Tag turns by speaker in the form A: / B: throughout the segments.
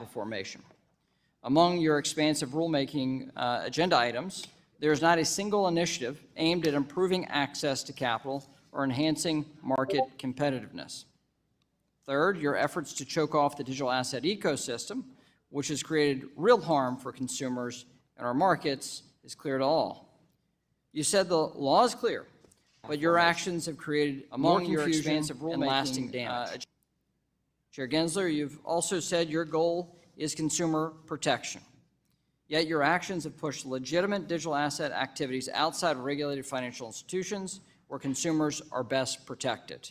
A: formation. Among your expansive rulemaking agenda items, there is not a single initiative aimed at improving access to capital or enhancing market competitiveness. Third, your efforts to choke off the digital asset ecosystem, which has created real harm for consumers and our markets, is clear to all. You said the law is clear, but your actions have created more confusion and lasting damage. Chair Gensler, you've also said your goal is consumer protection. Yet your actions have pushed legitimate digital asset activities outside of regulated financial institutions where consumers are best protected.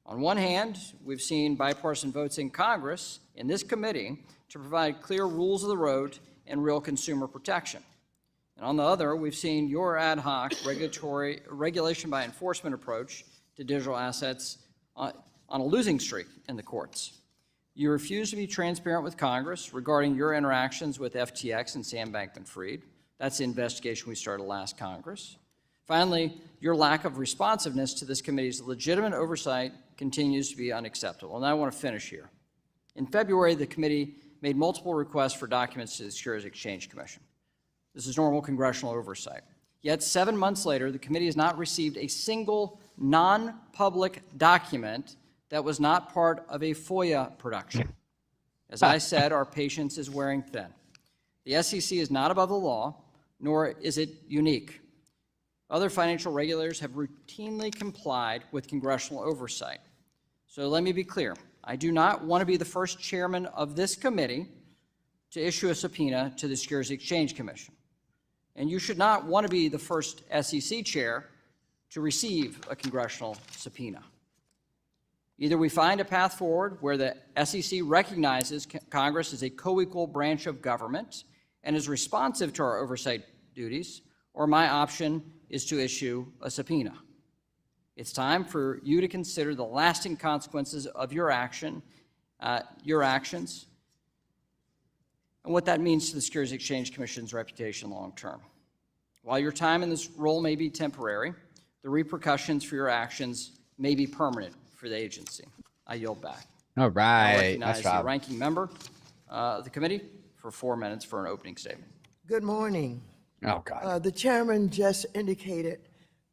A: On one hand, we've seen bipartisan votes in Congress, in this committee, to provide clear rules of the road and real consumer protection. And on the other, we've seen your ad hoc regulation by enforcement approach to digital assets on a losing streak in the courts. You refuse to be transparent with Congress regarding your interactions with FTX and Sam Bankman-Fried. That's the investigation we started last Congress. Finally, your lack of responsiveness to this committee's legitimate oversight continues to be unacceptable. And I want to finish here. In February, the committee made multiple requests for documents to the Securities Exchange Commission. This is normal congressional oversight. Yet 7 months later, the committee has not received a single non-public document that was not part of a FOIA production. As I said, our patience is wearing thin. The SEC is not above the law, nor is it unique. Other financial regulators have routinely complied with congressional oversight. So let me be clear. I do not want to be the first chairman of this committee to issue a subpoena to the Securities Exchange Commission. And you should not want to be the first SEC chair to receive a congressional subpoena. Either we find a path forward where the SEC recognizes Congress as a co-equal branch of government and is responsive to our oversight duties, or my option is to issue a subpoena. It's time for you to consider the lasting consequences of your actions, and what that means to the Securities Exchange Commission's reputation long term. While your time in this role may be temporary, the repercussions for your actions may be permanent for the agency. I yield back.
B: All right.
A: I recognize the ranking member of the committee for 4 minutes for an opening statement.
C: Good morning.
B: Oh, God.
C: The chairman just indicated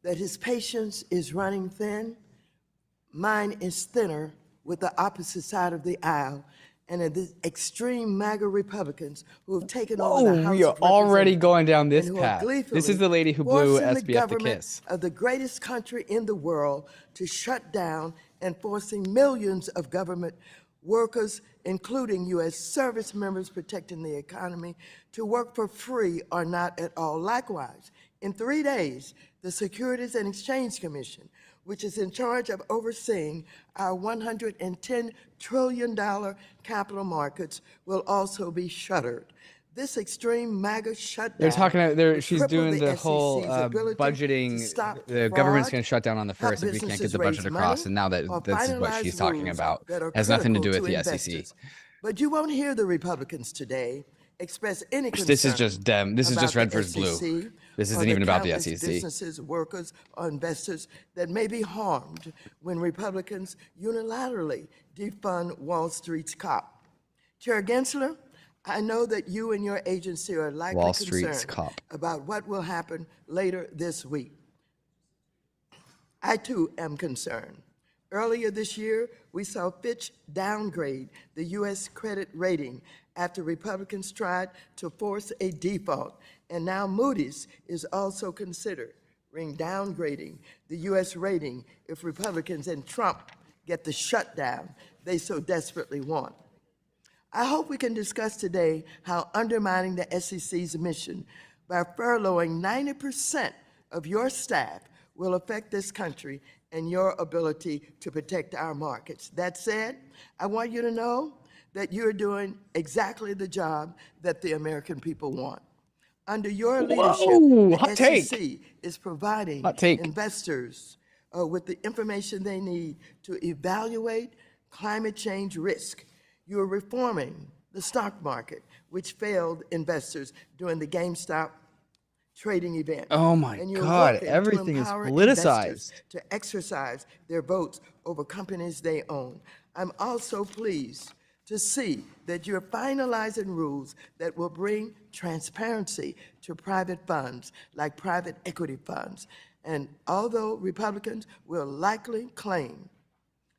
C: that his patience is running thin. Mine is thinner with the opposite side of the aisle and the extreme MAGA Republicans who have taken over the House
B: We are
C: of
B: already going down this
C: and who
B: path.
C: are
B: This is the lady who blew
C: forcing the
B: SBF the
C: government
B: kiss.
C: of the greatest country in the world to shut down and forcing millions of government workers, including U.S. service members protecting the economy, to work for free or not at all. Likewise, in 3 days, the Securities and Exchange Commission, which is in charge of overseeing our $110 trillion capital markets, will also be shuttered. This extreme MAGA shutdown.
B: They're talking. She's doing the
C: SEC's
B: whole
C: ability
B: budgeting.
C: to stop
B: The
C: fraud,
B: government's going to shut down on the
C: help
B: 1st if we can't get
C: businesses
B: the budget
C: raise
B: across.
C: money,
B: And now that
C: or
B: this is what
C: finalize
B: she's talking
C: rules
B: about,
C: that are
B: has nothing to do
C: critical
B: with the
C: investors.
B: SEC.
C: But you won't hear the Republicans today express any concern.
B: This is just them. This is just red
C: about the
B: versus blue.
C: SEC
B: This
C: or
B: isn't even about the
C: countless
B: SEC.
C: Businesses, workers, or investors that may be harmed when Republicans unilaterally defund Wall Street's cop. Chair Gensler, I know that you and your agency are likely
B: Wall Street's
C: concerned
B: cop.
C: about what will happen later this week. I too am concerned. Earlier this year, we saw Fitch downgrade the U.S. credit rating after Republicans tried to force a default, and now Moody's is also considering downgrading the U.S. rating if Republicans and Trump get the shutdown they so desperately want. I hope we can discuss today how undermining the SEC's mission by furloughing 90% of your staff will affect this country and your ability to protect our markets. That said, I want you to know that you're doing exactly the job that the American people want. Under your leadership,
B: hot
C: the SEC
B: take.
C: is providing
B: Hot take.
C: investors with the information they need to evaluate climate change risk. You are reforming the stock market, which failed investors during the GameStop trading event.
B: Oh my
C: And you're
B: God,
C: working to
B: everything is
C: empower
B: politicized.
C: investors to exercise their votes over companies they own. I'm also pleased to see that you're finalizing rules that will bring transparency to private funds, like private equity funds. And although Republicans will likely claim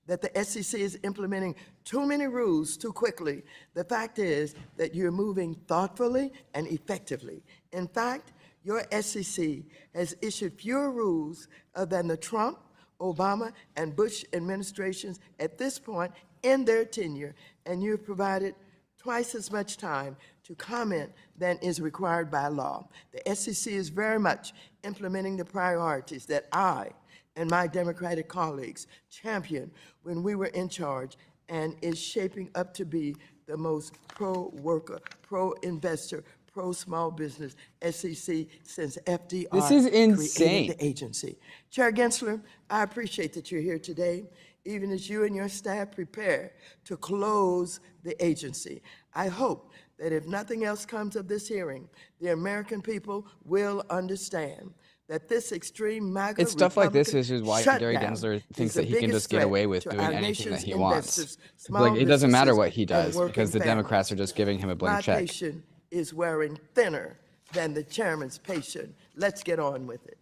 C: that the SEC is implementing too many rules too quickly, the fact is that you're moving thoughtfully and effectively. In fact, your SEC has issued fewer rules than the Trump, Obama, and Bush administrations at this point in their tenure, and you've provided twice as much time to comment than is required by law. The SEC is very much implementing the priorities that I and my Democratic colleagues championed when we were in charge, and is shaping up to be the most pro-worker, pro-investor, pro-small business SEC since FDR
B: This is insane.
C: created the agency. Chair Gensler, I appreciate that you're here today, even as you and your staff prepare to close the agency. I hope that if nothing else comes of this hearing, the American people will understand that this extreme MAGA
B: It's stuff like this
C: Republican
B: is why Gary
C: shutdown
B: Gensler
C: is
B: thinks
C: the
B: that he can
C: biggest
B: just get
C: threat
B: away with
C: to
B: doing
C: our
B: anything that
C: nation's
B: he wants.
C: investors,
B: Like,
C: small
B: it doesn't matter
C: businesses,
B: what he
C: and
B: does
C: working
B: because the
C: families.
B: Democrats are just giving him a blank
C: My
B: check.
C: patient is wearing thinner than the chairman's patient. Let's get on with it.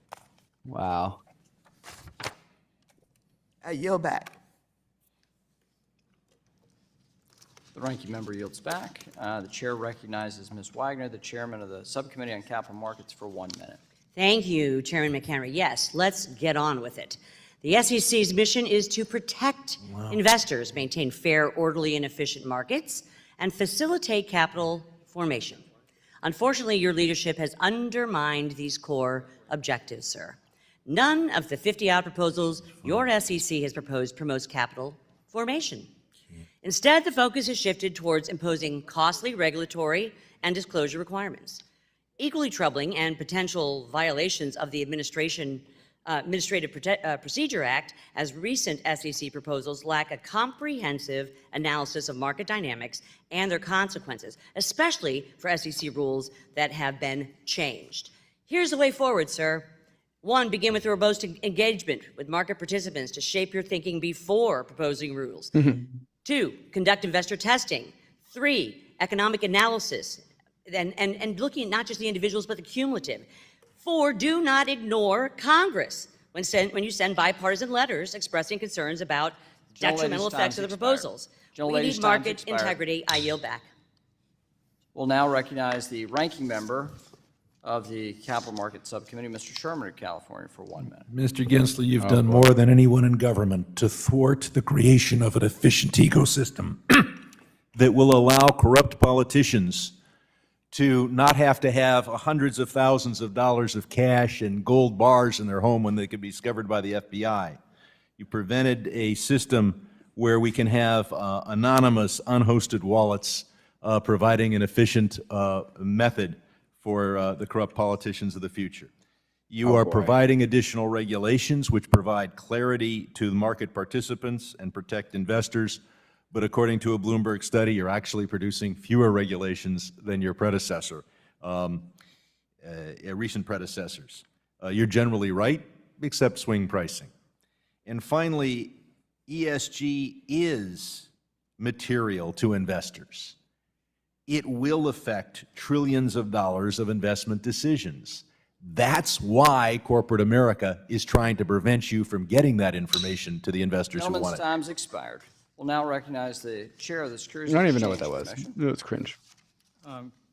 B: Wow.
C: I yield back.
A: The ranking member yields back. The chair recognizes Ms. Wagner, the chairman of the Subcommittee on Capital Markets, for 1 minute.
D: Thank you, Chairman McHenry. Yes, let's get on with it. The SEC's mission is to protect investors, maintain fair, orderly, and efficient markets, and facilitate capital formation. Unfortunately, your leadership has undermined these core objectives, sir. None of the 50-odd proposals your SEC has proposed promotes capital formation. Instead, the focus has shifted towards imposing costly regulatory and disclosure requirements. Equally troubling and potential violations of the Administrative Procedure Act, as recent SEC proposals lack a comprehensive analysis of market dynamics and their consequences, especially for SEC rules that have been changed. Here's the way forward, sir. 1, begin with a robust engagement with market participants to shape your thinking before proposing rules. 2, conduct investor testing. 3, economic analysis, and looking at not just the individuals, but the cumulative. 4, do not ignore Congress when you send bipartisan letters expressing concerns about detrimental effects of the proposals. We need market integrity. I yield back.
A: We'll now recognize the ranking member of the Capital Markets Subcommittee, Mr. Sherman of California, for 1 minute.
E: Mr. Gensler, you've done more than anyone in government to thwart the creation of an efficient ecosystem that will allow corrupt politicians to not have to have hundreds of thousands of dollars of cash and gold bars in their home when they could be discovered by the FBI. You prevented a system where we can have anonymous, unhosted wallets providing an efficient method for the corrupt politicians of the future. You are providing additional regulations which provide clarity to the market participants and protect investors, but according to a Bloomberg study, you're actually producing fewer regulations than your predecessor, recent predecessors. You're generally right, except swing pricing. And finally, ESG is material to investors. It will affect trillions of dollars of investment decisions. That's why corporate America is trying to prevent you from getting that information to the investors who want
A: Gentleman's
E: it.
A: time's expired. We'll now recognize the chair of the Securities
B: I don't
A: and
B: even know what
A: Exchange
B: that was.
A: Commission,
B: It was cringe.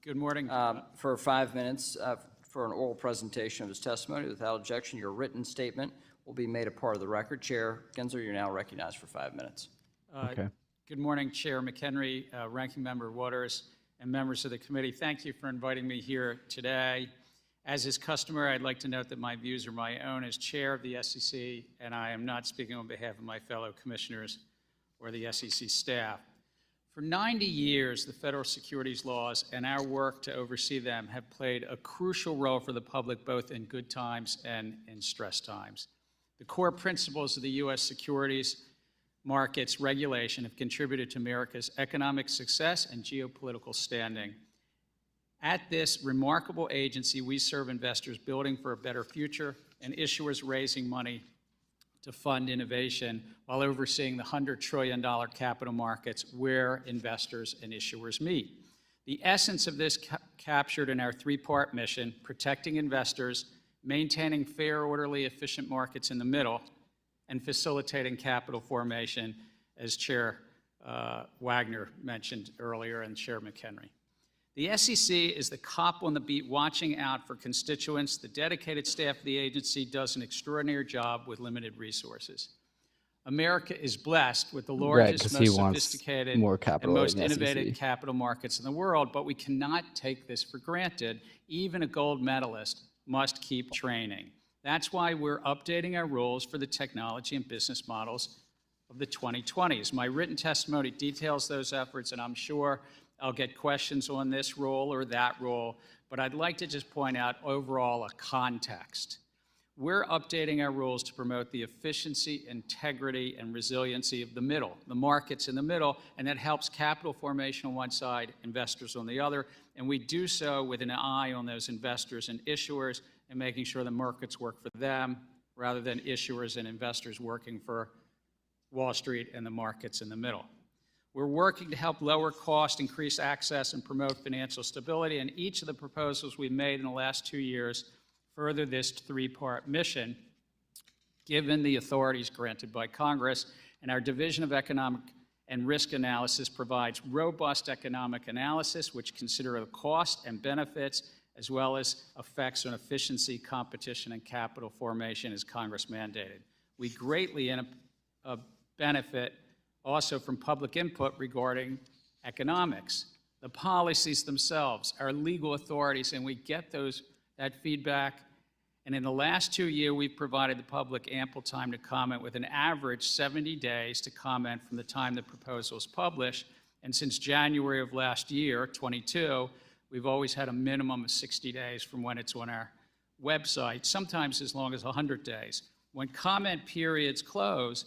F: Good morning.
A: for 5 minutes for an oral presentation of his testimony. Without objection, your written statement will be made a part of the record. Chair Gensler, you're now recognized for 5 minutes.
B: Okay.
F: Good morning, Chair McHenry, Ranking Member Waters, and members of the committee. Thank you for inviting me here today. As is customary, I'd like to note that my views are my own as chair of the SEC, and I am not speaking on behalf of my fellow commissioners or the SEC staff. For 90 years, the federal securities laws and our work to oversee them have played a crucial role for the public, both in good times and in stress times. The core principles of the U.S. securities markets regulation have contributed to America's economic success and geopolitical standing. At this remarkable agency, we serve investors building for a better future and issuers raising money to fund innovation while overseeing the $100 trillion capital markets where investors and issuers meet. The essence of this captured in our three-part mission: protecting investors, maintaining fair, orderly, efficient markets in the middle, and facilitating capital formation, as Chair Wagner mentioned earlier and Chair McHenry. The SEC is the cop on the beat watching out for constituents. The dedicated staff of the agency does an extraordinary job with limited resources. America is blessed with the largest,
B: 'cause he
F: most
B: wants
F: sophisticated,
B: more
F: and
B: capital
F: most
B: in the
F: innovative
B: SEC.
F: capital markets in the world, but we cannot take this for granted. Even a gold medalist must keep training. That's why we're updating our rules for the technology and business models of the 2020s. My written testimony details those efforts, and I'm sure I'll get questions on this rule or that rule, but I'd like to just point out overall a context. We're updating our rules to promote the efficiency, integrity, and resiliency of the middle, the markets in the middle, and that helps capital formation on one side, investors on the other, and we do so with an eye on those investors and issuers and making sure the markets work for them rather than issuers and investors working for Wall Street and the markets in the middle. We're working to help lower cost, increase access, and promote financial stability, and each of the proposals we've made in the last 2 years further this three-part mission, given the authorities granted by Congress. And our Division of Economic and Risk Analysis provides robust economic analysis, which consider the cost and benefits, as well as effects on efficiency, competition, and capital formation as Congress mandated. We greatly benefit also from public input regarding economics, the policies themselves, our legal authorities, and we get that feedback. And in the last 2 years, we've provided the public ample time to comment, with an average 70 days to comment from the time the proposal is published. And since January of last year, 22, we've always had a minimum of 60 days from when it's on our website, sometimes as long as 100 days. When comment periods close,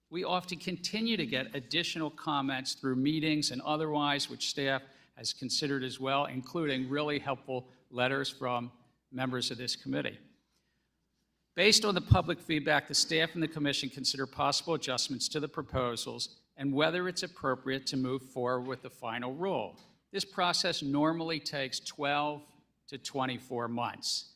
F: we often continue to get additional comments through meetings and otherwise, which staff has considered as well, including really helpful letters from members of this committee. Based on the public feedback, the staff and the commission consider possible adjustments to the proposals and whether it's appropriate to move forward with the final rule. This process normally takes 12 to 24 months.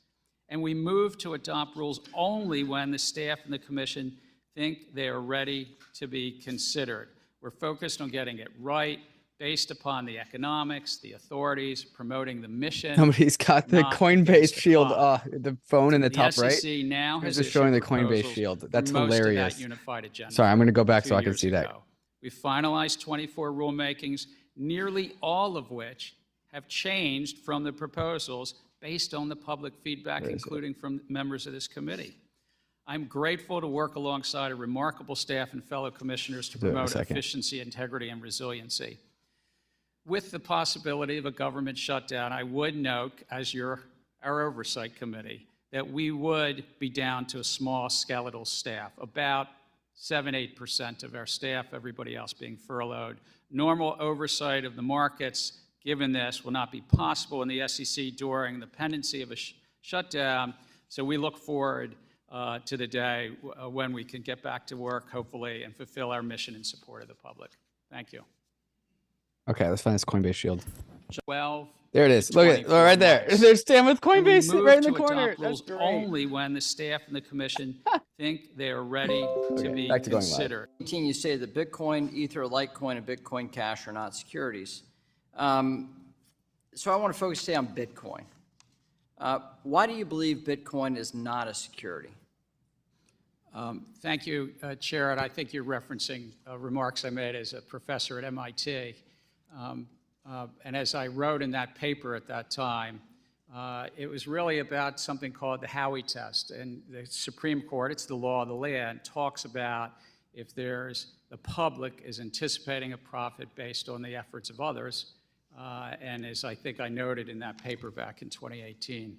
F: And we move to adopt rules only when the staff and the commission think they are ready to be considered. We're focused on getting it right based upon the economics, the authorities, promoting the mission.
B: Somebody's got the
F: not
B: Coinbase
F: against the
B: shield,
F: clock.
B: the phone in the top right.
F: The SEC now has
B: This is showing the
F: issued
B: Coinbase
F: proposals
B: shield.
F: for
B: That's
F: most of that
B: hilarious.
F: unified agenda.
B: Sorry, I'm going to go back so
F: 2
B: I can
F: years
B: see that.
F: ago. We finalized 24 rulemakings, nearly all of which have changed from the proposals based on the public feedback, including from members of this committee. I'm grateful to work alongside a remarkable staff and fellow commissioners to
B: Do it in a
F: promote
B: second.
F: efficiency, integrity, and resiliency. With the possibility of a government shutdown, I would note, as our Oversight Committee, that we would be down to a small skeletal staff, about 7–8% of our staff, everybody else being furloughed. Normal oversight of the markets, given this, will not be possible in the SEC during the pendency of a shutdown, so we look forward to the day when we can get back to work, hopefully, and fulfill our mission in support of the public. Thank you.
B: Okay, let's find this Coinbase shield.
F: 12.
B: There it is. Look at it,
F: 24
B: right there.
F: months.
B: There's Stan with
F: And we
B: Coinbase
F: move
B: right in the
F: to
B: corner.
F: adopt
B: That's
F: rules
B: great.
F: only when the staff and the commission think they are ready to be
B: back to going live.
F: considered.
A: 18, you say that Bitcoin, Ether, Litecoin, and Bitcoin Cash are not securities. So I want to focus today on Bitcoin. Why do you believe Bitcoin is not a security?
F: Thank you, Chair, and I think you're referencing remarks I made as a professor at MIT. And as I wrote in that paper at that time, it was really about something called the Howey test. And the Supreme Court, it's the law of the land, talks about if the public is anticipating a profit based on the efforts of others. And as I think I noted in that paper back in 2018,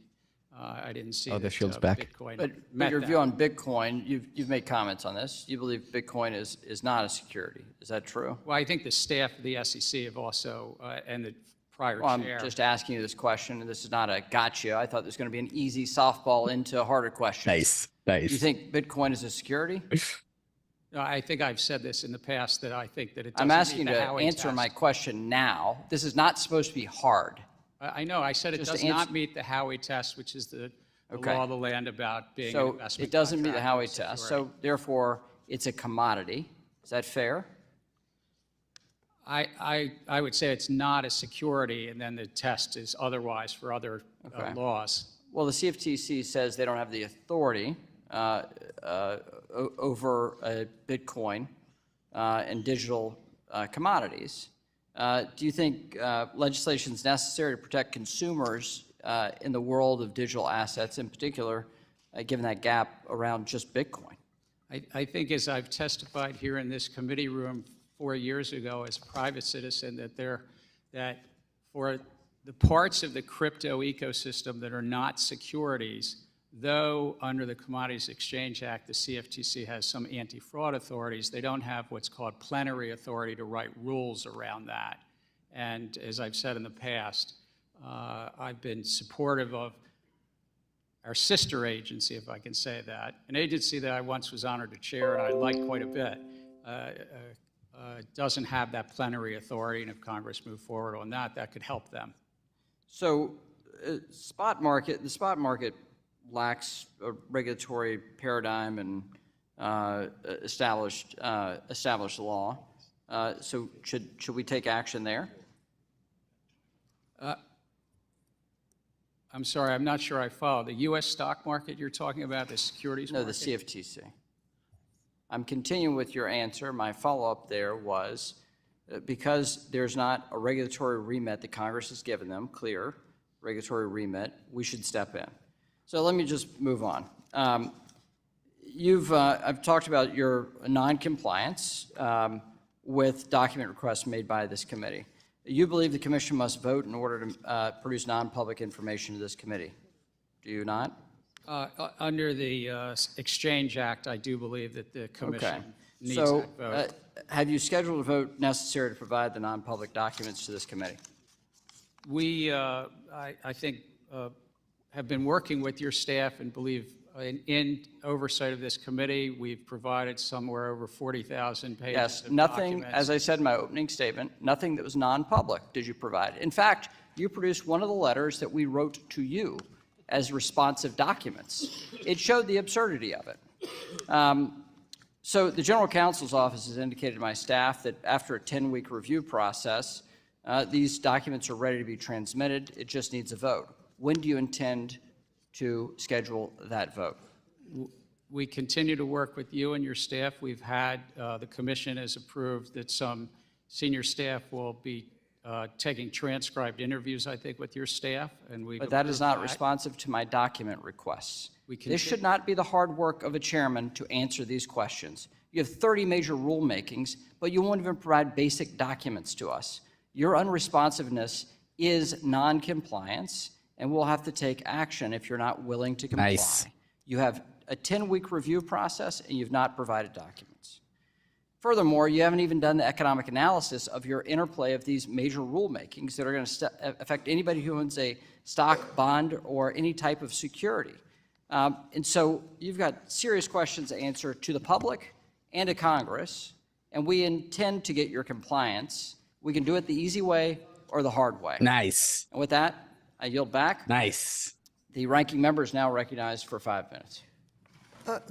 F: I didn't see
B: the
F: that
B: shield's back.
F: Bitcoin
A: But
F: met
A: your
F: that.
A: view on Bitcoin, you've made comments on this. You believe Bitcoin is not a security. Is that true?
F: Well, I think the staff of the SEC have also, and the prior
A: Well,
F: chair.
A: I'm just asking you this question, and this is not a gotcha. I thought there was going to be an easy softball into harder questions.
B: Nice.
A: You think Bitcoin is a security?
F: No, I think I've said this in the past, that I think that it
A: I'm
F: doesn't
A: asking
F: meet
A: you
F: the
A: to
F: Howey
A: answer
F: test.
A: my question now. This is not supposed to be hard.
F: I know, I said it
A: Just
F: does
A: answer-
F: not meet the Howey test, which is the
A: Okay.
F: law of the land about being an
A: So
F: investment
A: it doesn't meet the
F: contract or
A: Howey test,
F: security.
A: so therefore it's a commodity. Is that fair?
F: I would say it's not a security, and then the test is otherwise for other
A: Okay.
F: laws.
A: Well, the CFTC says they don't have the authority over Bitcoin and digital commodities. Do you think legislation is necessary to protect consumers in the world of digital assets, in particular, given that gap around just Bitcoin?
F: I think, as I've testified here in this committee room 4 years ago as a private citizen, that for the parts of the crypto ecosystem that are not securities, though under the Commodities Exchange Act, the CFTC has some anti-fraud authorities, they don't have what's called plenary authority to write rules around that. And as I've said in the past, I've been supportive of our sister agency, if I can say that, an agency that I once was honored to chair and I like quite a bit, doesn't have that plenary authority, and if Congress moved forward on that, that could help them.
A: So the spot market lacks a regulatory paradigm and established law. So should we take action there?
F: I'm sorry, I'm not sure I follow. The U.S. stock market you're talking about, the securities
A: No,
F: market?
A: the CFTC. I'm continuing with your answer. My follow-up there was, because there's not a regulatory remit that Congress has given them, clear regulatory remit, we should step in. So let me just move on. I've talked about your non-compliance with document requests made by this committee. You believe the commission must vote in order to produce non-public information to this committee. Do you not?
F: Under the Exchange Act, I do believe that the
A: Okay.
F: commission needs
A: So
F: that vote.
A: have you scheduled a vote necessary to provide the non-public documents to this committee?
F: We, I think, have been working with your staff and believe in oversight of this committee, we've provided somewhere over 40,000 pages
A: Yes,
F: of
A: nothing,
F: documents.
A: as I said in my opening statement, nothing that was non-public did you provide. In fact, you produced one of the letters that we wrote to you as responsive documents. It showed the absurdity of it. So the General Counsel's office has indicated to my staff that after a 10-week review process, these documents are ready to be transmitted. It just needs a vote. When do you intend to schedule that vote?
F: We continue to work with you and your staff. We've had, the commission has approved that some senior staff will be taking transcribed interviews, I think, with your staff, and we've
A: But that is not
F: approved
A: responsive to my document requests.
F: We
A: This should not be the hard work of a chairman to answer these questions. You have 30 major rulemakings, but you won't even provide basic documents to us. Your unresponsiveness is non-compliance, and we'll have to take action if you're not willing to comply.
B: Nice.
A: You have a 10-week review process, and you've not provided documents. Furthermore, you haven't even done the economic analysis of your interplay of these major rulemakings that are going to affect anybody who owns a stock, bond, or any type of security. And so you've got serious questions to answer to the public and to Congress, and we intend to get your compliance. We can do it the easy way or the hard way.
B: Nice.
A: And with that, I yield back.
B: Nice.
A: The ranking member is now recognized for 5 minutes.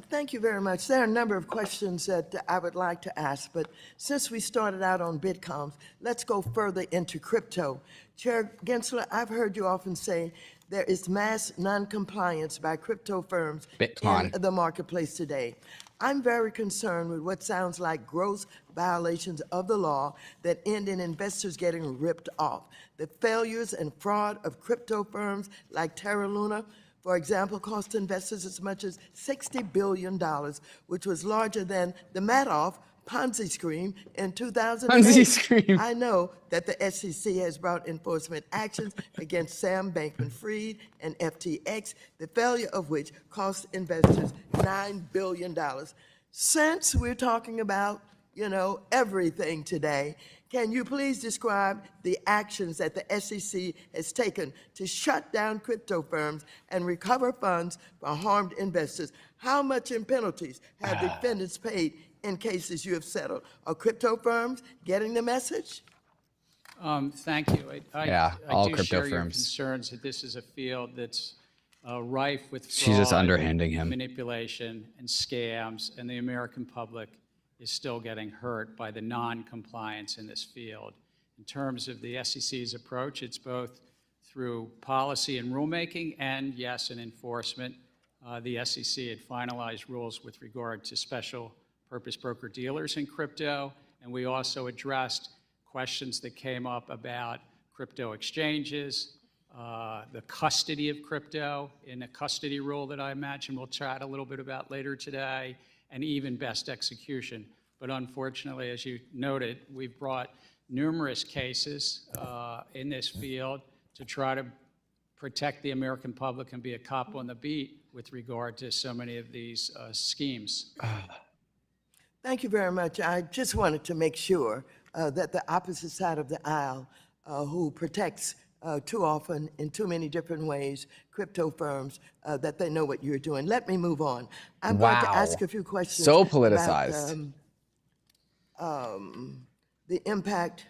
C: Thank you very much. There are a number of questions that I would like to ask, but since we started out on Bitcoins, let's go further into crypto. Chair Gensler, I've heard you often say there is mass non-compliance by crypto firms
B: Bitcoin.
C: in the marketplace today. I'm very concerned with what sounds like gross violations of the law that end in investors getting ripped off. The failures and fraud of crypto firms like Terra Luna, for example, cost investors as much as $60 billion, which was larger than the Madoff Ponzi scheme in 2008.
B: Ponzi scheme.
C: I know that the SEC has brought enforcement actions against Sam Bankman-Fried and FTX, the failure of which cost investors $9 billion. Since we're talking about, everything today, Can you please describe the actions that the SEC has taken to shut down crypto firms and recover funds for harmed investors? How much in penalties have defendants paid in cases you have settled? Are crypto firms getting the message?
F: Thank you.
B: Yeah, all
F: I do
B: crypto
F: share your
B: firms.
F: concerns that this is a field that's rife with fraud,
B: She's just underhanding him.
F: manipulation, and scams, and the American public is still getting hurt by the non-compliance in this field. In terms of the SEC's approach, it's both through policy and rulemaking and, yes, in enforcement. The SEC had finalized rules with regard to special purpose broker-dealers in crypto, and we also addressed questions that came up about crypto exchanges, the custody of crypto in a custody rule that I imagine we'll chat a little bit about later today, and even best execution. But unfortunately, as you noted, we've brought numerous cases in this field to try to protect the American public and be a cop on the beat with regard to so many of these schemes.
C: Thank you very much. I just wanted to make sure that the opposite side of the aisle, who protects too often in too many different ways crypto firms, that they know what you're doing. Let me move on. I'm going to
B: Wow.
C: ask a few questions.
B: So
C: about,
B: politicized.
C: the impact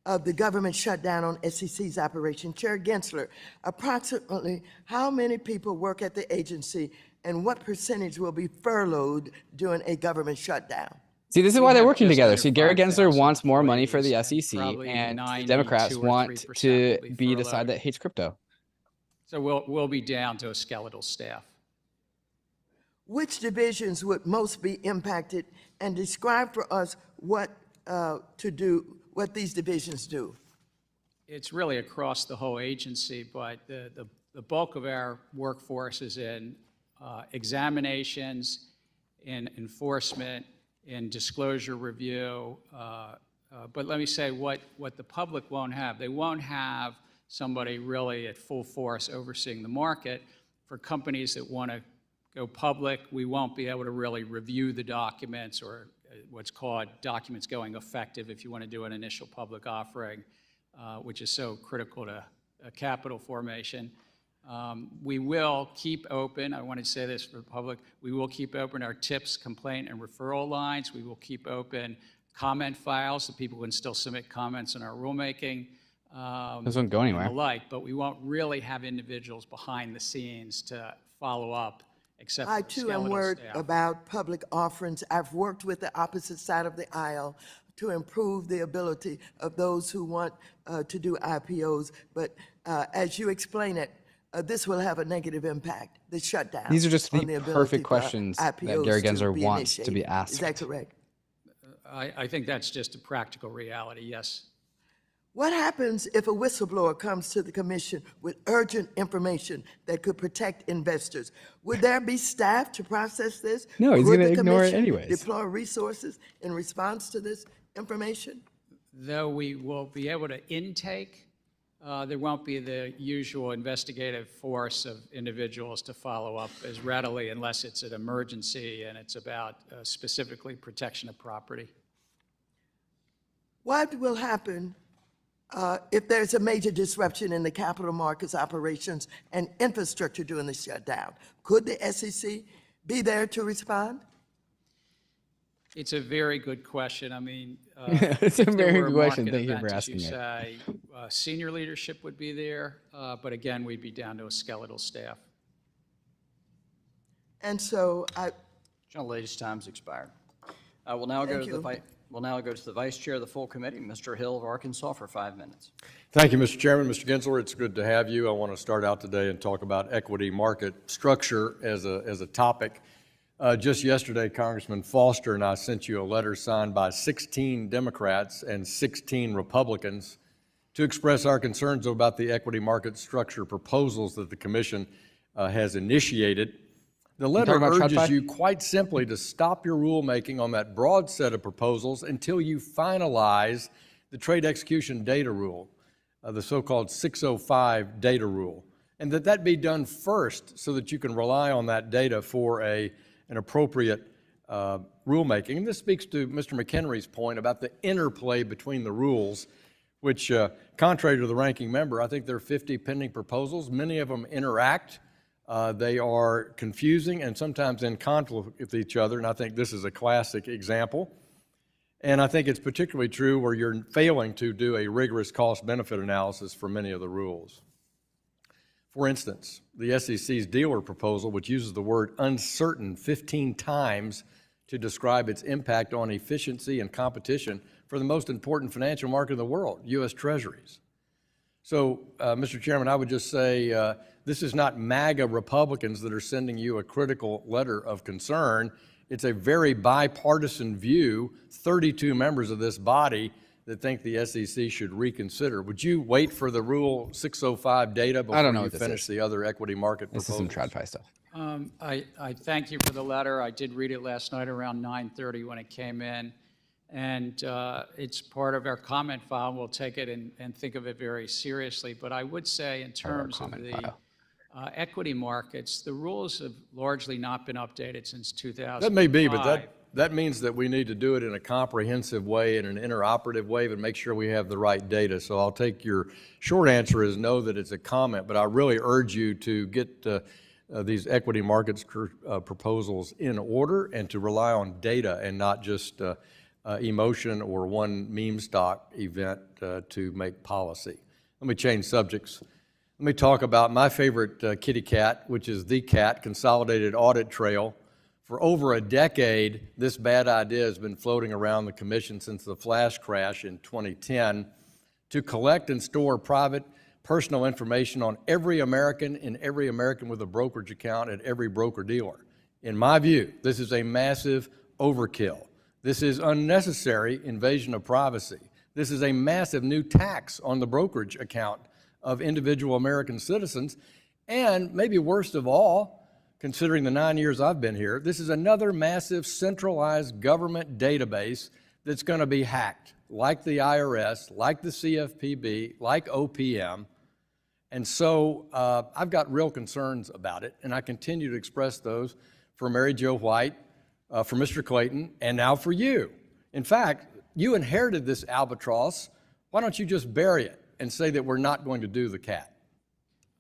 C: of the government shutdown on SEC's operation. Chair Gensler, approximately how many people work at the agency and what percentage will be furloughed during a government shutdown?
B: See, this is
F: We
B: why they're
F: have
B: working
F: just
B: together.
F: under
B: See, Gary Gensler
F: 5,000
B: wants more money for the
F: employees,
B: SEC,
F: probably
B: and the
F: 92
B: Democrats
F: or
B: want
F: 3%
B: to
F: will be
B: be the side
F: furloughed.
B: that hates crypto.
F: So we'll be down to a skeletal staff.
C: Which divisions would most be impacted, and describe for us what what these divisions do?
F: It's really across the whole agency, but the bulk of our workforce is in examinations, in enforcement, in disclosure review. But let me say what the public won't have. They won't have somebody really at full force overseeing the market. For companies that want to go public, we won't be able to really review the documents, or what's called documents going effective if you want to do an initial public offering, which is so critical to capital formation. We will keep open, I want to say this for the public, we will keep open our tips, complaint, and referral lines. We will keep open comment files so people can still submit comments on our rulemaking.
B: Those won't go anywhere.
F: And the like, but we won't really have individuals behind the scenes to follow up, except for
C: I too am
F: skeletal
C: worried
F: staff.
C: about public offerings. I've worked with the opposite side of the aisle to improve the ability of those who want to do IPOs, but as you explain it, this will have a negative impact, the shutdown.
B: These are just
C: on
B: the
C: ability
B: perfect
C: for
B: questions that
C: IPOs
B: Gary
C: to
B: Gensler
C: be
B: wants to be
C: initiated.
B: asked.
C: Is that correct?
F: I think that's just a practical reality, yes.
C: What happens if a whistleblower comes to the commission with urgent information that could protect investors? Would there be staff to process this?
B: No, he's
C: Could
B: gonna
C: the
B: ignore it
C: commission
B: anyways.
C: deploy resources in response to this information?
F: Though we will be able to intake, there won't be the usual investigative force of individuals to follow up as readily unless it's an emergency and it's about specifically protection of property.
C: What will happen if there's a major disruption in the capital markets operations and infrastructure during the shutdown? Could the SEC be there to respond?
F: It's a very good question. I mean,
B: It's a
F: if there
B: very
F: were
B: good question.
F: market
B: Thank you for
F: events, as you
B: asking it.
F: say, senior leadership would be there, but again, we'd be down to a skeletal staff.
C: And so
A: Gentlelady's time's expired. We'll now go
C: Thank
A: to
C: you.
A: we'll now go to the Vice Chair of the full committee, Mr. Hill of Arkansas, for 5 minutes.
G: Thank you, Mr. Chairman. Mr. Gensler, it's good to have you. I want to start out today and talk about equity market structure as a topic. Just yesterday, Congressman Foster and I sent you a letter signed by 16 Democrats and 16 Republicans to express our concerns about the equity market structure proposals that the Commission has initiated. The letter
B: about
G: urges
B: TradFi?
G: you quite simply to stop your rulemaking on that broad set of proposals until you finalize the trade execution data rule, the so-called 605 data rule, and that be done first so that you can rely on that data for an appropriate rulemaking. And this speaks to Mr. McHenry's point about the interplay between the rules, which, contrary to the ranking member, I think there are 50 pending proposals. Many of them interact. They are confusing and sometimes in conflict with each other, and I think this is a classic example. And I think it's particularly true where you're failing to do a rigorous cost-benefit analysis for many of the rules. For instance, the SEC's dealer proposal, which uses the word uncertain 15 times to describe its impact on efficiency and competition for the most important financial market in the world, U.S. Treasuries. So, Mr. Chairman, I would just say this is not MAGA Republicans that are sending you a critical letter of concern. It's a very bipartisan view, 32 members of this body that think the SEC should reconsider. Would you wait for the Rule 605 data before you finish the other equity market proposals?
B: This is some TradFi stuff.
F: I thank you for the letter. I did read it last night around 9:30 when it came in. And it's part of our comment file. We'll take it and think of it very seriously. But I would say in terms of the equity markets, the rules have largely not been updated since 2005.
G: That may be, but that means that we need to do it in a comprehensive way, in an interoperative way, and make sure we have the right data. So I'll take your short answer is no, that it's a comment, but I really urge you to get these equity markets proposals in order and to rely on data and not just emotion or one meme stock event to make policy. Let me change subjects. Let me talk about my favorite kitty cat, which is the CAT, Consolidated Audit Trail. For over a decade, this bad idea has been floating around the Commission since the flash crash in 2010 to collect and store private personal information on every American and every American with a brokerage account at every broker-dealer. In my view, this is a massive overkill. This is unnecessary invasion of privacy. This is a massive new tax on the brokerage account of individual American citizens. And maybe worst of all, considering the 9 years I've been here, this is another massive centralized government database that's going to be hacked, like the IRS, like the CFPB, like OPM. And so I've got real concerns about it, and I continue to express those for Mary Jo White, for Mr. Clayton, and now for you. In fact, you inherited this albatross. Why don't you just bury it and say that we're not going to do the CAT?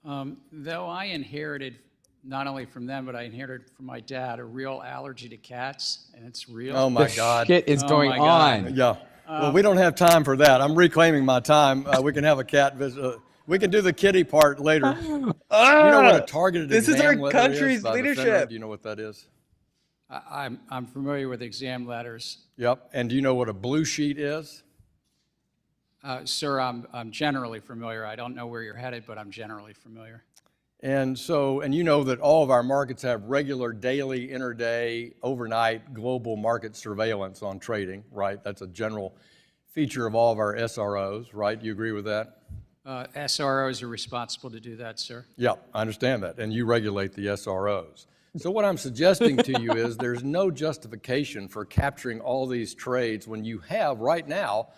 F: Though I inherited, not only from them, but I inherited from my dad, a real allergy to cats, and it's real.
G: Oh my God.
B: Shit is going
F: my God.
B: on.
G: Yeah. Well, we don't have time for that. I'm reclaiming my time. We can have a cat visit. We can do the kitty part later. You know what a targeted
B: This is
G: exam
B: our
G: letter
B: country's
G: is by the
B: leadership.
G: Federal? Do you know what that is?
F: I'm familiar with exam letters.
G: Yep. And do you know what a blue sheet is?
F: Sir, I'm generally familiar. I don't know where you're headed, but I'm generally familiar.
G: And so, and you know that all of our markets have regular daily, interday, overnight global market surveillance on trading, right? That's a general feature of all of our SROs, right? You agree with that?
F: SROs are responsible to do that, sir.
G: Yeah, I understand that. And you regulate the SROs. So what I'm suggesting to you is there's no justification for capturing all these trades when you have right now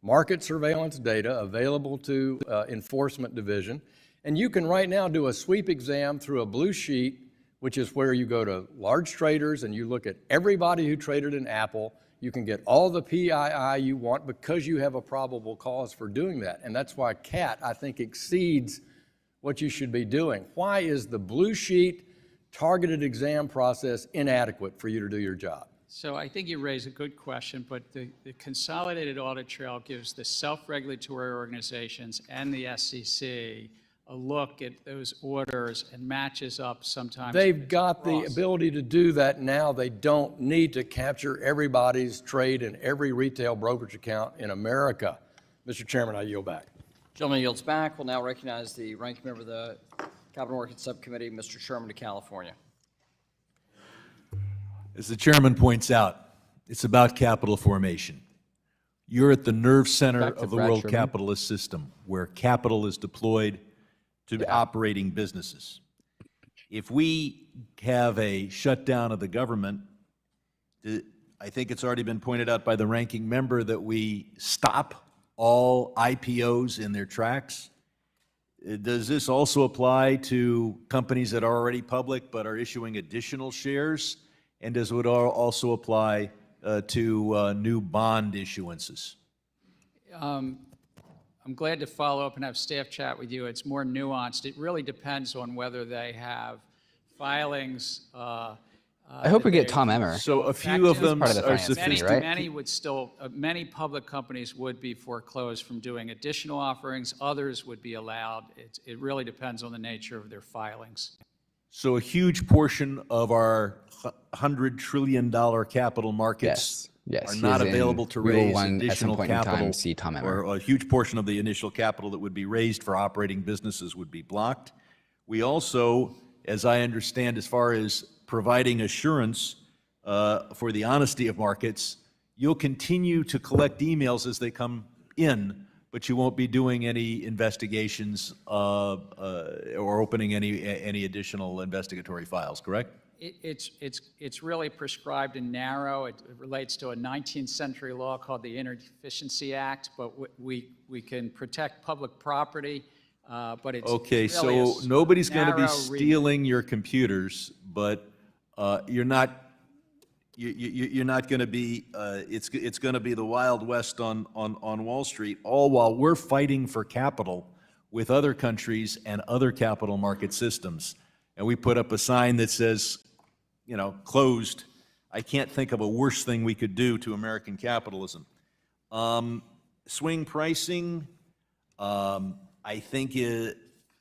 G: market surveillance data available to Enforcement Division. And you can right now do a sweep exam through a blue sheet, which is where you go to large traders and you look at everybody who traded in Apple. You can get all the PII you want because you have a probable cause for doing that. And that's why CAT, I think, exceeds what you should be doing. Why is the blue sheet targeted exam process inadequate for you to do your job?
F: So I think you raise a good question, but the Consolidated Audit Trail gives the self-regulatory organizations and the SEC a look at those orders and matches up sometimes.
G: They've got the
F: across.
G: ability to do that now. They don't need to capture everybody's trade in every retail brokerage account in America. Mr. Chairman, I yield back.
A: Gentleman yields back. We'll now recognize the ranking member of the Capital Markets Subcommittee, Mr. Sherman of California.
E: As the chairman points out, it's about capital formation. You're at the nerve center
B: Back to
E: of the
B: Brad
E: world
B: Sherman.
E: capitalist system, where capital is deployed to operating businesses. If we have a shutdown of the government, I think it's already been pointed out by the ranking member that we stop all IPOs in their tracks. Does this also apply to companies that are already public but are issuing additional shares And does it also apply to new bond issuances?
F: I'm glad to follow up and have staff chat with you. It's more nuanced. It really depends on whether they have filings.
B: I hope we get Tom Emmer.
E: So a few of them
B: part of the
E: are
B: finance
E: sufficient.
B: committee, right?
F: Many would still, many public companies would be foreclosed from doing additional offerings. Others would be allowed. It really depends on the nature of their filings.
E: So a huge portion of our $100 trillion capital markets
B: Yes,
E: are
B: he
E: not
B: is in
E: available to
B: Rule
E: raise
B: 1 at some
E: additional
B: point in time,
E: capital,
B: see Tom Emmer.
E: or a huge portion of the initial capital that would be raised for operating businesses would be blocked. We also, as I understand, as far as providing assurance for the honesty of markets, you'll continue to collect emails as they come in, but you won't be doing any investigations or opening any additional investigatory files, correct?
F: It's really prescribed and narrow. It relates to a 19th century law called the Inefficiency Act, but we can protect public property, but it's
E: Okay,
F: really
E: so nobody's going to be
F: narrow
E: stealing your computers, but you're not going to be. It's going to be the Wild West on Wall Street, all while we're fighting for capital with other countries and other capital market systems. And we put up a sign that says, you know, closed. I can't think of a worse thing we could do to American capitalism. Swing pricing, I think it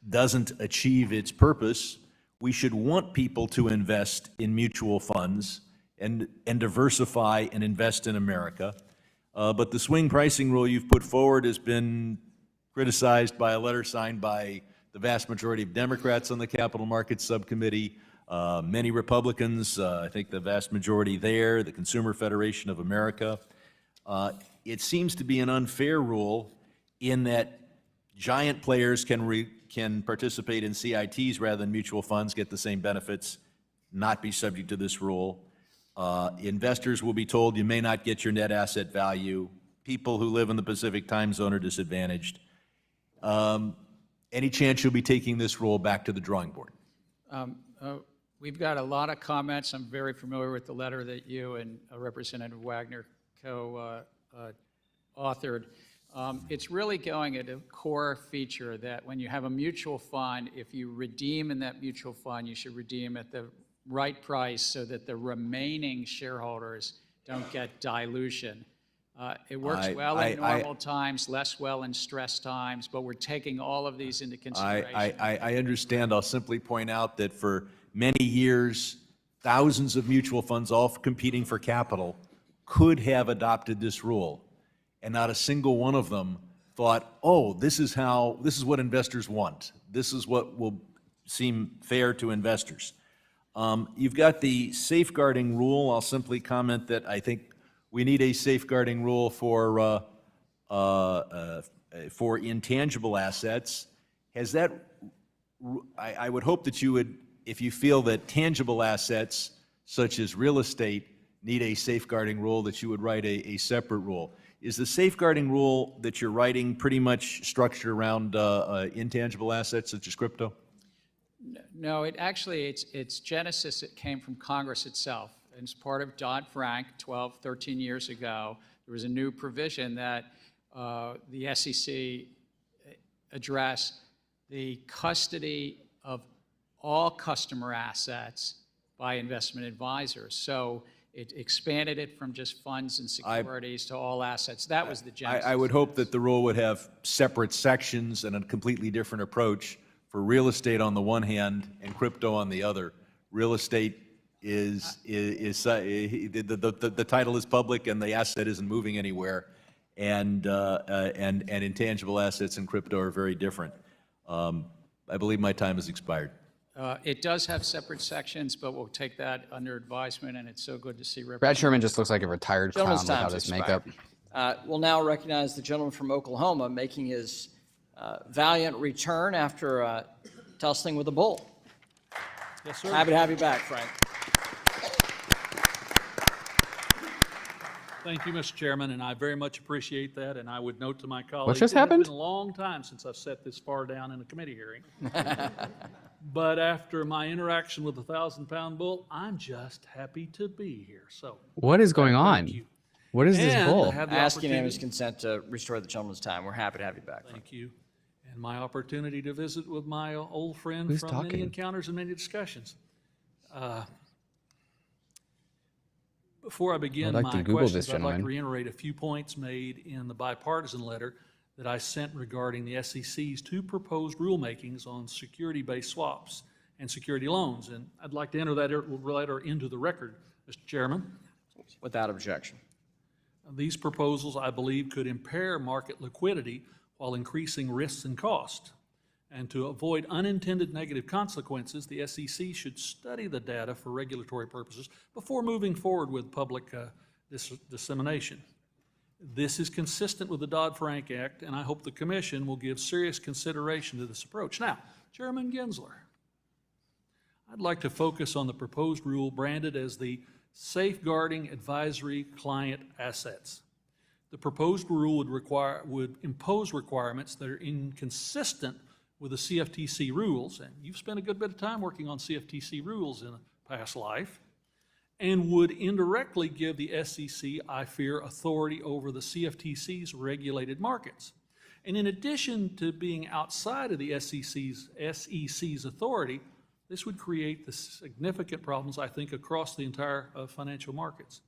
E: doesn't achieve its purpose. We should want people to invest in mutual funds and diversify and invest in America. But the swing pricing rule you've put forward has been criticized by a letter signed by the vast majority of Democrats on the Capital Markets Subcommittee, many Republicans, I think the vast majority there, the Consumer Federation of America. It seems to be an unfair rule in that giant players can participate in CITs rather than mutual funds, get the same benefits, not be subject to this rule. Investors will be told you may not get your net asset value. People who live in the Pacific time zone are disadvantaged. Any chance you'll be taking this rule back to the drawing board?
F: We've got a lot of comments. I'm very familiar with the letter that you and Representative Wagner co-authored. It's really going at a core feature that when you have a mutual fund, if you redeem in that mutual fund, you should redeem at the right price so that the remaining shareholders don't get dilution. It works well in normal times, less well in stress times, but we're taking all of these into consideration.
E: I understand. I'll simply point out that for many years, thousands of mutual funds, all competing for capital, could have adopted this rule, and not a single one of them thought, oh, this is what investors want. This is what will seem fair to investors. You've got the safeguarding rule. I'll simply comment that I think we need a safeguarding rule for intangible assets. Has that? I would hope that you would, if you feel that tangible assets such as real estate need a safeguarding rule, that you would write a separate rule. Is the safeguarding rule that you're writing pretty much structured around intangible assets such as crypto?
F: No, its genesis, it came from Congress itself. And as part of Dodd-Frank 13 years ago, there was a new provision that the SEC addressed the custody of all customer assets by investment advisors. So it expanded it from just funds and securities to all assets. That was the genesis.
E: I would hope that the rule would have separate sections and a completely different approach for real estate on the one hand and crypto on the other. Real estate the title is public and the asset isn't moving anywhere, and intangible assets and crypto are very different. I believe my time has expired.
F: It does have separate sections, but we'll take that under advisement, and it's so good to see.
B: Brad Sherman just looks like a retired clown
A: Gentleman's
B: without
A: time's
B: his
A: expired.
B: makeup.
A: We'll now recognize the gentleman from Oklahoma making his valiant return after tussling with a bull.
H: Yes, sir.
A: Happy to have you back, Frank.
H: Thank you, Mr. Chairman, and I very much appreciate that. And I would note to my colleagues,
B: What just
H: it has
B: happened?
H: been a long time since I've sat this far down in a committee hearing. But after my interaction with the 1,000-pound bull, I'm just happy to be here. So
B: What is going on?
H: thank you.
B: What is this
H: And
B: bull?
H: I have the
A: Ask unanimous
H: opportunity-
A: consent to restore the gentleman's time. We're happy to have you back.
H: Thank you. And my opportunity to visit with my old friend
B: Who's
H: from
B: talking?
H: many encounters and many discussions. Before I begin
B: I'd like to
H: my
B: Google
H: questions,
B: this
H: I'd like to
B: gentleman.
H: reiterate a few points made in the bipartisan letter that I sent regarding the SEC's two proposed rulemakings on security-based swaps and security loans. And I'd like to enter that letter into the record, Mr. Chairman.
A: Without objection.
H: These proposals, I believe, could impair market liquidity while increasing risks and cost. And to avoid unintended negative consequences, the SEC should study the data for regulatory purposes before moving forward with public dissemination. This is consistent with the Dodd-Frank Act, and I hope the Commission will give serious consideration to this approach. Now, Chairman Gensler, I'd like to focus on the proposed rule branded as the Safeguarding Advisory Client Assets. The proposed rule would impose requirements that are inconsistent with the CFTC rules, and you've spent a good bit of time working on CFTC rules in a past life, and would indirectly give the SEC, I fear, authority over the CFTC's regulated markets. And in addition to being outside of the SEC's authority, this would create the significant problems, I think, across the entire financial markets.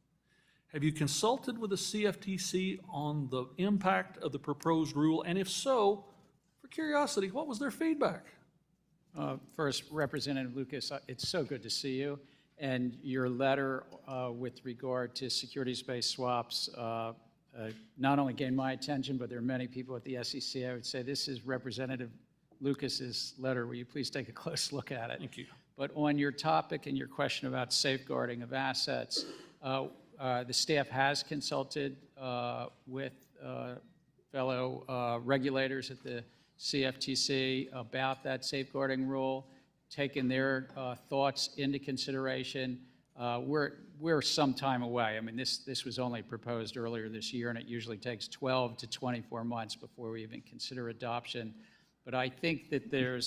H: Have you consulted with the CFTC on the impact of the proposed rule? And if so, for curiosity, what was their feedback?
F: First, Representative Lucas, it's so good to see you. And your letter with regard to securities-based swaps not only gained my attention, but there are many people at the SEC. I would say this is Representative Lucas's letter. Will you please take a close look at it?
H: Thank you.
F: But on your topic and your question about safeguarding of assets, the staff has consulted with fellow regulators at the CFTC about that safeguarding rule, taken their thoughts into consideration. We're some time away. I mean, this was only proposed earlier this year, and it usually takes 12 to 24 months before we even consider adoption. But I think that there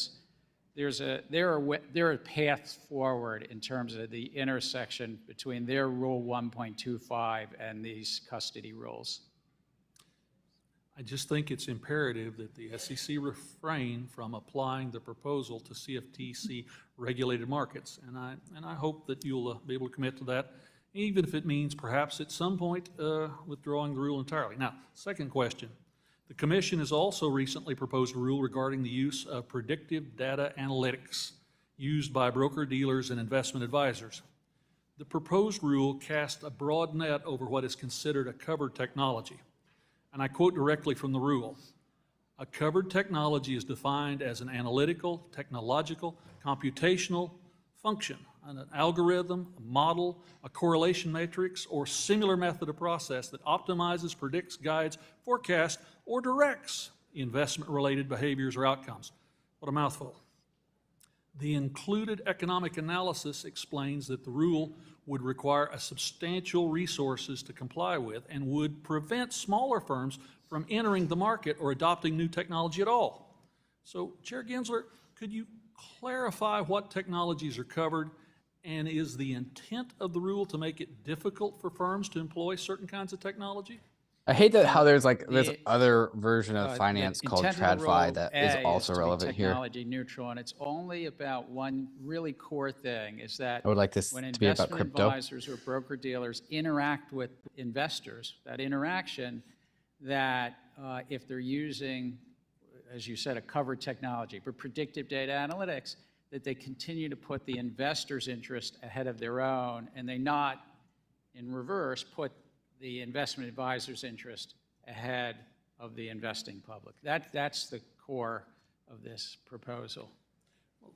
F: are paths forward in terms of the intersection between their Rule 1.25 and these custody rules.
H: I just think it's imperative that the SEC refrain from applying the proposal to CFTC regulated markets. And I hope that you'll be able to commit to that, even if it means perhaps at some point withdrawing the rule entirely. Now, second question. The Commission has also recently proposed a rule regarding the use of predictive data analytics used by broker-dealers and investment advisors. The proposed rule casts a broad net over what is considered a covered technology. And I quote directly from the rule. A covered technology is defined as an analytical, technological, computational function, an algorithm, a model, a correlation matrix, or similar method of process that optimizes, predicts, guides, forecasts, or directs investment-related behaviors or outcomes. What a mouthful. The included economic analysis explains that the rule would require a substantial resources to comply with and would prevent smaller firms from entering the market or adopting new technology at all. So, Chair Gensler, could you clarify what technologies are covered, and is the intent of the rule to make it difficult for firms to employ certain kinds of technology?
B: I hate that how there's like this
F: The-
B: other version of finance
F: The
B: called
F: intent of the
B: TradFi
F: rule,
B: that
F: A,
B: is also
F: to be
B: relevant here.
F: technology neutral, and it's only about one really core thing, is that
B: I would like this
F: when
B: to be about
F: investment
B: crypto.
F: advisors or broker-dealers interact with investors, that interaction, that if they're using, as you said, a covered technology, but predictive data analytics, that they continue to put the investor's interest ahead of their own, and they not, in reverse, put the investment advisor's interest ahead of the investing public. That's the core of this proposal.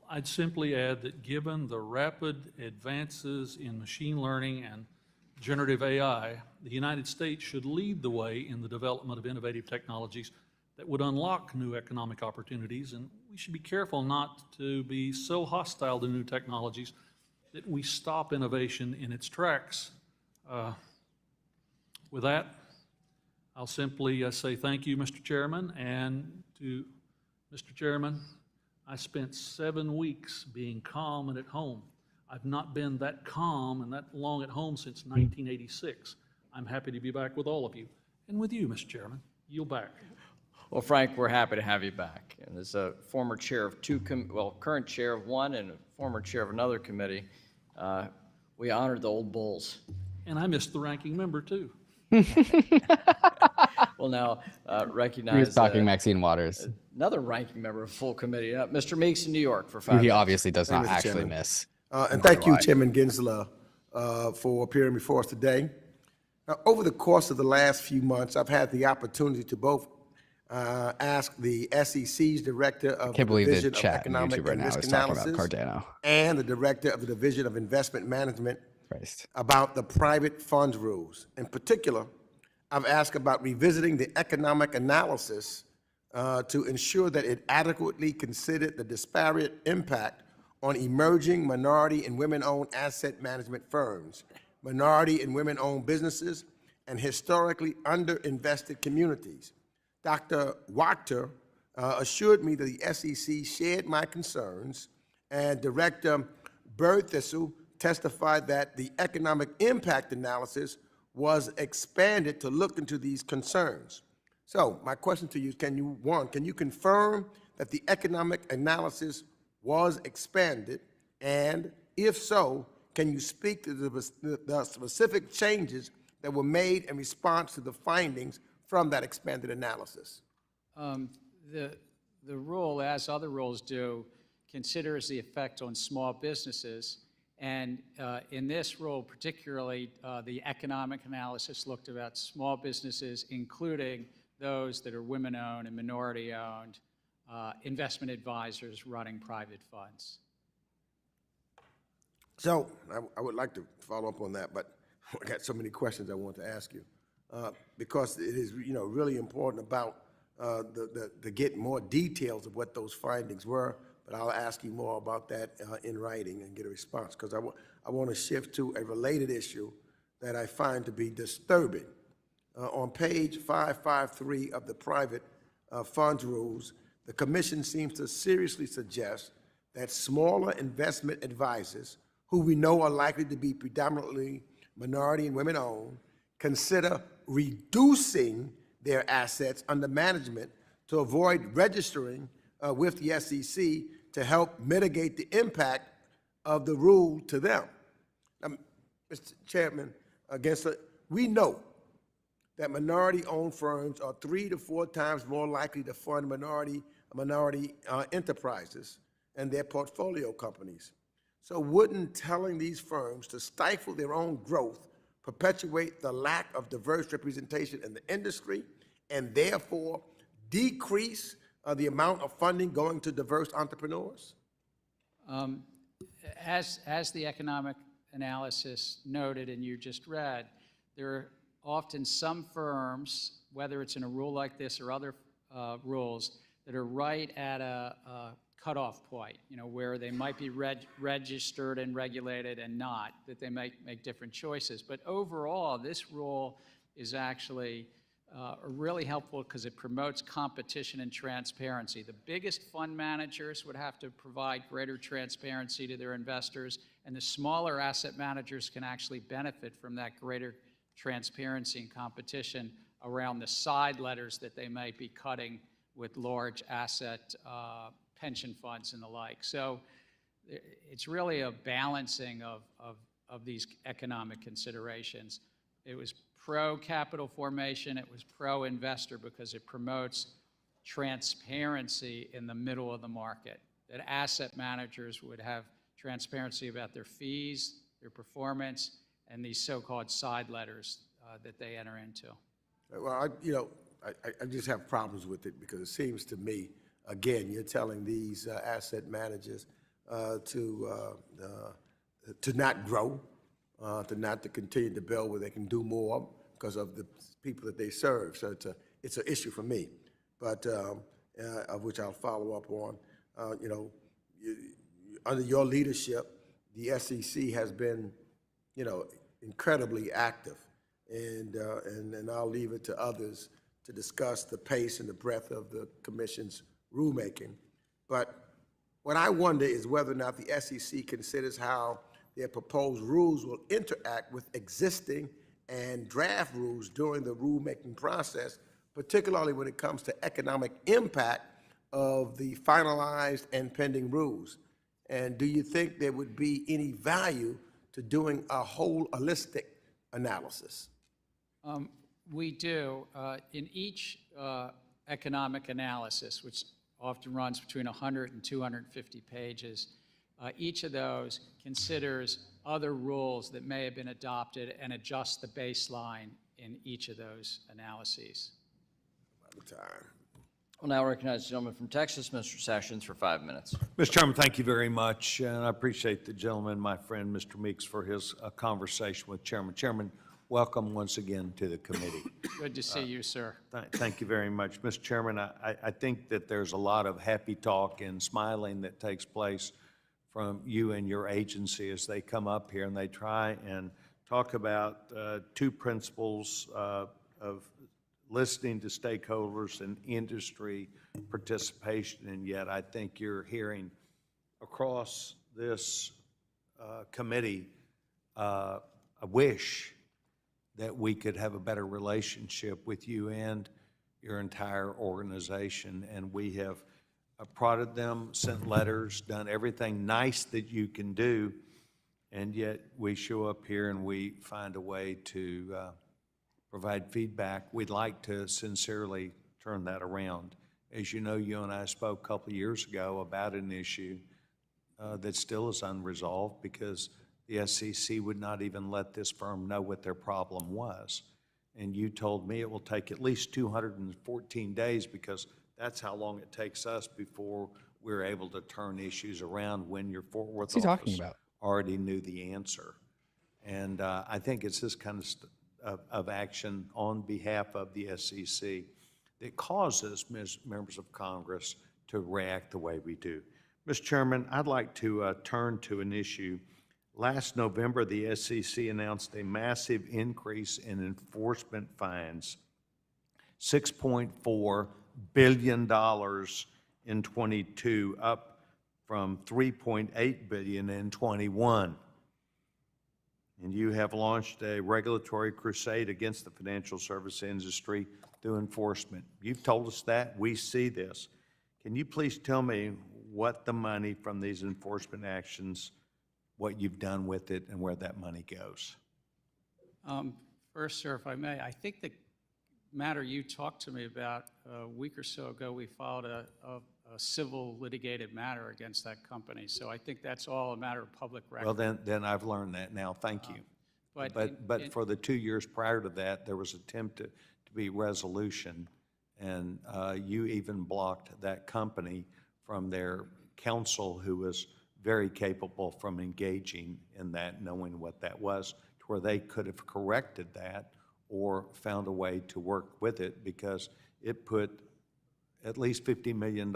H: I'd simply add that given the rapid advances in machine learning and generative AI, the United States should lead the way in the development of innovative technologies that would unlock new economic opportunities, and we should be careful not to be so hostile to new technologies that we stop innovation in its tracks. With that, I'll simply say thank you, Mr. Chairman, and to Mr. Chairman, I spent 7 weeks being calm and at home. I've not been that calm and that long at home since 1986. I'm happy to be back with all of you, and with you, Mr. Chairman. Yield back.
A: Well, Frank, we're happy to have you back. And as a former chair of current chair of one and a former chair of another committee, we honored the old bulls.
H: And I missed the ranking member, too.
A: We'll now
B: He
A: recognize
B: was talking Maxine Waters,
A: another ranking member of full committee, Mr. Meeks in New York for 5
B: who he
A: minutes.
B: obviously does not
I: Mr.
B: actually
I: Chairman.
B: miss.
I: And thank you, Chairman Gensler, for appearing before us today. Over the course of the last few months, I've had the opportunity to both ask the SEC's Director of the
B: Can't believe the
I: Division of
B: chat
I: Economic
B: YouTuber
I: and
B: now
I: Risk
B: is talking about
I: Analysis
B: Cardano.
I: and the Director of the Division of Investment Management
B: Christ.
I: about the private funds rules. In particular, I've asked about revisiting the economic analysis to ensure that it adequately considered the disparate impact on emerging minority and women-owned asset management firms, minority and women-owned businesses, and historically underinvested communities. Dr. Wachter assured me that the SEC shared my concerns, and Director Berthistle testified that the economic impact analysis was expanded to look into these concerns. So my question to you is, can you confirm that the economic analysis was expanded? And if so, can you speak to the specific changes that were made in response to the findings from that expanded analysis?
F: The rule, as other rules do, considers the effect on small businesses. And in this rule, particularly, the economic analysis looked about small businesses, including those that are women-owned and minority-owned, investment advisors running private funds.
I: So I would like to follow up on that, but I got so many questions I want to ask you because it is, really important about to get more details of what those findings were. But I'll ask you more about that in writing and get a response, because I want to shift to a related issue that I find to be disturbing. On page 553 of the private funds rules, the Commission seems to seriously suggest that smaller investment advisors, who we know are likely to be predominantly minority and women-owned, consider reducing their assets under management to avoid registering with the SEC to help mitigate the impact of the rule to them. Mr. Chairman, Gensler, we know that minority-owned firms are 3 to 4 times more likely to fund minority enterprises and their portfolio companies. So wouldn't telling these firms to stifle their own growth perpetuate the lack of diverse representation in the industry and therefore decrease the amount of funding going to diverse entrepreneurs?
F: As the economic analysis noted and you just read, there are often some firms, whether it's in a rule like this or other rules, that are right at a cutoff point, where they might be registered and regulated and not, that they might make different choices. But overall, this rule is actually really helpful because it promotes competition and transparency. The biggest fund managers would have to provide greater transparency to their investors, and the smaller asset managers can actually benefit from that greater transparency and competition around the side letters that they might be cutting with large asset pension funds and the like. So it's really a balancing of these economic considerations. It was pro-capital formation, it was pro-investor because it promotes transparency in the middle of the market, that asset managers would have transparency about their fees, their performance, and these so-called side letters that they enter into.
I: Well, I just have problems with it because it seems to me, again, you're telling these asset managers to not grow, to continue to build where they can do more because of the people that they serve. So it's an issue for me, but of which I'll follow up on. Under your leadership, the SEC has been, incredibly active, and I'll leave it to others to discuss the pace and the breadth of the Commission's rulemaking. But What I wonder is whether or not the SEC considers how their proposed rules will interact with existing and draft rules during the rulemaking process, particularly when it comes to economic impact of the finalized and pending rules. And do you think there would be any value to doing a whole holistic analysis?
F: We do. In each economic analysis, which often runs between 100 and 250 pages, each of those considers other rules that may have been adopted and adjusts the baseline in each of those analyses.
A: We'll now recognize the gentleman from Texas, Mr. Sessions, for 5 minutes.
E: Mr. Chairman, thank you very much, and I appreciate the gentleman, my friend, Mr. Meeks, for his conversation with Chairman. Chairman, welcome once again to the committee.
F: Good to see you, sir.
E: Thank you very much. Mr. Chairman, I think that there's a lot of happy talk and smiling that takes place from you and your agency as they come up here and they try and talk about two principles of listening to stakeholders and industry participation, and yet I think you're hearing across this committee a wish that we could have a better relationship with you and your entire organization, and we have prodded them, sent letters, done everything nice that you can do, and yet we show up here and we find a way to provide feedback. We'd like to sincerely turn that around. As you know, you and I spoke a couple of years ago about an issue that still is unresolved because the SEC would not even let this firm know what their problem was. And you told me it will take at least 214 days because that's how long it takes us before we're able to turn issues around when your Fort Worth
B: What's he talking
E: office
B: about?
E: already knew the answer. And I think it's this kind of action on behalf of the SEC that causes members of Congress to react the way we do. Mr. Chairman, I'd like to turn to an issue. Last November, the SEC announced a massive increase in enforcement fines, $6.4 billion in 22, up from $3.8 billion in 21. And you have launched a regulatory crusade against the financial service industry through enforcement. You've told us that. We see this. Can you please tell me what the money from these enforcement actions, what you've done with it, and where that money goes?
F: First, sir, if I may, I think the matter you talked to me about a week or so ago, we filed a civil litigated matter against that company. So I think that's all a matter of public record.
E: Well, then I've learned that now. Thank you. But for the 2 years prior to that, there was an attempt to be resolution, and you even blocked that company from their counsel, who was very capable from engaging in that, knowing what that was, to where they could have corrected that or found a way to work with it, because it put at least $50 million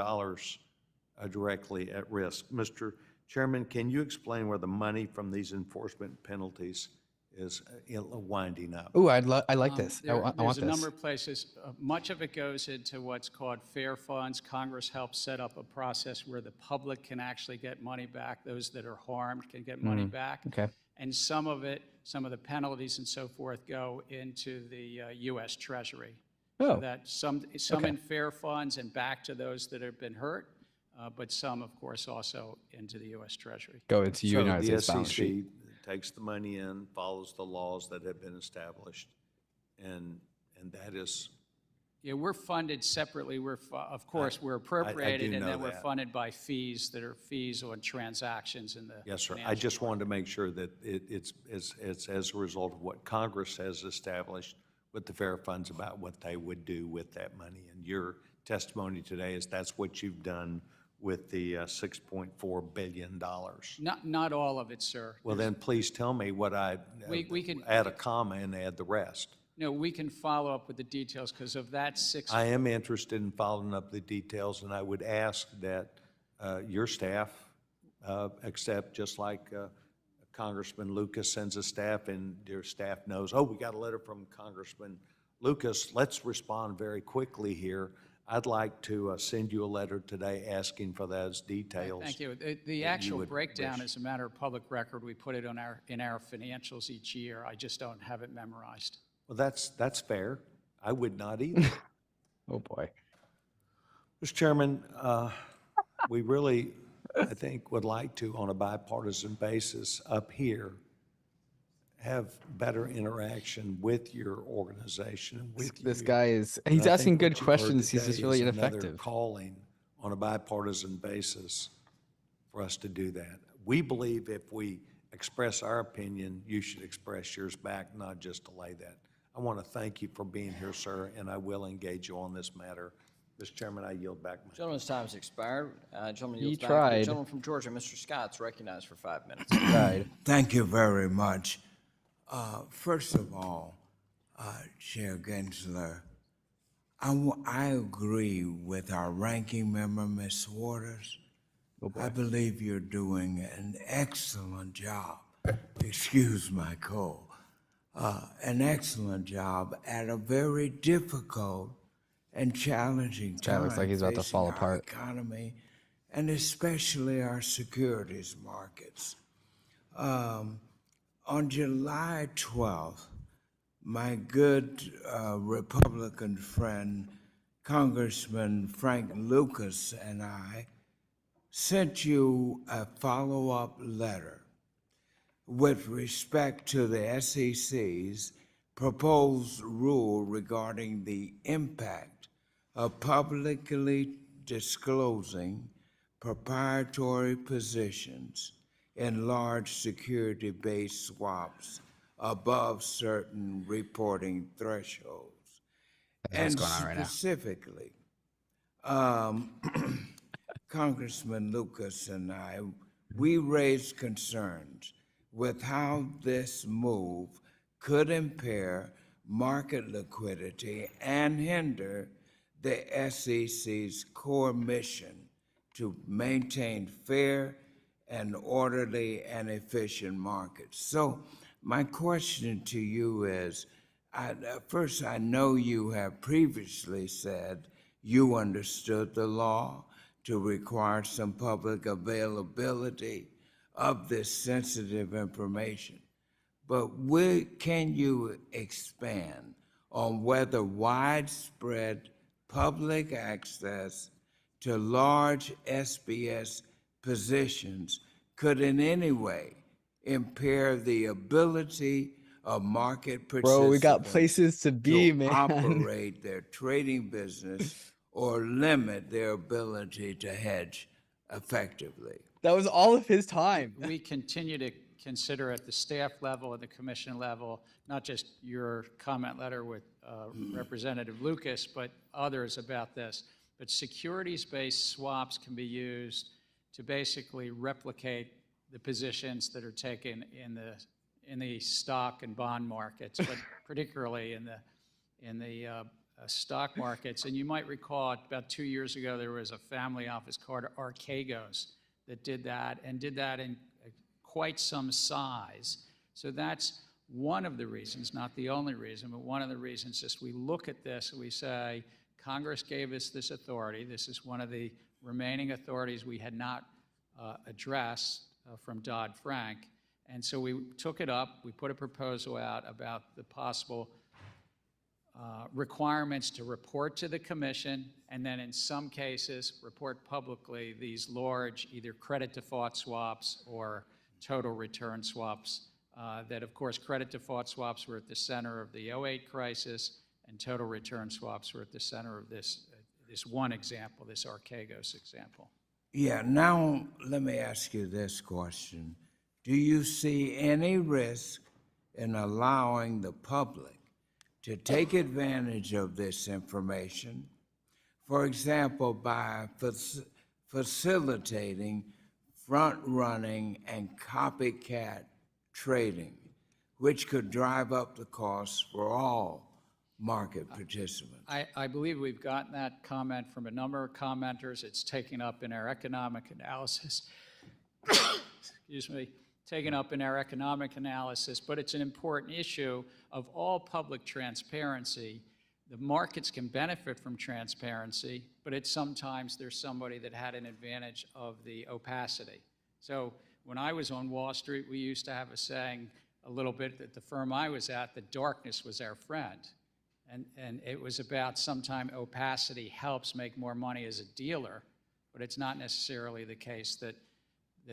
E: directly at risk. Mr. Chairman, can you explain where the money from these enforcement penalties is winding up?
B: Ooh, I like this. I want
F: There's
B: this.
F: a number of places. Much of it goes into what's called fair funds. Congress helps set up a process where the public can actually get money back. Those that are harmed can get money back.
B: Okay.
F: And some of it, some of the penalties and so forth, go into the U.S. Treasury.
B: Oh.
F: So that some in fair funds and back to those that have been hurt, but some, of course, also into the U.S. Treasury.
B: Go into
E: So
B: United
E: the
B: States balance sheet.
E: SEC takes the money in, follows the laws that have been established, and that is.
F: Yeah, we're funded separately. Of course, we're appropriated, and
E: know
F: then we're
E: that.
F: funded by fees that are fees on transactions in the.
E: Yes, sir. I
F: financial
E: just wanted to make sure that it's as a result of what Congress has established with the fair funds about what they would do with that money. And your testimony today is that's what you've done with the $6.4 billion.
F: Not all of it, sir.
E: Well, then please tell me what
F: We can
E: add a comma and add the rest.
F: No, we can follow up with the details because of that six.
E: I am interested in following up the details, and I would ask that your staff accept, just like Congressman Lucas sends a staff and your staff knows, oh, we got a letter from Congressman Lucas, let's respond very quickly here. I'd like to send you a letter today asking for those details.
F: Thank you. The
E: you
F: actual
E: would
F: breakdown
E: wish.
F: is a matter of public record. We put it on in our financials each year. I just don't have it memorized.
E: Well, that's fair. I would not either.
B: Oh, boy.
E: Mr. Chairman, we really, I think, would like to, on a bipartisan basis up here, have better interaction with your organization and with
B: This
E: you.
B: guy is,
E: And
B: he's
E: I
B: asking
E: think
B: good
E: what you've heard
B: questions. He's
E: today
B: just really
E: is another
B: ineffective.
E: calling on a bipartisan basis for us to do that. We believe if we express our opinion, you should express yours back, not just delay that. I want to thank you for being here, sir, and I will engage you on this matter. Mr. Chairman, I yield back my.
A: Gentleman's time has expired. Gentleman
B: He
A: yields back.
B: tried.
A: The gentleman from Georgia, Mr. Scott's recognized for 5 minutes.
B: Right.
J: Thank you very much. First of all, Chair Gensler, I agree with our ranking member, Ms. Waters. I believe you're doing an excellent job. Excuse my cold. An excellent job at a very difficult and challenging time.
B: looks like he's about to
J: facing
B: fall
J: our
B: apart.
J: economy and especially our securities markets. On July 12th, my good Republican friend, Congressman Frank Lucas, and I sent you a follow-up letter with respect to the SEC's proposed rule regarding the impact of publicly disclosing proprietary positions in large security-based swaps above certain reporting thresholds.
B: What's going on right now?
J: Specifically, Congressman Lucas and I, we raised concerns with how this move could impair market liquidity and hinder the SEC's core mission to maintain fair and orderly and efficient markets. So my question to you is, first, I know you have previously said you understood the law to require some public availability of this sensitive information, but can you expand on whether widespread public access to large SBS positions could in any way impair the ability of market participants
B: Bro, we got places to be, man.
J: operate their trading business or limit their ability to hedge effectively?
B: That was all of his time.
F: We continue to consider at the staff level and the commission level, not just your comment letter with Representative Lucas, but others about this. But securities-based swaps can be used to basically replicate the positions that are taken in the stock and bond markets, but particularly in the stock markets. And you might recall about 2 years ago, there was a family office called Archegos that did that in quite some size. So that's one of the reasons, not the only reason, but one of the reasons is we look at this and we say, Congress gave us this authority. This is one of the remaining authorities we had not addressed from Dodd-Frank. And so we took it up, we put a proposal out about the possible requirements to report to the commission, and then in some cases, report publicly these large either credit default swaps or total return swaps that, of course, credit default swaps were at the center of the 2008 crisis, and total return swaps were at the center of this one example, this Archegos example.
J: Yeah, now let me ask you this question. Do you see any risk in allowing the public to take advantage of this information, for example, by facilitating front-running and copycat trading, which could drive up the costs for all market participants?
F: I believe we've gotten that comment from a number of commenters. It's taken up in our economic analysis. Excuse me. Taken up in our economic analysis, but it's an important issue of all public transparency the markets can benefit from transparency, but it's sometimes there's somebody that had an advantage of the opacity. So when I was on Wall Street, we used to have a saying a little bit at the firm I was at, that darkness was our friend. And it was about sometimes opacity helps make more money as a dealer, but it's not necessarily the case that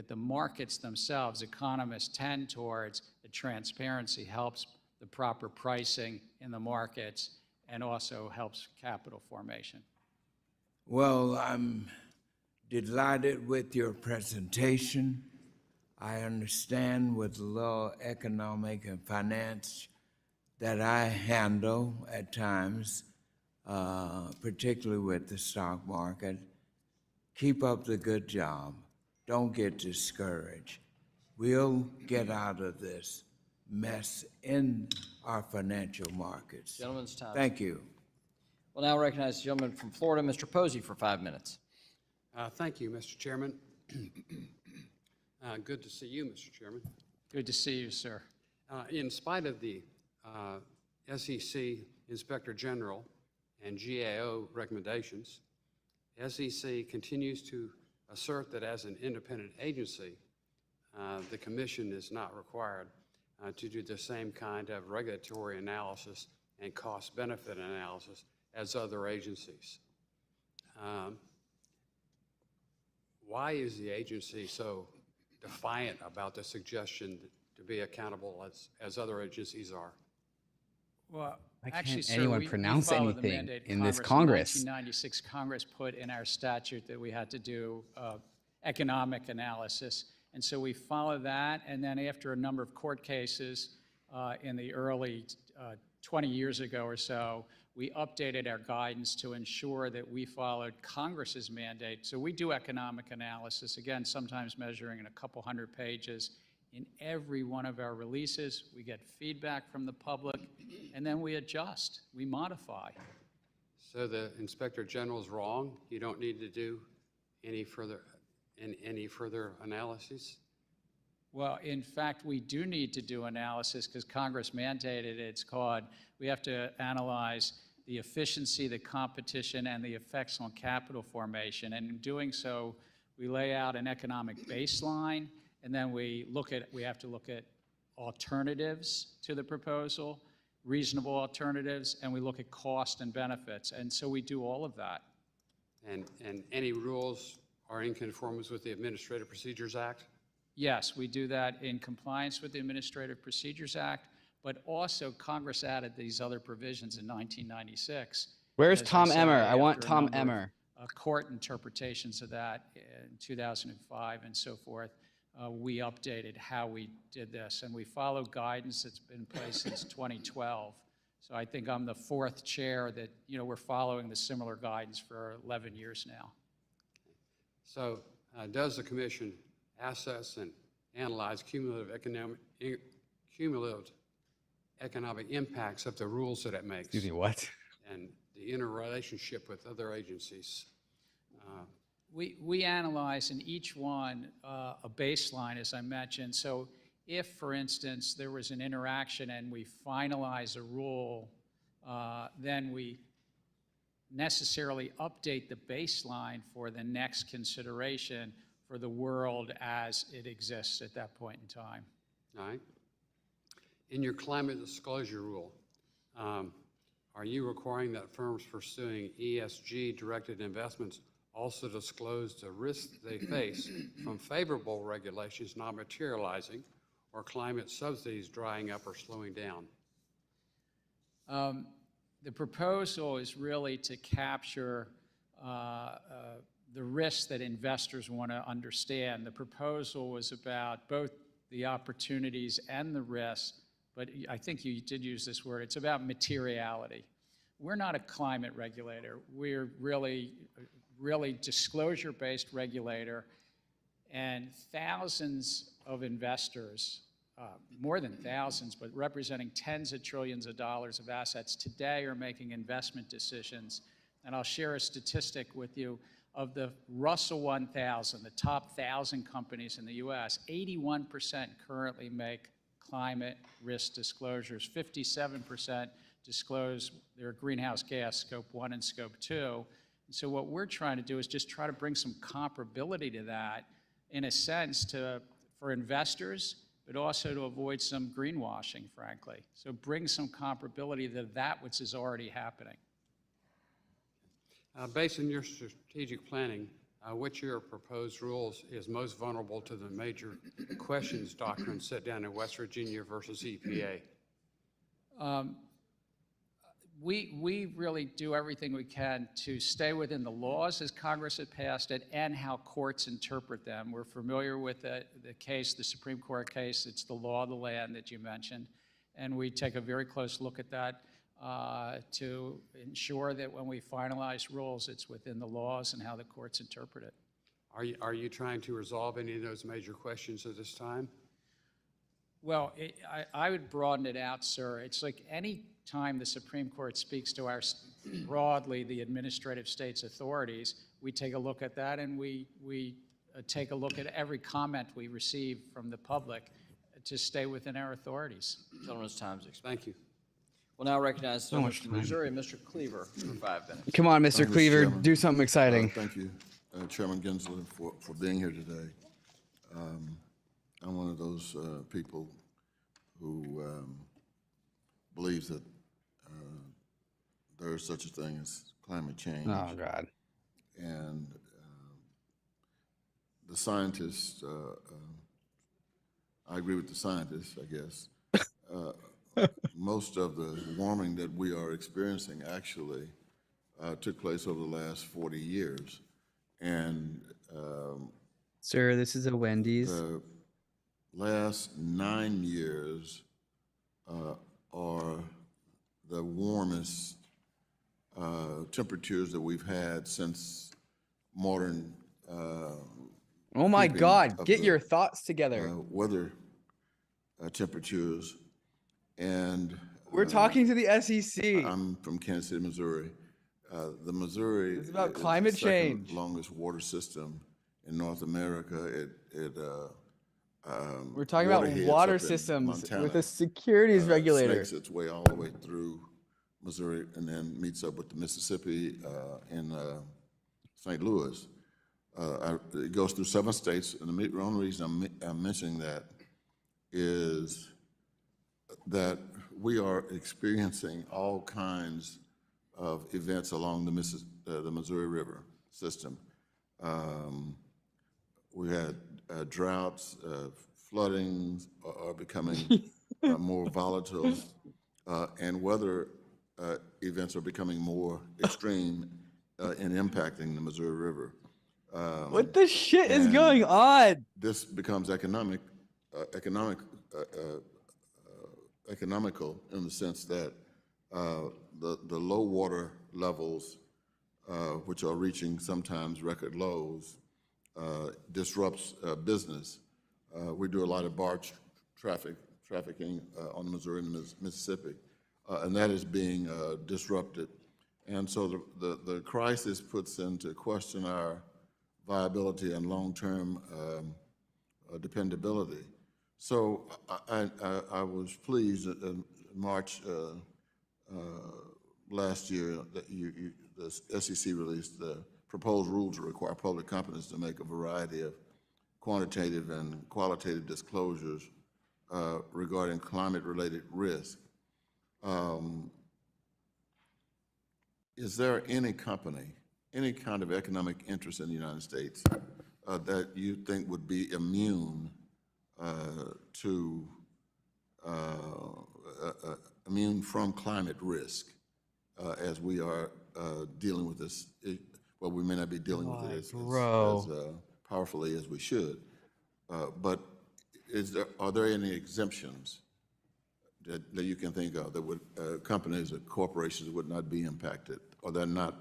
F: the markets themselves, economists tend towards the transparency helps the proper pricing in the markets and also helps capital formation.
J: Well, I'm delighted with your presentation. I understand with the little economic and finance that I handle at times, particularly with the stock market. Keep up the good job. Don't get discouraged. We'll get out of this mess in our financial markets.
A: Gentleman's time.
J: Thank you.
A: We'll now recognize the gentleman from Florida, Mr. Posey, for 5 minutes.
K: Thank you, Mr. Chairman. Good to see you, Mr. Chairman.
F: Good to see you, sir.
K: In spite of the SEC Inspector General and GAO recommendations, SEC continues to assert that as an independent agency, the Commission is not required to do the same kind of regulatory analysis and cost-benefit analysis as other agencies. Why is the agency so defiant about the suggestion to be accountable as other agencies are?
F: Well,
B: Why
F: actually,
B: can't
F: sir,
B: anyone
F: we
B: pronounce
F: follow the
B: anything
F: mandate
B: in this
F: In
B: Congress?
F: 1996, Congress put in our statute that we had to do economic analysis. And so we follow that. And then after a number of court cases in the early 20 years ago or so, we updated our guidance to ensure that we followed Congress's mandate. So we do economic analysis, again, sometimes measuring in a couple hundred pages. In every one of our releases, we get feedback from the public, and then we adjust, we modify.
K: So the Inspector General is wrong? You don't need to do any further analyses?
F: Well, in fact, we do need to do analysis because Congress mandated it. It's called, we have to analyze the efficiency, the competition, and the effects on capital formation. And in doing so, we lay out an economic baseline, and then we have to look at alternatives to the proposal, reasonable alternatives, and we look at cost and benefits. And so we do all of that.
K: And any rules are in conformance with the Administrative Procedures Act?
F: Yes, we do that in compliance with the Administrative Procedures Act, but also Congress added these other provisions in 1996.
B: Where's
F: As I
B: Tom
F: say,
B: Emmer? I want
F: after a
B: Tom
F: number of,
B: Emmer.
F: Court interpretations of that in 2005 and so forth, we updated how we did this, and we follow guidance that's been in place since 2012. So I think I'm the fourth chair that, we're following the similar guidance for 11 years now.
K: So does the Commission assess and analyze cumulative economic impacts of the rules that it makes?
B: Excuse me, what?
K: And the interrelationship with other agencies?
F: We analyze in each one a baseline, as I mentioned. So if, for instance, there was an interaction and we finalize a rule, then we necessarily update the baseline for the next consideration for the world as it exists at that point in time.
K: All right. In your climate disclosure rule, are you requiring that firms pursuing ESG-directed investments also disclose the risks they face from favorable regulations not materializing or climate subsidies drying up or slowing down?
F: The proposal is really to capture the risks that investors want to understand. The proposal was about both the opportunities and the risks, but I think you did use this word. It's about materiality. We're not a climate regulator. We're really disclosure-based regulator, and thousands of investors, more than thousands, but representing tens of trillions of dollars of assets today are making investment decisions. And I'll share a statistic with you. Of the Russell 1000, the top 1,000 companies in the US, 81% currently make climate risk disclosures. 57% disclose their greenhouse gas, Scope 1 and Scope 2. And so what we're trying to do is just try to bring some comparability to that, in a sense, for investors, but also to avoid some greenwashing, frankly. So bring some comparability to that which is already happening.
K: Based on your strategic planning, which of your proposed rules is most vulnerable to the major questions doctrine set down in West Virginia versus EPA?
F: We really do everything we can to stay within the laws as Congress had passed it and how courts interpret them. We're familiar with the case, the Supreme Court case. It's the law of the land that you mentioned. And we take a very close look at that to ensure that when we finalize rules, it's within the laws and how the courts interpret it.
K: Are you trying to resolve any of those major questions at this time?
F: Well, I would broaden it out, sir. It's like any time the Supreme Court speaks to our, broadly, the administrative state's authorities, we take a look at that, and we take a look at every comment we receive from the public to stay within our authorities.
A: Gentleman's time's expired.
K: Thank you.
A: We'll now recognize the Mr. Missouri, Mr. Cleaver, for 5 minutes.
B: Come on, Mr.
L: Thank you, Mr.
B: Cleaver,
L: Chairman.
B: do something exciting.
L: Thank you, Chairman Gensler, for being here today. I'm one of those people who believes that there is such a thing as climate change.
B: Oh, God.
L: And the scientists, I agree with the scientists, I guess. Most of the warming that we are experiencing actually took place over the last 40 years. And
B: Sir, this is a Wendy's.
L: the last 9 years are the warmest temperatures that we've had since modern
B: Oh my
L: keeping
B: God,
L: of
B: get
L: the,
B: your thoughts together.
L: weather temperatures. And
B: We're talking to the SEC.
L: I'm from Kansas City, Missouri. The Missouri
B: It's about
L: is
B: climate
L: the second
B: change.
L: longest water system in North America.
B: We're talking
L: water
B: about
L: heads
B: water
L: up in
B: systems
L: Montana.
B: with a securities regulator.
L: Snakes its way all the way through Missouri and then meets up with the Mississippi in St. Louis. It goes through 7 states, and the only reason I'm mentioning that is that we are experiencing all kinds of events along the Missouri River system. We had droughts, floodings are becoming more volatile, and weather events are becoming more extreme in impacting the Missouri River.
B: What the shit is
L: and
B: going on?
L: This becomes economical in the sense that the low water levels, which are reaching sometimes record lows, disrupts business. We do a lot of barge trafficking on the Missouri and the Mississippi, and that is being disrupted. And so the crisis puts into question our viability and long-term dependability. So I was pleased that in March last year that the SEC released the proposed rule to require public companies to make a variety of quantitative and qualitative disclosures regarding climate-related risk. Is there any company, any kind of economic interest in the United States that you think would be immune immune from climate risk as we are dealing with this? Well, we may not be dealing with it as powerfully as we should, but are there any exemptions that you can think of that would companies or corporations would not be impacted, or they're not,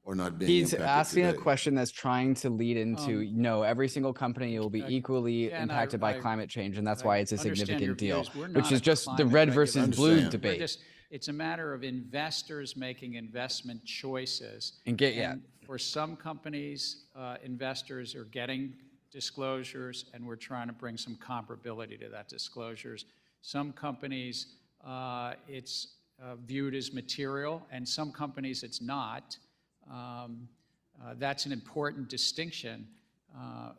L: or not being
B: He's
L: impacted
B: asking
L: today?
B: a question that's trying to lead into, no, every single company will be equally
F: and
B: impacted by
F: I-
B: climate change, and that's
F: I
B: why it's a
F: understand your
B: significant deal,
F: views. We're
B: which
F: not
B: is
F: a
B: just the
F: climate
B: red versus
L: regulator.
B: blue
L: Understand.
B: debate.
F: It's a matter of investors making investment choices.
B: And
F: For some companies, investors are getting disclosures, and we're trying to bring some comparability to that disclosures. Some companies, it's viewed as material, and some companies it's not. That's an important distinction,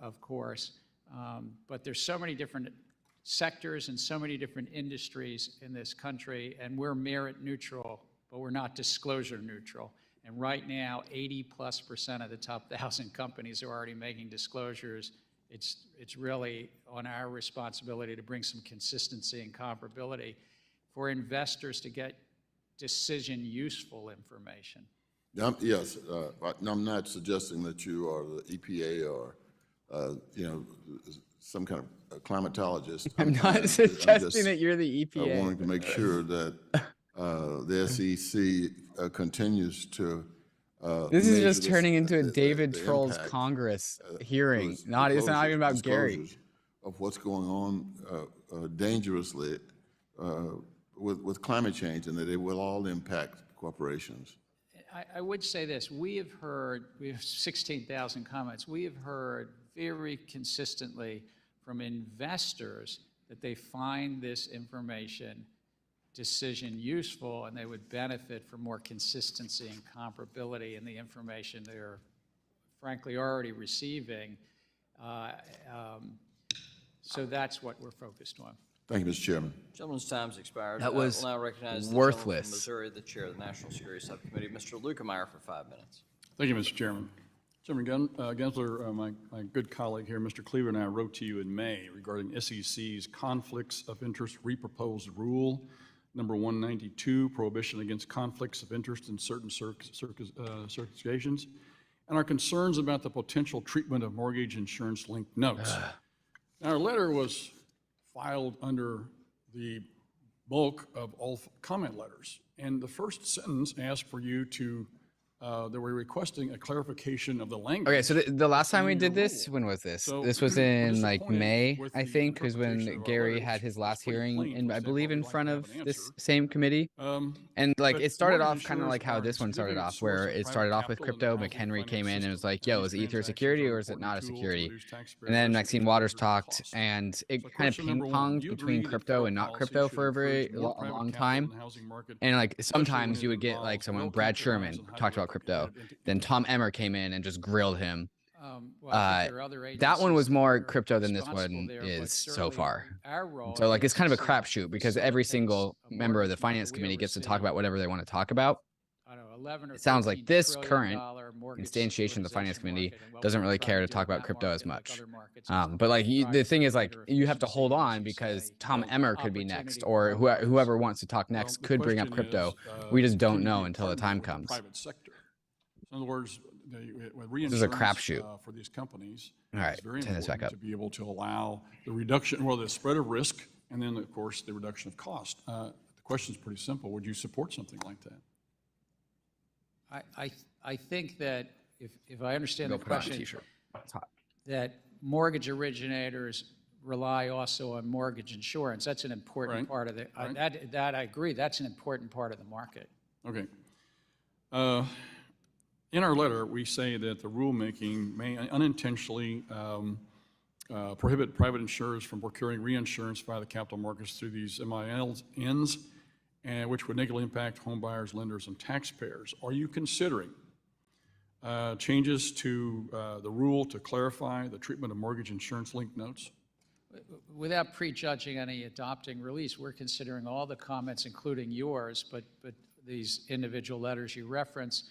F: of course. But there's so many different sectors and so many different industries in this country, and we're merit neutral, but we're not disclosure neutral. And right now, 80+% of the top 1,000 companies are already making disclosures. It's really on our responsibility to bring some consistency and comparability for investors to get decision-useful information.
L: Yes, I'm not suggesting that you are the EPA or, some kind of climatologist.
B: I'm not suggesting that you're the EPA.
L: Wanting to make sure that the SEC continues to.
B: This is
L: measure
B: just turning into a David
L: the
B: Troll's
L: impact,
B: Congress hearing. It's not even about Gary.
L: disclosures of what's going on dangerously with climate change, and that it will all impact corporations.
F: I would say this, we have 16,000 comments. We have heard very consistently from investors that they find this information decision useful, and they would benefit from more consistency and comparability in the information they're frankly already receiving. So that's what we're focused on.
L: Thank you, Mr. Chairman.
A: Gentleman's time's expired.
B: That was
A: We'll now recognize the
B: worthless.
A: gentleman from Missouri, the chair of the National Security Subcommittee, Mr. Lukemeyer, for 5 minutes.
M: Thank you, Mr. Chairman. Chairman Gensler, my good colleague here, Mr. Cleaver, and I wrote to you in May regarding SEC's Conflicts of Interest Reproposed Rule, number 192, Prohibition Against Conflicts of Interest in Certain Circumstances, and our concerns about the potential treatment of mortgage insurance-linked notes. Now, our letter was filed under the bulk of all comment letters, and the first sentence asked for you to that we're requesting a clarification of the language.
B: Okay, so the last time we
M: in
B: did
M: your
B: this,
M: rule.
B: when was this?
M: So,
B: This was
M: we're
B: in like
M: disappointed
B: May,
M: with
B: I
M: the
B: think, because when
M: interpretation of our
B: Gary
M: letters.
B: had his last
M: It's pretty
B: hearing,
M: plain
B: and
M: to
B: I
M: say
B: believe
M: we'd
B: in
M: like to
B: front
M: have
B: of
M: an
B: this
M: answer.
B: same committee. And like
M: But
B: it started
M: mortgage
B: off kind of like how
M: insurers
B: this one
M: are a
B: started off,
M: significant
B: where
M: source of
B: it started
M: private
B: off with
M: capital in
B: crypto.
M: the housing
B: McHenry came
M: finance
B: in and was
M: system.
B: like, yo,
M: These
B: is Ether a
M: transactions
B: security
M: are
B: or is it
M: an
B: not a
M: important tool to
B: security?
M: reduce taxpayer
B: And then
M: risk
B: Maxine
M: and
B: Waters
M: contribute to
B: talked,
M: costs.
B: and it
M: So
B: kind of
M: question number
B: ping
M: one,
B: ponged
M: do you
B: between
M: agree that
B: crypto
M: federal
B: and not
M: policy
B: crypto
M: should
B: for a
M: encourage
B: very
M: more
B: a
M: private
B: long
M: capital
B: time?
M: in the housing market,
B: And like
M: especially when
B: sometimes
M: it
B: you would get like
M: involves
B: someone, Brad Sherman,
M: well-capitalized and
B: talked about
M: highly
B: crypto.
M: replicated
B: Then Tom Emmer came in and just grilled him.
F: Well, I think there are other
B: That one was
F: agencies
B: more
F: that are
B: crypto than this
F: responsible
B: one
F: there,
B: is
F: but
B: so
F: certainly
B: far.
F: our role
B: So like
F: at
B: it's kind of a
F: SEC
B: crapshoot because every
F: facilitates
B: single
F: a
B: member of the
F: mortgage market.
B: finance
F: We
B: committee gets to
F: oversee,
B: talk about whatever they want to talk about.
F: I don't know, 11 or
B: It sounds like
F: 13
B: this
F: trillion
B: current
F: dollar mortgage
B: instantiation of the finance
F: securitization
B: committee
F: market, and what
B: doesn't
F: we're
B: really
F: trying
B: care to
F: do
B: talk
F: in
B: about
F: that
B: crypto as
F: market, like
B: much.
F: other markets, is
B: But like
F: drive
B: the thing is like
F: greater
B: you have to
F: efficiency
B: hold
F: and,
B: on
F: as you
B: because
F: say,
B: Tom Emmer could be
F: opportunity
B: next,
F: for
B: or
F: all parties.
B: whoever wants to talk next
M: the
B: could bring up
M: question
B: crypto.
M: is,
B: We just don't
M: can you
B: know
M: be a
B: until the
M: partner
B: time
M: with the
B: comes.
M: private sector? In other words, with
B: This is a
M: reinsurance
B: crapshoot.
M: for these companies,
B: All right,
M: it's very
B: turn this back
M: important
B: up.
M: to be able to allow the reduction, well, the spread of risk, and then, of course, the reduction of cost. The question is pretty simple. Would you support something like that?
F: I think that if I understand
B: Go
F: the
B: put on a
F: question,
B: t-shirt. It's hot.
F: that mortgage originators rely also on mortgage insurance. That's an important
M: Right,
F: part of the,
M: right.
F: that I agree, that's an important part of the market.
M: Okay. In our letter, we say that the rulemaking may unintentionally prohibit private insurers from procuring reinsurance via the capital markets through these MILs, and which would negatively impact home buyers, lenders, and taxpayers. Are you considering changes to the rule to clarify the treatment of mortgage insurance-linked notes?
F: Without prejudging any adopting release, we're considering all the comments, including yours, but these individual letters you reference.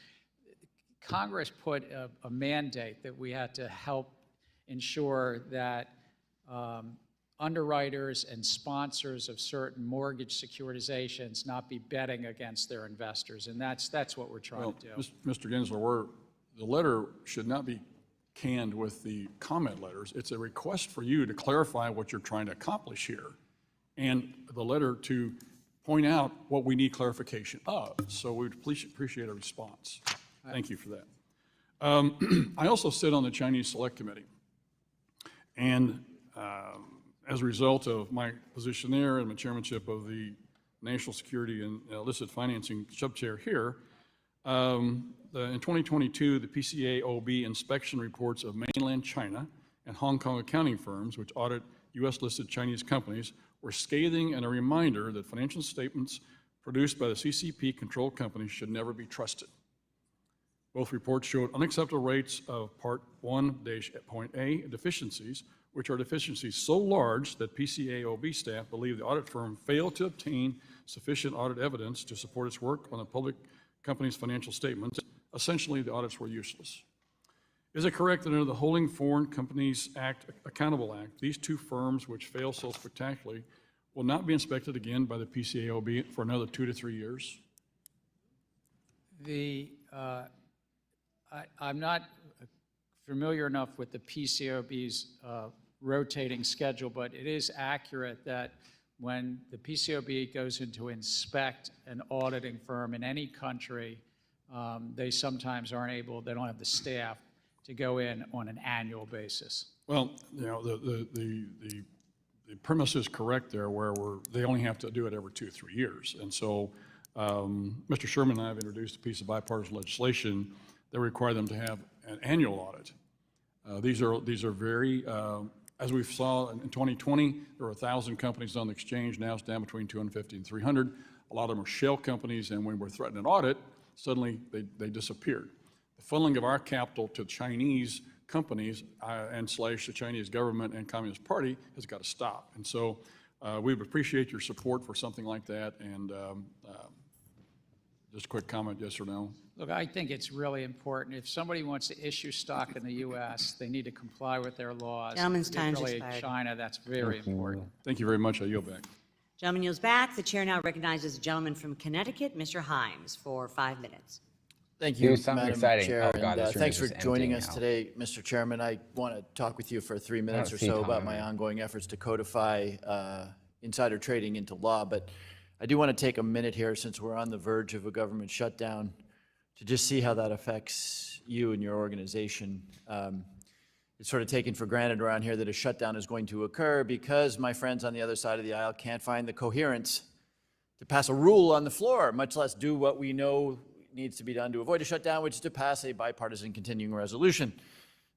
F: Congress put a mandate that we had to help ensure that underwriters and sponsors of certain mortgage securitizations not be betting against their investors, and that's what we're trying to do.
M: Mr. Gensler, the letter should not be canned with the comment letters. It's a request for you to clarify what you're trying to accomplish here, and the letter to point out what we need clarification of. So we would appreciate a response. Thank you for that. I also sit on the Chinese Select Committee, and as a result of my position there and my chairmanship of the National Security and Illicit Financing Subchair here, in 2022, the PCAOB inspection reports of mainland China and Hong Kong accounting firms, which audit U.S.-listed Chinese companies, were scathing and a reminder that financial statements produced by the CCP-controlled companies should never be trusted. Both reports showed unacceptable rates of Part 1-.A deficiencies, which are deficiencies so large that PCAOB staff believe the audit firm failed to obtain sufficient audit evidence to support its work on the public company's financial statements. Essentially, the audits were useless. Is it correct that under the Holding Foreign Companies Act, Accountable Act, these two firms, which failed so spectacularly, will not be inspected again by the PCAOB for another 2 to 3 years?
F: I'm not familiar enough with the PCAOB's rotating schedule, but it is accurate that when the PCAOB goes in to inspect an auditing firm in any country, they sometimes aren't able, they don't have the staff to go in on an annual basis.
M: Well, you know, the premise is correct there, where they only have to do it every 2 or 3 years. And so Mr. Sherman and I have introduced a piece of bipartisan legislation that require them to have an annual audit. These are very, as we saw in 2020, there were 1,000 companies on the exchange. Now it's down between 250 and 300. A lot of them are shell companies, and when we're threatening an audit, suddenly they disappeared. The funneling of our capital to Chinese companies and / the Chinese government and Communist Party has got to stop. And so we would appreciate your support for something like that. And just a quick comment, yes or no?
F: Look, I think it's really important. If somebody wants to issue stock in the U.S., they need to comply with their laws.
D: Gentleman's time's
F: Particularly
D: expired.
F: China, that's very important.
M: Thank you very much. I yield back.
D: Gentleman yields back. The chair now recognizes the gentleman from Connecticut, Mr. Himes, for 5 minutes.
N: Thank you,
B: Here's something
N: Madam
B: exciting.
N: Chair,
B: Oh, God,
N: and
B: this room
N: thanks
B: is
N: for
B: just
N: joining
B: empty
N: us
B: now.
N: today, Mr. Chairman. I want to talk with you for 3 minutes or
B: see
N: so
B: Tom
N: about
B: in
N: my
B: there.
N: ongoing efforts to codify insider trading into law, but I do want to take a minute here, since we're on the verge of a government shutdown, to just see how that affects you and your organization. It's sort of taken for granted around here that a shutdown is going to occur because my friends on the other side of the aisle can't find the coherence to pass a rule on the floor, much less do what we know needs to be done to avoid a shutdown, which is to pass a bipartisan continuing resolution.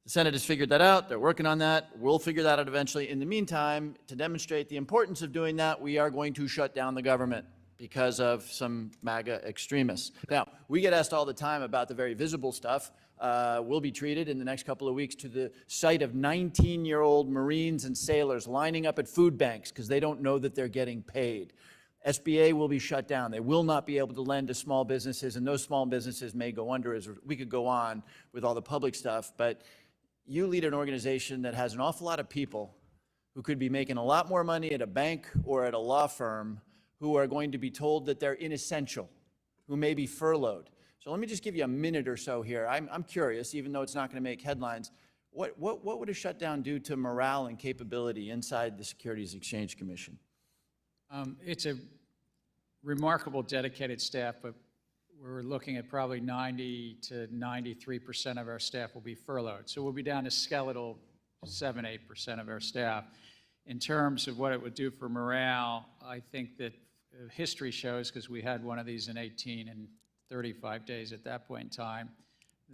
N: The Senate has figured that out. They're working on that. We'll figure that out eventually. In the meantime, to demonstrate the importance of doing that, we are going to shut down the government because of some MAGA extremists. Now, we get asked all the time about the very visible stuff. We'll be treated in the next couple of weeks to the sight of 19-year-old Marines and sailors lining up at food banks because they don't know that they're getting paid. SBA will be shut down. They will not be able to lend to small businesses, and those small businesses may go under. As we could go on with all the public stuff, but you lead an organization that has an awful lot of people who could be making a lot more money at a bank or at a law firm who are going to be told that they're inessential, who may be furloughed. So let me just give you a minute or so here. I'm curious, even though it's not going to make headlines, what would a shutdown do to morale and capability inside the Securities Exchange Commission?
F: It's a remarkable dedicated staff, but we're looking at probably 90 to 93% of our staff will be furloughed. So we'll be down to skeletal 7-8% of our staff. In terms of what it would do for morale, I think that history shows, because we had one of these in 18 and 35 days at that point in time,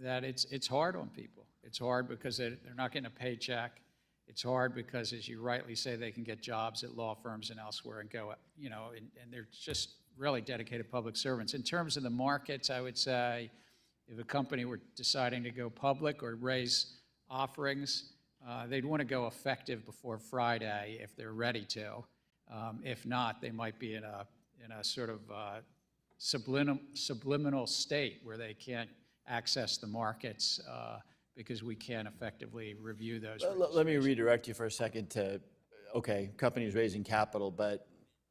F: that it's hard on people. It's hard because they're not getting a paycheck. It's hard because, as you rightly say, they can get jobs at law firms and elsewhere and go, you know, and they're just really dedicated public servants. In terms of the markets, I would say if a company were deciding to go public or raise offerings, they'd want to go effective before Friday if they're ready to. If not, they might be in a sort of subliminal state where they can't access the markets because we can't effectively review those.
N: Let me redirect you for a second to, okay, companies raising capital, but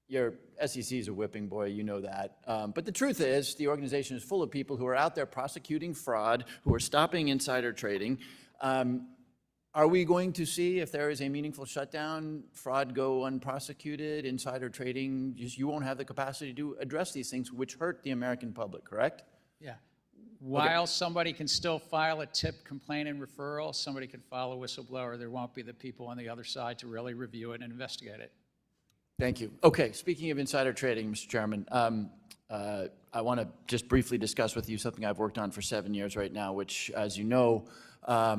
N: your SEC is a whipping boy, you know that. But the truth is, the organization is full of people who are out there prosecuting fraud, who are stopping insider trading. Are we going to see, if there is a meaningful shutdown, fraud go unprosecuted, insider trading, you won't have the capacity to address these things, which hurt the American public, correct?
F: Yeah. While somebody can still file a tip, complaint, and referral, somebody can file a whistleblower, there won't be the people on the other side to really review it and investigate it.
N: Thank you. Okay, speaking of insider trading, Mr. Chairman, I want to just briefly discuss with you something I've worked on for 7 years right now, which, as you know,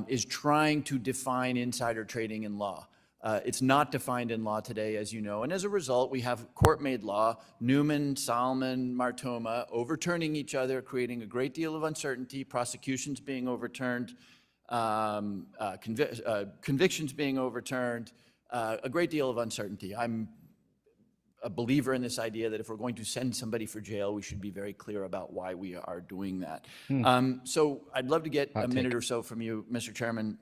N: is trying to define insider trading in law. It's not defined in law today, as you know, and as a result, we have court-made law, Newman, Solomon, Martoma, overturning each other, creating a great deal of uncertainty, prosecutions being overturned, convictions being overturned, a great deal of uncertainty. I'm a believer in this idea that if we're going to send somebody for jail, we should be very clear about why we are doing that. So I'd love to get a minute or so from you, Mr. Chairman.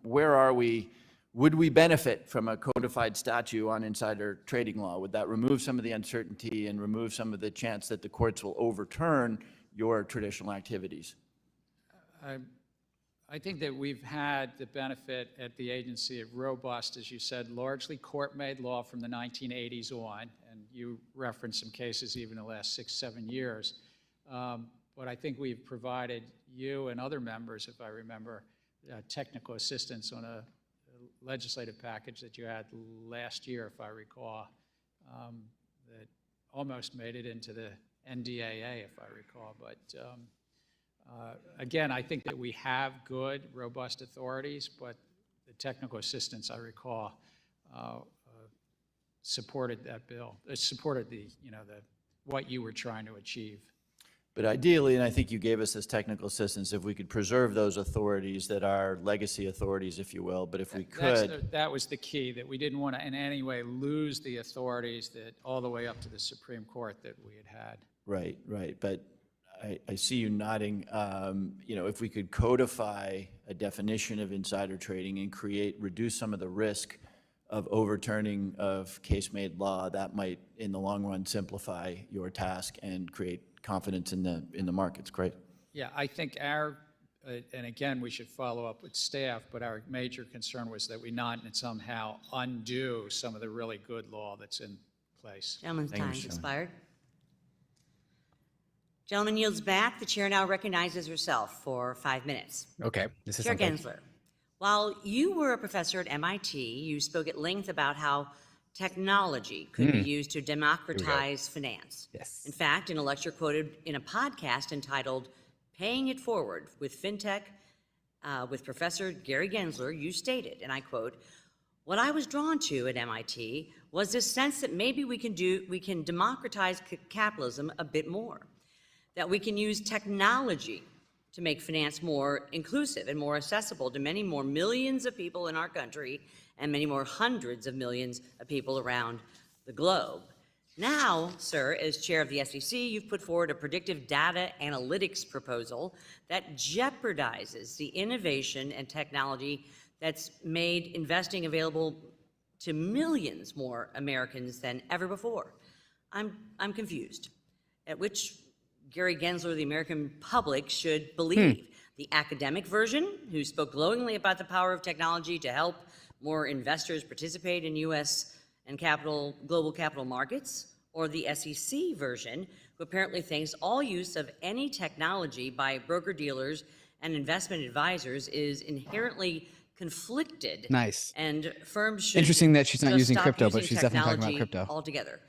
N: Where are we? Would we benefit from a codified statute on insider trading law? Would that remove some of the uncertainty and remove some of the chance that the courts will overturn your traditional activities?
F: I think that we've had the benefit at the agency of robust, as you said, largely court-made law from the 1980s on, and you referenced some cases even in the last 6, 7 years. But I think we've provided you and other members, if I remember, technical assistance on a legislative package that you had last year, if I recall, that almost made it into the NDAA, if I recall. But again, I think that we have good, robust authorities, but the technical assistance, I recall, supported that bill. It supported the what you were trying to achieve.
N: But ideally, and I think you gave us this technical assistance, if we could preserve those authorities that are legacy authorities, if you will, but if we could.
F: That was the key, that we didn't want to in any way lose the authorities that all the way up to the Supreme Court that we had had.
N: Right, right. But I see you nodding. If we could codify a definition of insider trading and reduce some of the risk of overturning of case-made law, that might, in the long run, simplify your task and create confidence in the markets. Great.
F: Yeah, I think and again, we should follow up with staff, but our major concern was that we not somehow undo some of the really good law that's in place.
D: Gentleman's time's expired. Gentleman yields back. The chair now recognizes herself for 5 minutes.
B: Okay, this is
D: Chair
B: something.
D: Gensler, while you were a professor at MIT, you spoke at length about how technology could be used to democratize finance.
B: Yes.
D: In fact, in a lecture quoted in a podcast entitled Paying It Forward with FinTech with Professor Gary Gensler, you stated, and I quote, "What I was drawn to at MIT was this sense that maybe we can democratize capitalism a bit more, that we can use technology to make finance more inclusive and more accessible to many more millions of people in our country and many more hundreds of millions of people around the globe. Now, sir, as chair of the SEC, you've put forward a predictive data analytics proposal that jeopardizes the innovation and technology that's made investing available to millions more Americans than ever before. I'm confused. At which Gary Gensler, the American public, should believe? The academic version, who spoke glowingly about the power of technology to help more investors participate in U.S. and global capital markets, or the SEC version, who apparently thinks all use of any technology by broker-dealers and investment advisors is inherently conflicted.
B: Nice.
D: And firms should
B: Interesting that she's not
D: just
B: using
D: stop
B: crypto, but
D: using
B: she's definitely talking about
D: technology
B: crypto.
D: altogether.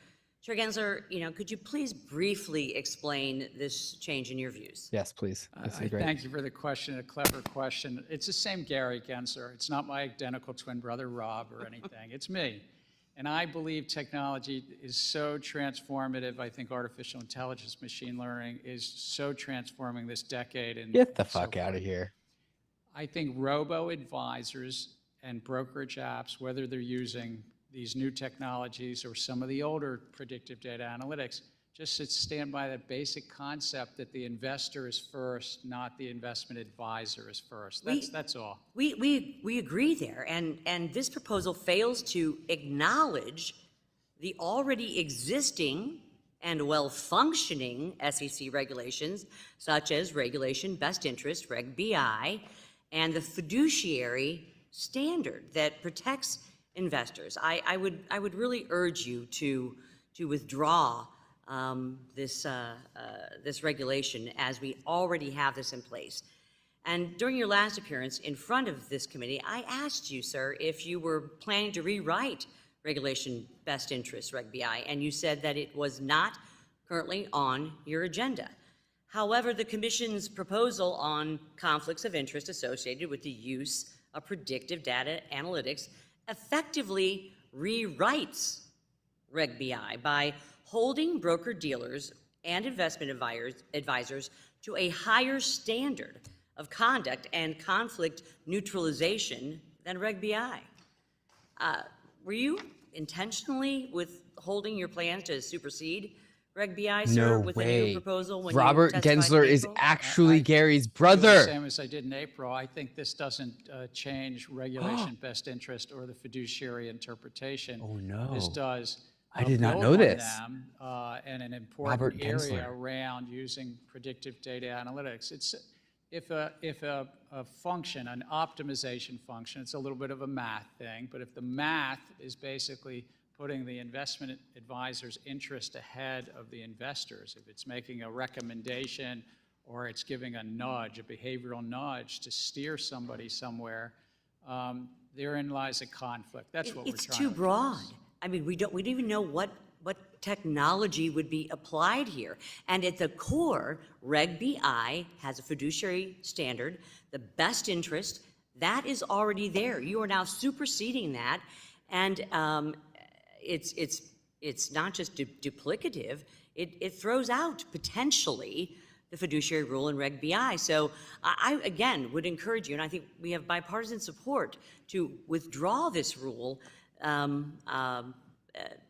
D: Chair Gensler, could you please briefly explain this change in your views?
B: Yes, please. This
F: I
B: is great.
F: thank you for the question, a clever question. It's the same Gary Gensler. It's not my identical twin brother, Rob, or anything. It's me. And I believe technology is so transformative. I think artificial intelligence, machine learning is so transforming this decade. And
B: Get the
F: so
B: fuck out
F: forth.
B: of here.
F: I think robo-advisors and brokerage apps, whether they're using these new technologies or some of the older predictive data analytics, just stand by that basic concept that the investor is first, not the investment advisor is first. That's all.
D: We agree there, and this proposal fails to acknowledge the already existing and well-functioning SEC regulations, such as Regulation Best Interest, Reg BI, and the fiduciary standard that protects investors. I would really urge you to withdraw this regulation, as we already have this in place. And during your last appearance in front of this committee, I asked you, sir, if you were planning to rewrite Regulation Best Interest, Reg BI, and you said that it was not currently on your agenda. However, the Commission's proposal on conflicts of interest associated with the use of predictive data analytics effectively rewrites Reg BI by holding broker-dealers and investment advisors to a higher standard of conduct and conflict neutralization than Reg BI. Were you intentionally withholding your plans to supersede Reg BI, sir,
B: No
D: with the
B: way.
D: new proposal when
B: Robert
D: you testified
B: Gensler
D: in
B: is
D: April?
B: actually Gary's
F: The
B: brother.
F: same as I did in April. I think this doesn't change regulation best interest or the fiduciary interpretation.
B: Oh, no.
F: This does.
B: I did not
F: build
B: know
F: on
B: this.
F: them, and an
B: Robert
F: important area
B: Gensler.
F: around using predictive data analytics. It's if a function, an optimization function, it's a little bit of a math thing, but if the math is basically putting the investment advisor's interest ahead of the investors, if it's making a recommendation or it's giving a nudge, a behavioral nudge to steer somebody somewhere, therein lies a conflict. That's what we're trying to
D: It's too
F: address.
D: broad. I mean, we don't even know what technology would be applied here. And at the core, Reg BI has a fiduciary standard, the best interest, that is already there. You are now superseding that, and it's not just duplicative, it throws out potentially the fiduciary rule in Reg BI. So I again would encourage you, and I think we have bipartisan support to withdraw this rule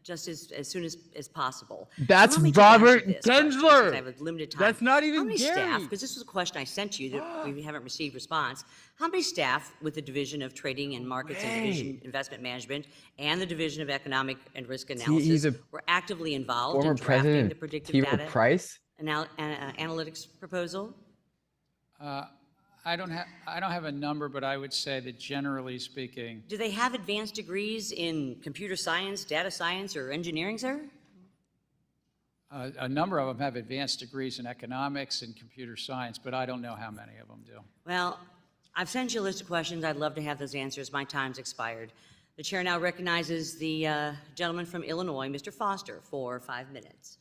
D: just as soon as possible.
B: That's
D: So let me just answer
B: Robert
D: this question, since
B: Gensler.
D: I have limited time.
B: That's not even
D: How many staff,
B: Gary.
D: because this was a question I sent you that we haven't received response, how many staff with the Division of Trading and Markets and Division Investment Management and the Division of Economic and Risk
B: he's
D: Analysis
B: a
D: were actively involved
B: Former
D: in drafting
B: President
D: the predictive
B: T. Rowe
D: data
B: Price?
D: analytics proposal?
F: I don't have a number, but I would say that generally speaking,
D: Do they have advanced degrees in computer science, data science, or engineering, sir?
F: a number of them have advanced degrees in economics and computer science, but I don't know how many of them do.
D: Well, I've sent you a list of questions. I'd love to have those answers. My time's expired. The chair now recognizes the gentleman from Illinois, Mr. Foster, for 5 minutes.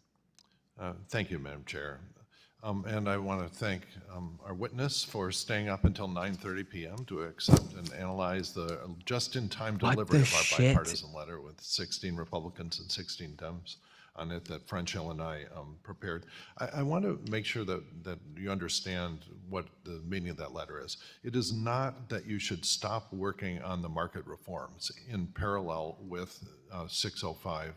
O: Thank you, Madam Chair. And I want to thank our witness for staying up until 9:30 p.m. to accept and analyze the just-in-time
B: What
O: delivery
B: the
O: of our
B: shit?
O: bipartisan letter with 16 Republicans and 16 Dems on it that French Hill and I prepared. I want to make sure that you understand what the meaning of that letter is. It is not that you should stop working on the market reforms in parallel with 605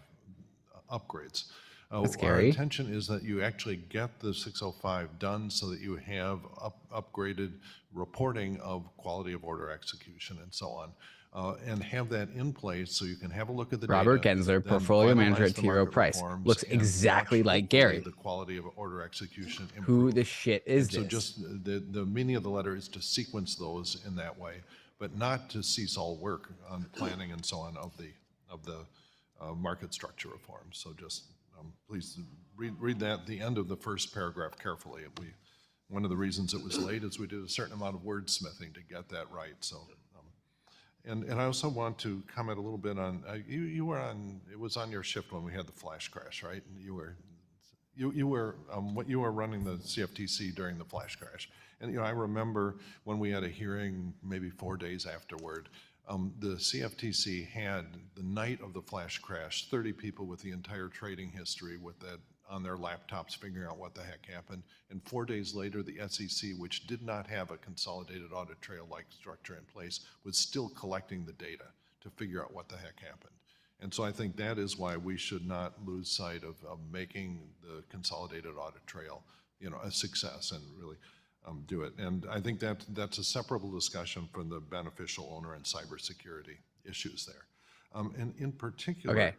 O: upgrades.
B: That's
O: Our
B: scary.
O: intention is that you actually get the 605 done so that you have upgraded reporting of quality of order execution and so on, and have that in place so you can have a look at the
B: Robert
O: data,
B: Gensler,
O: then
B: portfolio manager
O: finalize
B: at
O: the
B: T. Rowe
O: market
B: Price.
O: reforms,
B: Looks
O: and
B: exactly
O: watch,
B: like
O: hopefully,
B: Gary.
O: the quality of order execution
B: Who
O: improve.
B: the shit is
O: So
B: this?
O: just the meaning of the letter is to sequence those in that way, but not to cease all work on planning and so on of the market structure reforms. So just please read that, the end of the first paragraph carefully. One of the reasons it was late is we did a certain amount of wordsmithing to get that right. So, and I also want to comment a little bit on you were on, it was on your shift when we had the flash crash, right? And you were running the CFTC during the flash crash. And I remember when we had a hearing maybe 4 days afterward, the CFTC had, the night of the flash crash, 30 people with the entire trading history with that on their laptops figuring out what the heck happened. And 4 days later, the SEC, which did not have a consolidated audit trail-like structure in place, was still collecting the data to figure out what the heck happened. And so I think that is why we should not lose sight of making the consolidated audit trail, a success and really do it. And I think that's a separable discussion from the beneficial owner and cybersecurity issues there. And in particular,
B: Okay.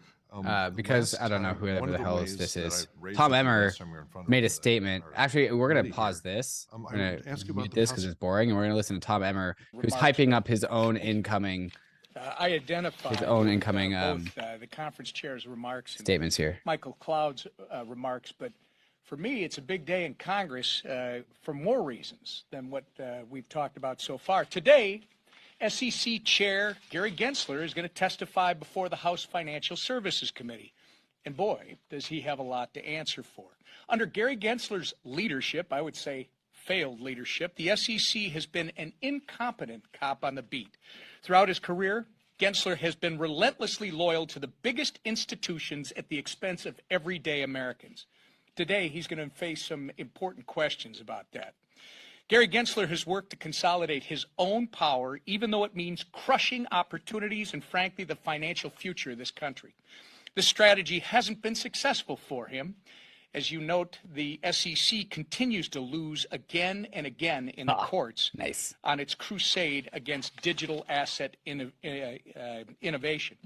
B: Because
O: last
B: I don't know
O: time,
B: whoever
O: one of
B: the hell
O: ways
B: this
O: that
B: is.
O: I raised
B: Tom
O: it the
B: Emmer
O: last time we were in front of
B: made a
O: the-
B: statement.
O: our
B: Actually, we're going to
O: committee
B: pause
O: here.
B: this.
O: I
B: We're
O: would
B: going
O: ask you
B: to
O: about
B: mute
O: the
B: this because it's boring, and we're going to listen to Tom Emmer, who's hyping up his own incoming
P: I identified
B: his own incoming
P: both the conference chair's remarks and
B: statements here.
P: Michael Cloud's remarks, but for me, it's a big day in Congress for more reasons than what we've talked about so far. Today, SEC Chair Gary Gensler is going to testify before the House Financial Services Committee. And boy, does he have a lot to answer for. Under Gary Gensler's leadership, I would say failed leadership, the SEC has been an incompetent cop on the beat. Throughout his career, Gensler has been relentlessly loyal to the biggest institutions at the expense of everyday Americans. Today, he's going to face some important questions about that. Gary Gensler has worked to consolidate his own power, even though it means crushing opportunities and, frankly, the financial future of this country. This strategy hasn't been successful for him. As you note, the SEC continues to lose again and again in the courts on its crusade against digital asset innovation.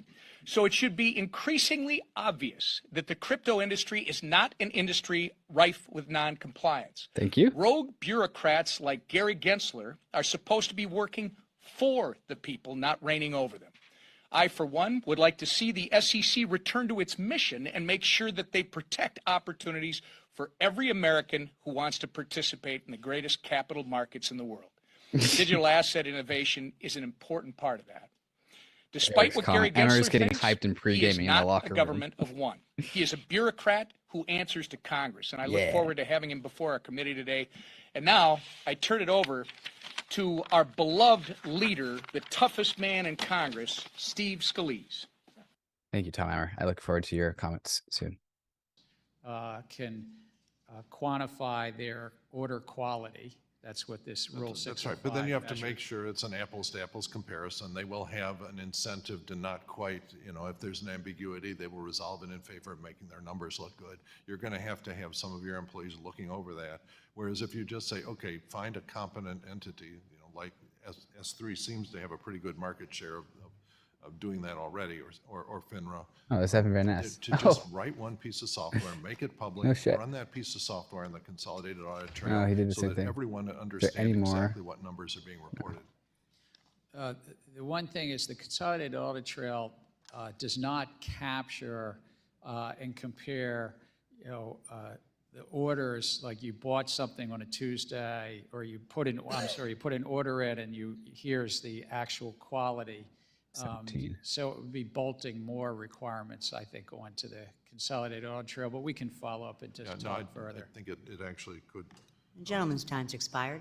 P: So it should be increasingly obvious that the crypto industry is not an industry rife with non-compliance.
B: Thank you.
P: Rogue bureaucrats like Gary Gensler are supposed to be working for the people, not reigning over them. I, for one, would like to see the SEC return to its mission and make sure that they protect opportunities for every American who wants to participate in the greatest capital markets in the world. Digital asset innovation is an important part of that. Despite what Gary Gensler
B: getting
P: thinks,
B: hyped and
P: he is
B: pre-gaming in the
P: not
B: locker
P: a
B: room.
P: government of one. He is a bureaucrat who answers to Congress, and I look forward to having him before our committee today. And now I turn it over to our beloved leader, the toughest man in Congress, Steve Scalise.
B: Thank you, Tom Emmer. I look forward to your comments soon.
F: Can quantify their order quality. That's what this Rule 605
O: That's right, but then you have to
F: measures.
O: make sure it's an apples-to-apples comparison. They will have an incentive to not quite, if there's an ambiguity, they will resolve it in favor of making their numbers look good. You're going to have some of your employees looking over that. Whereas if you just say, okay, find a competent entity, like S3 seems to have a pretty good market share of doing that already, or FINRA.
B: Oh, that's happened very nice.
O: To just write one piece of software, make it public,
B: No shit.
O: run that piece of software in the consolidated audit trail,
B: Oh, he did the
O: so
B: same
O: that
B: thing.
O: everyone
B: any
O: understands
B: more?
O: exactly what numbers are being reported.
F: The one thing is the consolidated audit trail does not capture and compare, the orders, like you bought something on a Tuesday, or you put an order in and here's the actual quality.
B: 17.
F: So it would be bolting more requirements, I think, onto the consolidated audit trail, but we can follow up and just talk further.
O: I think it actually could.
D: The gentleman's time's expired.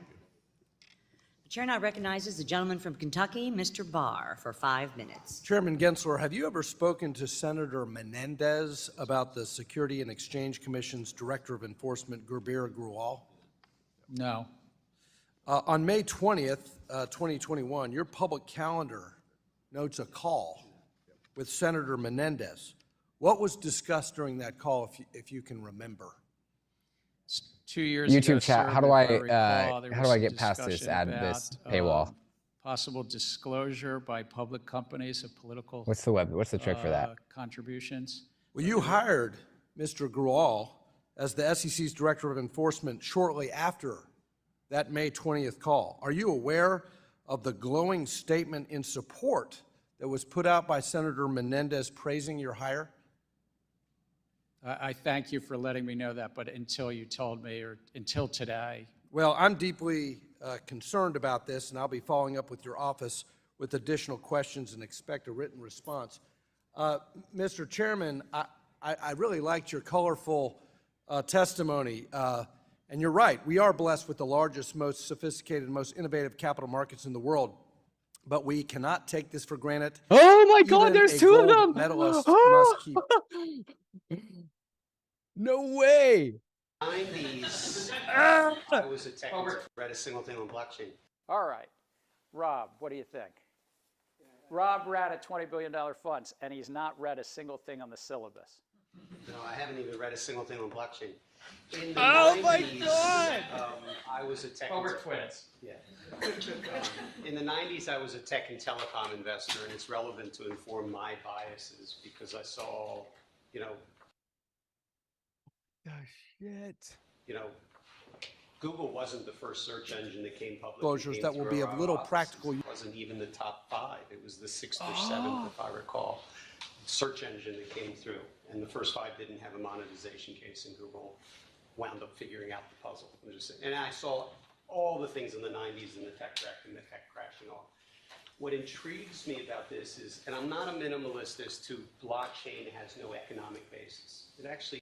D: The chair now recognizes the gentleman from Kentucky, Mr. Barr, for 5 minutes.
Q: Chairman Gensler, have you ever spoken to Senator Menendez about the Security and Exchange Commission's Director of Enforcement, Gurbir Grewal?
F: No.
Q: On May 20th, 2021, your public calendar notes a call with Senator Menendez. What was discussed during that call, if you can remember?
F: 2 years ago,
B: YouTube chat.
F: sir,
B: How do
F: if
B: I
F: recall, there
B: how
F: was
B: do I
F: some
B: get past this?
F: discussion
B: Add
F: about,
B: this paywall.
F: Possible disclosure by public companies of political.
B: What's the trick for that?
F: Contributions.
Q: Well, you hired Mr. Grewal as the SEC's Director of Enforcement shortly after that May 20th call. Are you aware of the glowing statement in support that was put out by Senator Menendez praising your hire?
F: I thank you for letting me know that, but until you told me, or until today.
Q: Well, I'm deeply concerned about this, and I'll be following up with your office with additional questions and expect a written response. Mr. Chairman, I really liked your colorful testimony, and you're right. We are blessed with the largest, most sophisticated, most innovative capital markets in the world, but we cannot take this for granted.
B: Oh my God,
Q: Even
B: there's
Q: a
B: two of
Q: gold
B: them.
Q: medalist must keep.
B: No way.
R: 90s, I was a tech read a single thing on blockchain.
F: All right. Rob, what do you think? Rob read a $20 billion funds, and he's not read a single thing on the syllabus.
R: No, I haven't even read a single thing on blockchain. In the
B: Oh
R: 90s,
B: my God!
R: I was a tech.
F: Oh, we're twins.
R: Yeah. In the 90s, I was a tech and telecom investor, and it's relevant to inform my biases because I saw,
B: Oh shit.
R: Google wasn't the first search engine that came public.
Q: Disclosures that will be of little practical use.
R: It wasn't even the top 5. It was the 6th or 7th, if I recall, search engine that came through. And the first 5 didn't have a monetization case, and Google wound up figuring out the puzzle. And I saw all the things in the 90s in the tech wreck and the tech crash and all. What intrigues me about this is, and I'm not a minimalist as to blockchain has no economic basis. It actually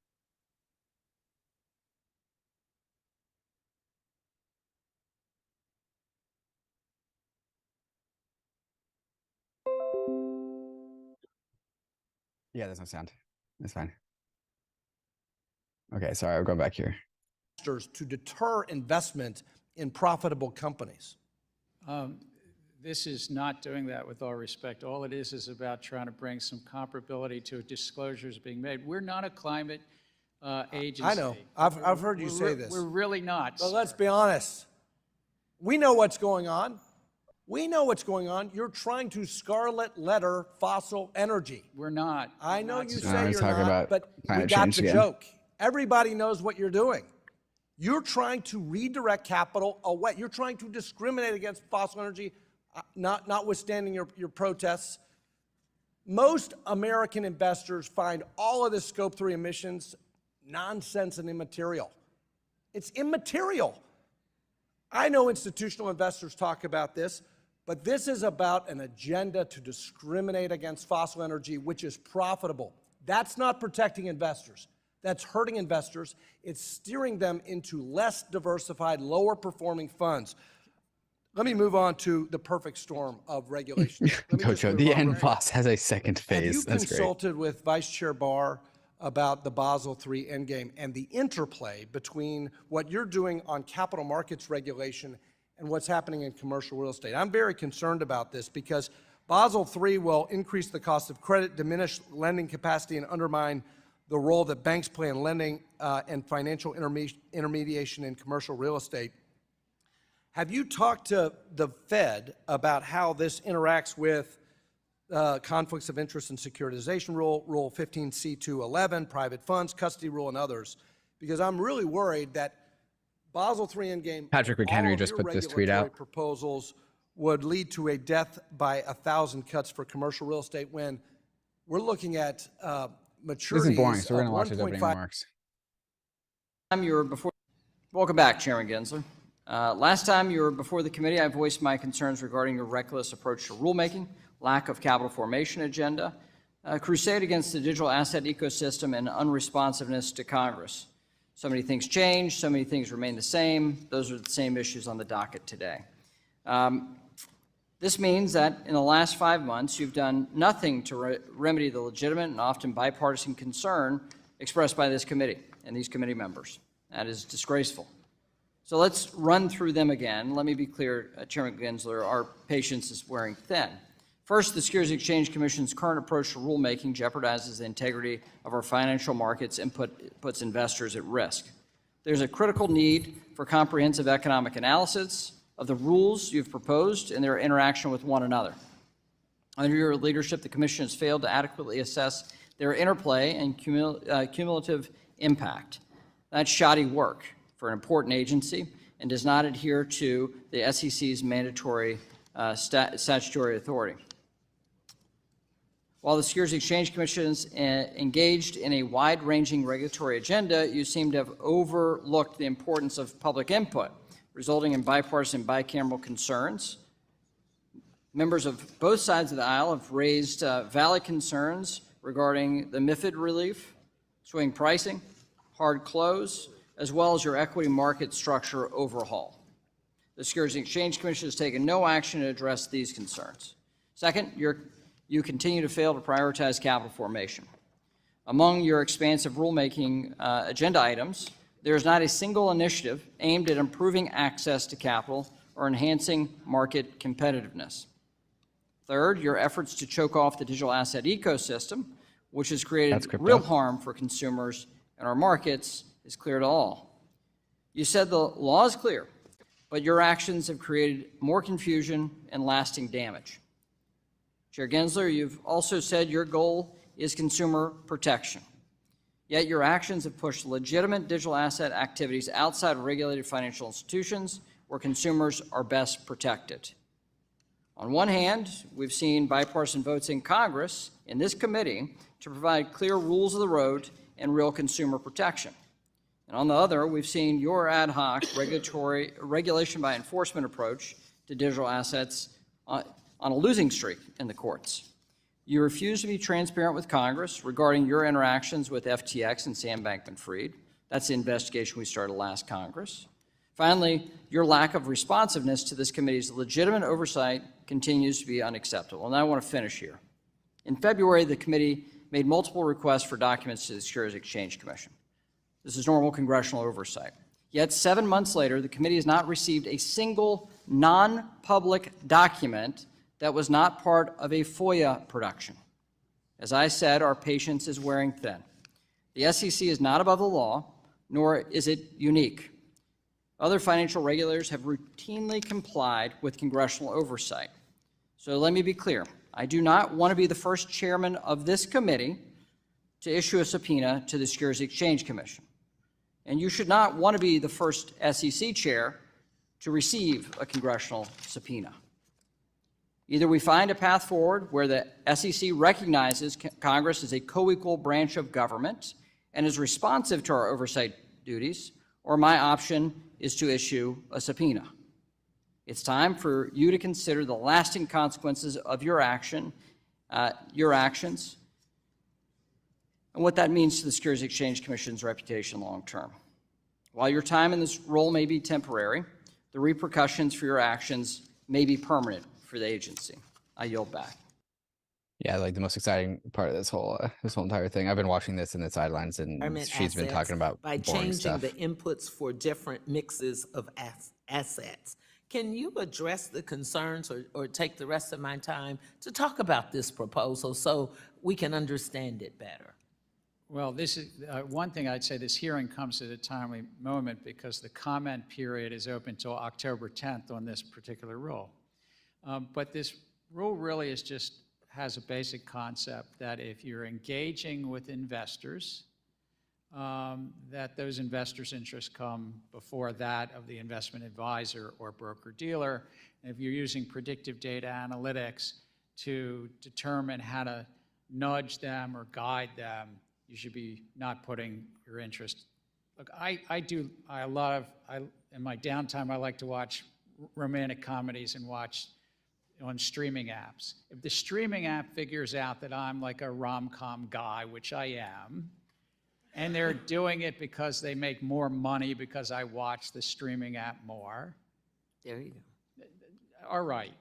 B: Yeah, there's no sound. That's fine. Okay, sorry, I'll go back here.
Q: To deter investment in profitable companies?
F: This is not doing that, with all respect. All it is about trying to bring some comparability to disclosures being made. We're not a climate agency.
Q: I know. I've heard you say this.
F: We're really not.
Q: But let's be honest. We know what's going on. We know what's going on. You're trying to scarlet letter fossil energy.
F: We're not.
Q: I know you
B: No,
Q: say
B: he's
Q: you're
B: talking
Q: not,
B: about
Q: but we
B: climate
Q: got
B: change
Q: the
B: again.
Q: joke. Everybody knows what you're doing. You're trying to redirect capital away. You're trying to discriminate against fossil energy, notwithstanding your protests. Most American investors find all of this Scope 3 emissions nonsense and immaterial. It's immaterial. I know institutional investors talk about this, but this is about an agenda to discriminate against fossil energy, which is profitable. That's not protecting investors. That's hurting investors. It's steering them into less diversified, lower performing funds. Let me move on to the perfect storm of regulation.
B: Coach, the end boss has a second phase.
Q: Have you
B: That's great.
Q: consulted with Vice Chair Barr about the Basel III endgame and the interplay between what you're doing on capital markets regulation and what's happening in commercial real estate? I'm very concerned about this because Basel III will increase the cost of credit, diminish lending capacity, and undermine the role that banks play in lending and financial intermediation in commercial real estate. Have you talked to the Fed about how this interacts with conflicts of interest and securitization rule, Rule 15C211, private funds, custody rule, and others? Because I'm really worried that Basel III endgame,
B: Patrick McHenry just put this tweet out.
Q: Proposals would lead to a death by 1,000 cuts for commercial real estate when we're looking at maturities.
B: This is boring, so we're going to
Q: of
B: watch his opening
Q: 1.5
B: remarks.
A: Welcome back, Chairman Gensler. Last time you were before the committee, I voiced my concerns regarding your reckless approach to rulemaking, lack of capital formation agenda, crusade against the digital asset ecosystem, and unresponsiveness to Congress. So many things change, so many things remain the same. Those are the same issues on the docket today. This means that in the last 5 months, you've done nothing to remedy the legitimate and often bipartisan concern expressed by this committee and these committee members. That is disgraceful. So let's run through them again. Let me be clear, Chairman Gensler, our patience is wearing thin. First, the Securities and Exchange Commission's current approach to rulemaking jeopardizes the integrity of our financial markets and puts investors at risk. There's a critical need for comprehensive economic analysis of the rules you've proposed and their interaction with one another. Under your leadership, the Commission has failed to adequately assess their interplay and cumulative impact. That's shoddy work for an important agency and does not adhere to the SEC's mandatory statutory authority. While the Securities and Exchange Commission is engaged in a wide-ranging regulatory agenda, you seem to have overlooked the importance of public input, resulting in bipartisan bicameral concerns. Members of both sides of the aisle have raised valid concerns regarding the MiFID relief, swing pricing, hard close, as well as your equity market structure overhaul. The Securities and Exchange Commission has taken no action to address these concerns. Second, you continue to fail to prioritize capital formation. Among your expansive rulemaking agenda items, there is not a single initiative aimed at improving access to capital or enhancing market competitiveness. Third, your efforts to choke off the digital asset ecosystem, which has created real harm for consumers and our markets, is clear to all. You said the law is clear, but your actions have created more confusion and lasting damage. Chair Gensler, you've also said your goal is consumer protection. Yet your actions have pushed legitimate digital asset activities outside of regulated financial institutions where consumers are best protected. On one hand, we've seen bipartisan votes in Congress, in this committee, to provide clear rules of the road and real consumer protection. And on the other, we've seen your ad hoc regulation by enforcement approach to digital assets on a losing streak in the courts. You refuse to be transparent with Congress regarding your interactions with FTX and Sam Bankman-Fried. That's the investigation we started last Congress. Finally, your lack of responsiveness to this committee's legitimate oversight continues to be unacceptable. And I want to finish here. In February, the committee made multiple requests for documents to the Securities Exchange Commission. This is normal congressional oversight. Yet 7 months later, the committee has not received a single non-public document that was not part of a FOIA production. As I said, our patience is wearing thin. The SEC is not above the law, nor is it unique. Other financial regulators have routinely complied with congressional oversight. So let me be clear. I do not want to be the first chairman of this committee to issue a subpoena to the Securities Exchange Commission. And you should not want to be the first SEC chair to receive a congressional subpoena. Either we find a path forward where the SEC recognizes Congress as a co-equal branch of government and is responsive to our oversight duties, or my option is to issue a subpoena. It's time for you to consider the lasting consequences of your actions, and what that means to the Securities Exchange Commission's reputation long term. While your time in this role may be temporary, the repercussions for your actions may be permanent for the agency. I yield back.
B: Yeah, like the most exciting part of this whole entire thing. I've been watching this in the sidelines, and she's been talking about
S: by
B: boring
S: changing
B: stuff.
S: the inputs for different mixes of assets. Can you address the concerns or take the rest of my time to talk about this proposal so we can understand it better?
F: Well, this is one thing I'd say. This hearing comes at a timely moment because the comment period is open till October 10th on this particular rule. But this rule really has a basic concept that if you're engaging with investors, that those investors' interests come before that of the investment advisor or broker-dealer. And if you're using predictive data analytics to determine how to nudge them or guide them, you should be not putting your interest. Look, in my downtime, I like to watch romantic comedies and watch on streaming apps. If the streaming app figures out that I'm like a rom-com guy, which I am, and they're doing it because they make more money because I watch the streaming app more.
S: There you go.
F: All right.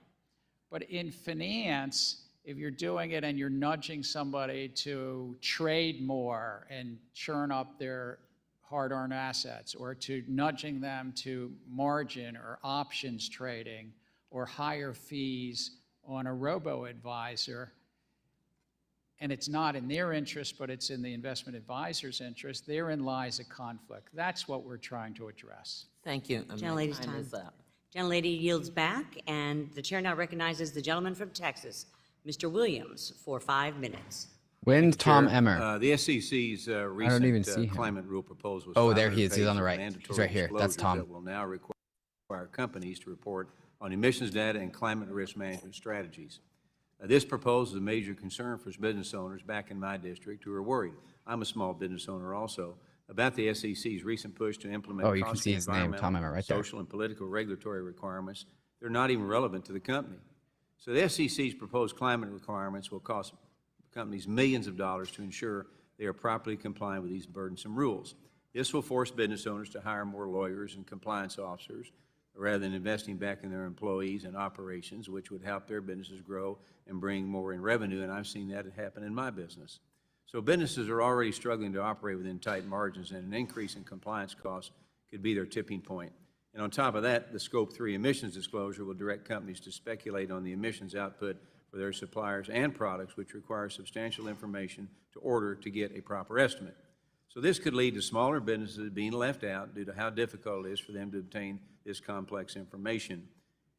F: But in finance, if you're doing it and you're nudging somebody to trade more and churn up their hard-earned assets, or to nudging them to margin or options trading or higher fees on a robo-advisor, and it's not in their interest, but it's in the investment advisor's interest, therein lies a conflict. That's what we're trying to address.
S: Thank you.
D: Gentlelady's time is up. Gentlelady yields back, and the chair now recognizes the gentleman from Texas, Mr. Williams, for 5 minutes.
B: When's Tom Emmer?
T: The SEC's
B: I don't even see him.
T: climate rule proposal was
B: Oh, there he is.
T: 500
B: He's on the
T: pages of
B: right. He's
T: mandatory
B: right here. That's
T: disclosures
B: Tom.
T: that will now require companies to report on emissions data and climate risk management strategies. This proposal is a major concern for business owners back in my district who are worried. I'm a small business owner also, about the SEC's recent push to implement
B: Oh, you can see his name,
T: environmental,
B: Tom Emmer, right there.
T: social, and political regulatory requirements. They're not even relevant to the company. So the SEC's proposed climate requirements will cost companies millions of dollars to ensure they are properly complying with these burdensome rules. This will force business owners to hire more lawyers and compliance officers rather than investing back in their employees and operations, which would help their businesses grow and bring more in revenue, and I've seen that happen in my business. So businesses are already struggling to operate within tight margins, and an increase in compliance costs could be their tipping point. And on top of that, the Scope 3 emissions disclosure will direct companies to speculate on the emissions output for their suppliers and products, which require substantial information to order to get a proper estimate. So this could lead to smaller businesses being left out due to how difficult it is for them to obtain this complex information.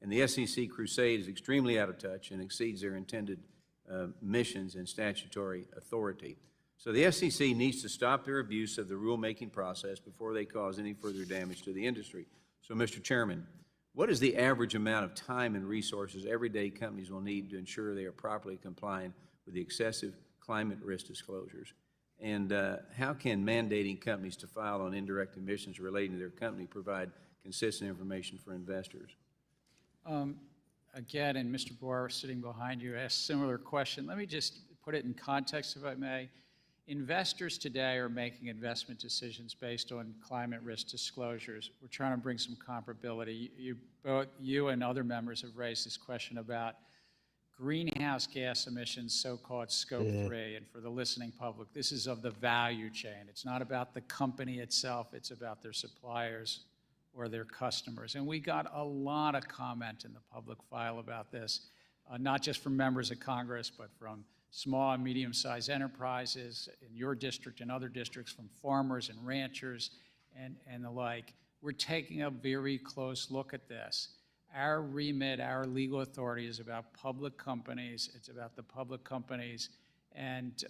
T: And the SEC crusade is extremely out of touch and exceeds their intended missions and statutory authority. So the SEC needs to stop their abuse of the rulemaking process before they cause any further damage to the industry. So, Mr. Chairman, what is the average amount of time and resources everyday companies will need to ensure they are properly complying with the excessive climate risk disclosures? And how can mandating companies to file on indirect emissions relating to their company provide consistent information for investors?
F: Again, and Mr. Boer, sitting behind you, asked a similar question. Let me just put it in context, if I may. Investors today are making investment decisions based on climate risk disclosures. We're trying to bring some comparability. Both you and other members have raised this question about greenhouse gas emissions, so-called Scope 3, and for the listening public, this is of the value chain. It's not about the company itself, it's about their suppliers or their customers. And we got a lot of comment in the public file about this, not just from members of Congress, but from small and medium-sized enterprises in your district and other districts, from farmers and ranchers and the like. We're taking a very close look at this. Our remit, our legal authority is about public companies. It's about the public companies. And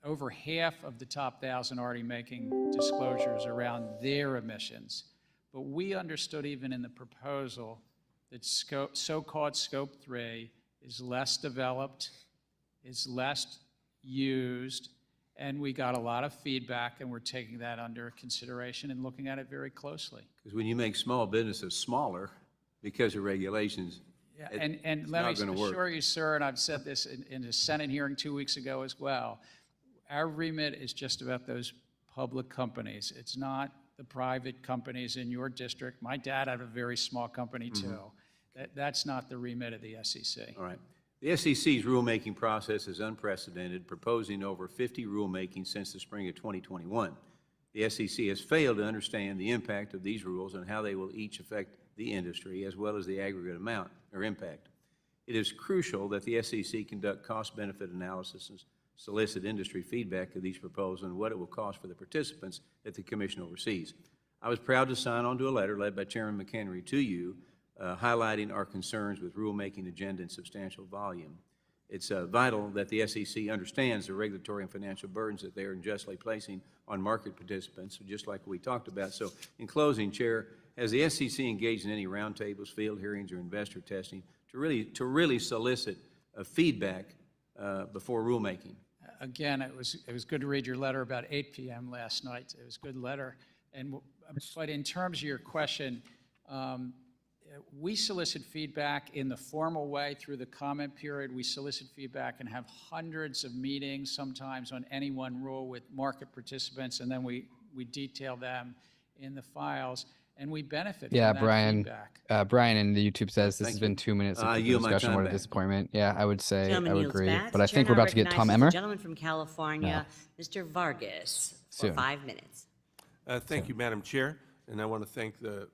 F: over half of the top 1,000 already making disclosures around their emissions. But we understood even in the proposal that so-called Scope 3 is less developed, is less used, and we got a lot of feedback, and we're taking that under consideration and looking at it very closely.
T: Because when you make small businesses smaller because of regulations,
F: Yeah,
T: it's
F: and
T: not
F: let me
T: gonna work.
F: assure you, sir, and I've said this in a Senate hearing 2 weeks ago as well, our remit is just about those public companies. It's not the private companies in your district. My dad had a very small company too. That's not the remit of the SEC.
T: All right. The SEC's rulemaking process is unprecedented, proposing over 50 rulemakings since the spring of 2021. The SEC has failed to understand the impact of these rules and how they will each affect the industry, as well as the aggregate amount or impact. It is crucial that the SEC conduct cost-benefit analysis and solicit industry feedback of these proposals and what it will cost for the participants that the Commission oversees. I was proud to sign on to a letter led by Chairman McHenry to you, highlighting our concerns with rulemaking agenda and substantial volume. It's vital that the SEC understands the regulatory and financial burdens that they are unjustly placing on market participants, just like we talked about. So in closing, Chair, has the SEC engaged in any roundtables, field hearings, or investor testing to really solicit feedback before rulemaking?
F: Again, it was good to read your letter about 8 p.m. last night. It was a good letter. But in terms of your question, we solicit feedback in the formal way through the comment period. We solicit feedback and have hundreds of meetings, sometimes on any one rule with market participants, and then we detail them in the files, and we benefit from that feedback.
B: Brian in the YouTube says this has been 2 minutes of discussion. What a disappointment. Yeah, I would say, I would agree. But I think we're about to get Tom Emmer.
D: The gentleman from California, Mr. Vargas, for 5 minutes.
U: Thank you, Madam Chair, and I want to thank the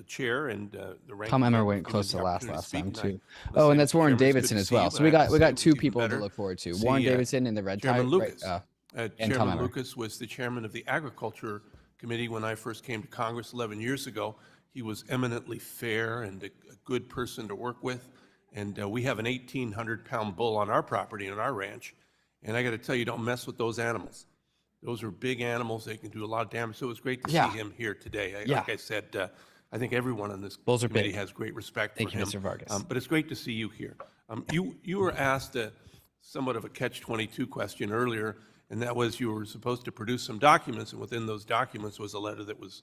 U: chair and the ranking.
B: Tom Emmer went close to last time too. Oh, and that's Warren Davidson as well. So we got two people to look forward to. Warren Davidson in the red tie.
U: Chairman Lucas.
B: And Tom
U: Chairman
B: Emmer.
U: Lucas was the chairman of the Agriculture Committee when I first came to Congress 11 years ago. He was eminently fair and a good person to work with. And we have an 1,800-pound bull on our property and our ranch. And I got to tell you, don't mess with those animals. Those are big animals. They can do a lot of damage. So it was great to see him here today. Like I said, I think everyone on this committee has great respect for him.
B: Thank you, Mr. Vargas.
U: But it's great to see you here. You were asked somewhat of a catch-22 question earlier, and that was you were supposed to produce some documents, and within those documents was a letter that was,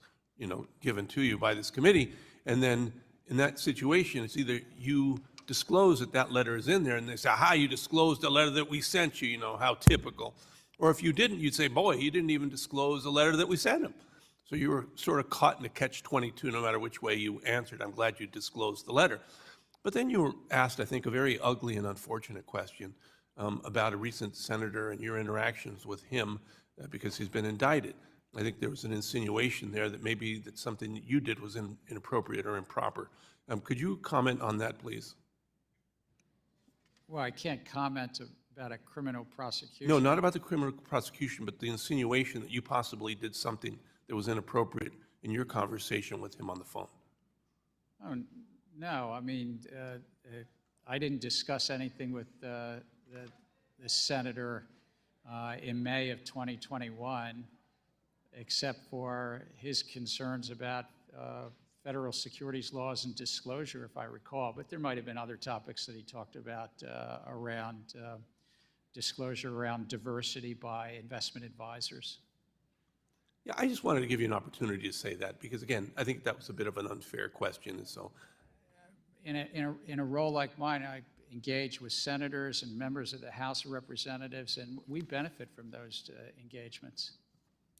U: given to you by this committee. And then in that situation, it's either you disclose that letter is in there, and they say, aha, you disclosed the letter that we sent you, how typical. Or if you didn't, you'd say, boy, you didn't even disclose the letter that we sent him. So you were sort of caught in a catch-22 no matter which way you answered. I'm glad you disclosed the letter. But then you were asked, I think, a very ugly and unfortunate question about a recent senator and your interactions with him because he's been indicted. I think there was an insinuation there that maybe that something that you did was inappropriate or improper. Could you comment on that, please?
F: Well, I can't comment about a criminal prosecution.
U: No, not about the criminal prosecution, but the insinuation that you possibly did something that was inappropriate in your conversation with him on the phone.
F: Oh, no, I mean, I didn't discuss anything with the senator in May of 2021, except for his concerns about federal securities laws and disclosure, if I recall. But there might have been other topics that he talked about around disclosure around diversity by investment advisors.
U: Yeah, I just wanted to give you an opportunity to say that because, again, I think that was a bit of an unfair question. And so,
F: in a role like mine, I engage with senators and members of the House of Representatives, and we benefit from those engagements.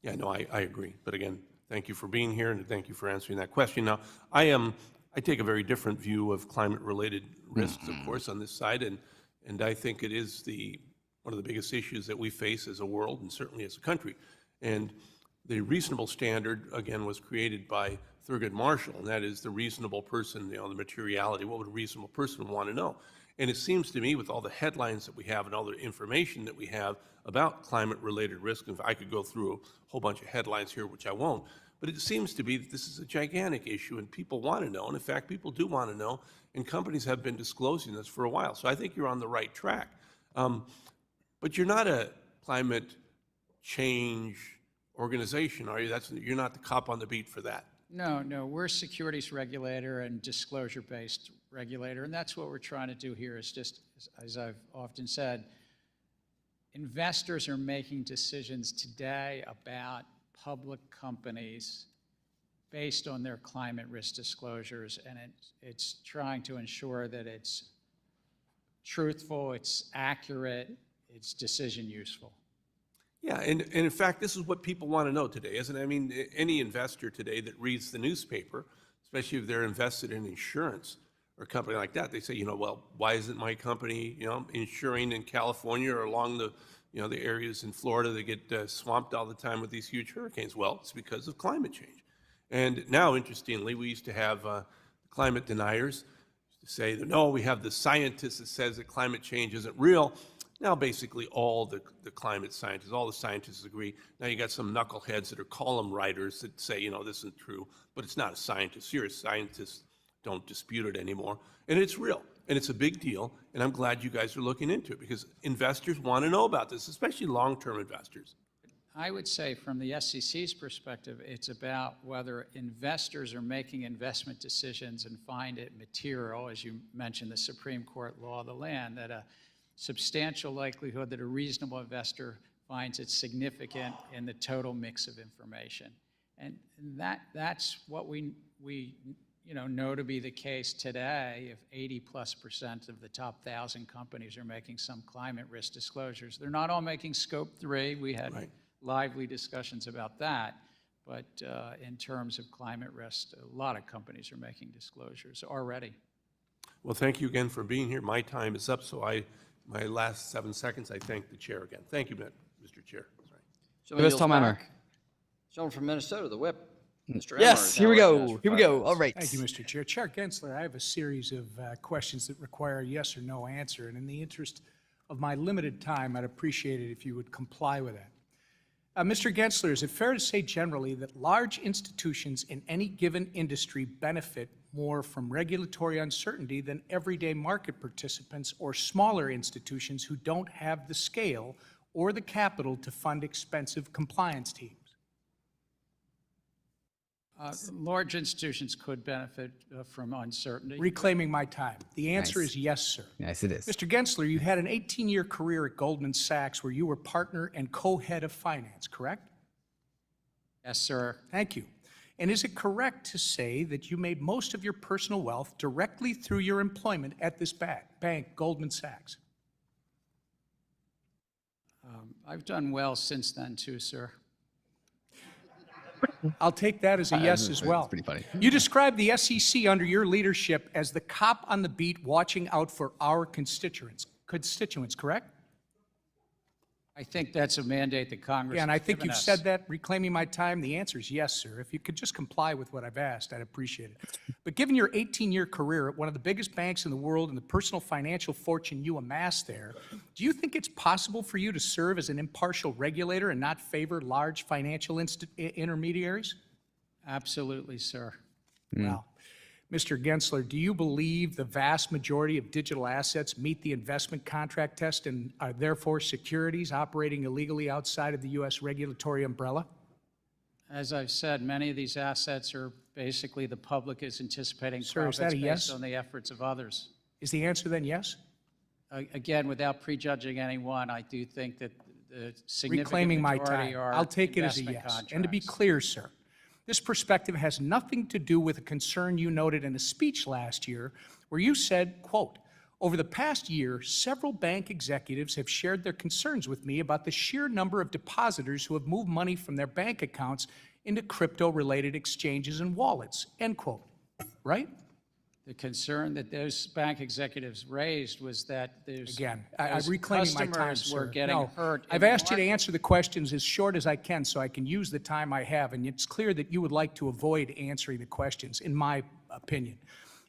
U: yeah, no, I agree. But again, thank you for being here and thank you for answering that question. Now, I am I take a very different view of climate-related risks, of course, on this side, and I think it is one of the biggest issues that we face as a world and certainly as a country. And the reasonable standard, again, was created by Thurgood Marshall, and that is the reasonable person, the materiality. What would a reasonable person want to know? And it seems to me, with all the headlines that we have and all the information that we have about climate-related risk, and I could go through a whole bunch of headlines here, which I won't, but it seems to be that this is a gigantic issue, and people want to know. And in fact, people do want to know, and companies have been disclosing this for a while. So I think you're on the right track. But you're not a climate change organization, are you? You're not the cop on the beat for that.
F: No, we're a securities regulator and disclosure-based regulator, and that's what we're trying to do here is just, as I've often said, investors are making decisions today about public companies based on their climate risk disclosures, and it's trying to ensure that it's truthful, it's accurate, it's decision useful.
U: Yeah, and in fact, this is what people want to know today, isn't it? I mean, any investor today that reads the newspaper, especially if they're invested in insurance or a company like that, they say, well, why isn't my company, insuring in California or along the, the areas in Florida that get swamped all the time with these huge hurricanes? Well, it's because of climate change. And now, interestingly, we used to have climate deniers say that, no, we have the scientist that says that climate change isn't real. Now, basically, all the climate scientists, all the scientists agree. Now, you got some knuckleheads that are column writers that say, this isn't true, but it's not a scientist. Serious scientists don't dispute it anymore. And it's real, and it's a big deal, and I'm glad you guys are looking into it because investors want to know about this, especially long-term investors.
F: I would say from the SEC's perspective, it's about whether investors are making investment decisions and find it material, as you mentioned, the Supreme Court law of the land, that a substantial likelihood that a reasonable investor finds it significant in the total mix of information. And that's what we know to be the case today. If 80+% of the top 1,000 companies are making some climate risk disclosures, they're not all making scope 3. We had lively discussions about that. But in terms of climate risk, a lot of companies are making disclosures already.
U: Well, thank you again for being here. My time is up, so my last 7 seconds, I thank the chair again. Thank you, Mr. Chair.
A: Give us Tom Emmer. Gentleman from Minnesota, the whip. Mr.
B: Yes, here we go. Here we go. All right.
P: Thank you, Mr. Chair. Chair Gensler, I have a series of questions that require a yes or no answer, and in the interest of my limited time, I'd appreciate it if you would comply with that. Mr. Gensler, is it fair to say generally that large institutions in any given industry benefit more from regulatory uncertainty than everyday market participants or smaller institutions who don't have the scale or the capital to fund expensive compliance teams?
F: Large institutions could benefit from uncertainty.
P: Reclaiming my time. The answer
B: Nice.
P: is yes, sir.
B: Yes, it is.
P: Mr. Gensler, you had an 18-year career at Goldman Sachs where you were partner and co-head of finance, correct?
F: Yes, sir.
P: Thank you. And is it correct to say that you made most of your personal wealth directly through your employment at this bank, Goldman Sachs?
F: I've done well since then, too, sir.
P: I'll take that as a yes as well.
B: That's pretty funny.
P: You described the SEC under your leadership as the cop on the beat watching out for our constituents, correct?
F: I think that's a mandate that Congress
P: Yeah, and I
F: has
P: think
F: given
P: you've
F: us.
P: said that, reclaiming my time. The answer is yes, sir. If you could just comply with what I've asked, I'd appreciate it. But given your 18-year career at one of the biggest banks in the world and the personal financial fortune you amassed there, do you think it's possible for you to serve as an impartial regulator and not favor large financial intermediaries?
F: Absolutely, sir.
P: Well, Mr. Gensler, do you believe the vast majority of digital assets meet the investment contract test and are therefore securities operating illegally outside of the U.S. regulatory umbrella?
F: As I've said, many of these assets are basically the public is anticipating
P: Sir, is
F: profits
P: that a yes?
F: based on the efforts of others.
P: Is the answer then yes?
F: Again, without prejudging anyone, I do think that the significant
P: Reclaiming my
F: majority
P: time.
F: are
P: I'll take it as a
F: investment
P: yes. And to be
F: contracts.
P: clear, sir, this perspective has nothing to do with a concern you noted in a speech last year where you said, quote, "Over the past year, several bank executives have shared their concerns with me about the sheer number of depositors who have moved money from their bank accounts into crypto-related exchanges and wallets," end quote. Right?
F: The concern that those bank executives raised was that there's.
P: Again, I'm
F: those
P: reclaiming my time,
F: customers were
P: sir.
F: getting
P: No,
F: hurt.
P: I've asked you to answer the questions as short as I can so I can use the time I have, and it's clear that you would like to avoid answering the questions, in my opinion.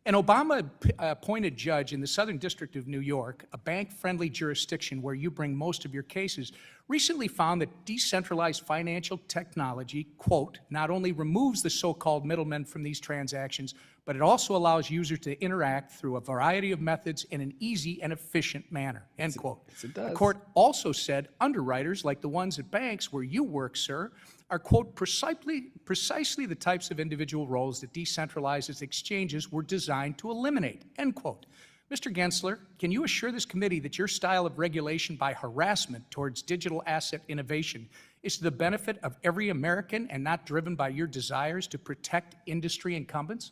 P: An Obama-appointed judge in the Southern District of New York, a bank-friendly jurisdiction where you bring most of your cases, recently found that decentralized financial technology, quote, not only removes the so-called middlemen from these transactions, but it also allows users to interact through a variety of methods in an easy and efficient manner, end quote.
B: Yes, it does.
P: The court also said underwriters, like the ones at banks where you work, sir, are, quote, precisely the types of individual roles that decentralized exchanges were designed to eliminate, end quote. Mr. Gensler, can you assure this committee that your style of regulation by harassment towards digital asset innovation is to the benefit of every American and not driven by your desires to protect industry incumbents?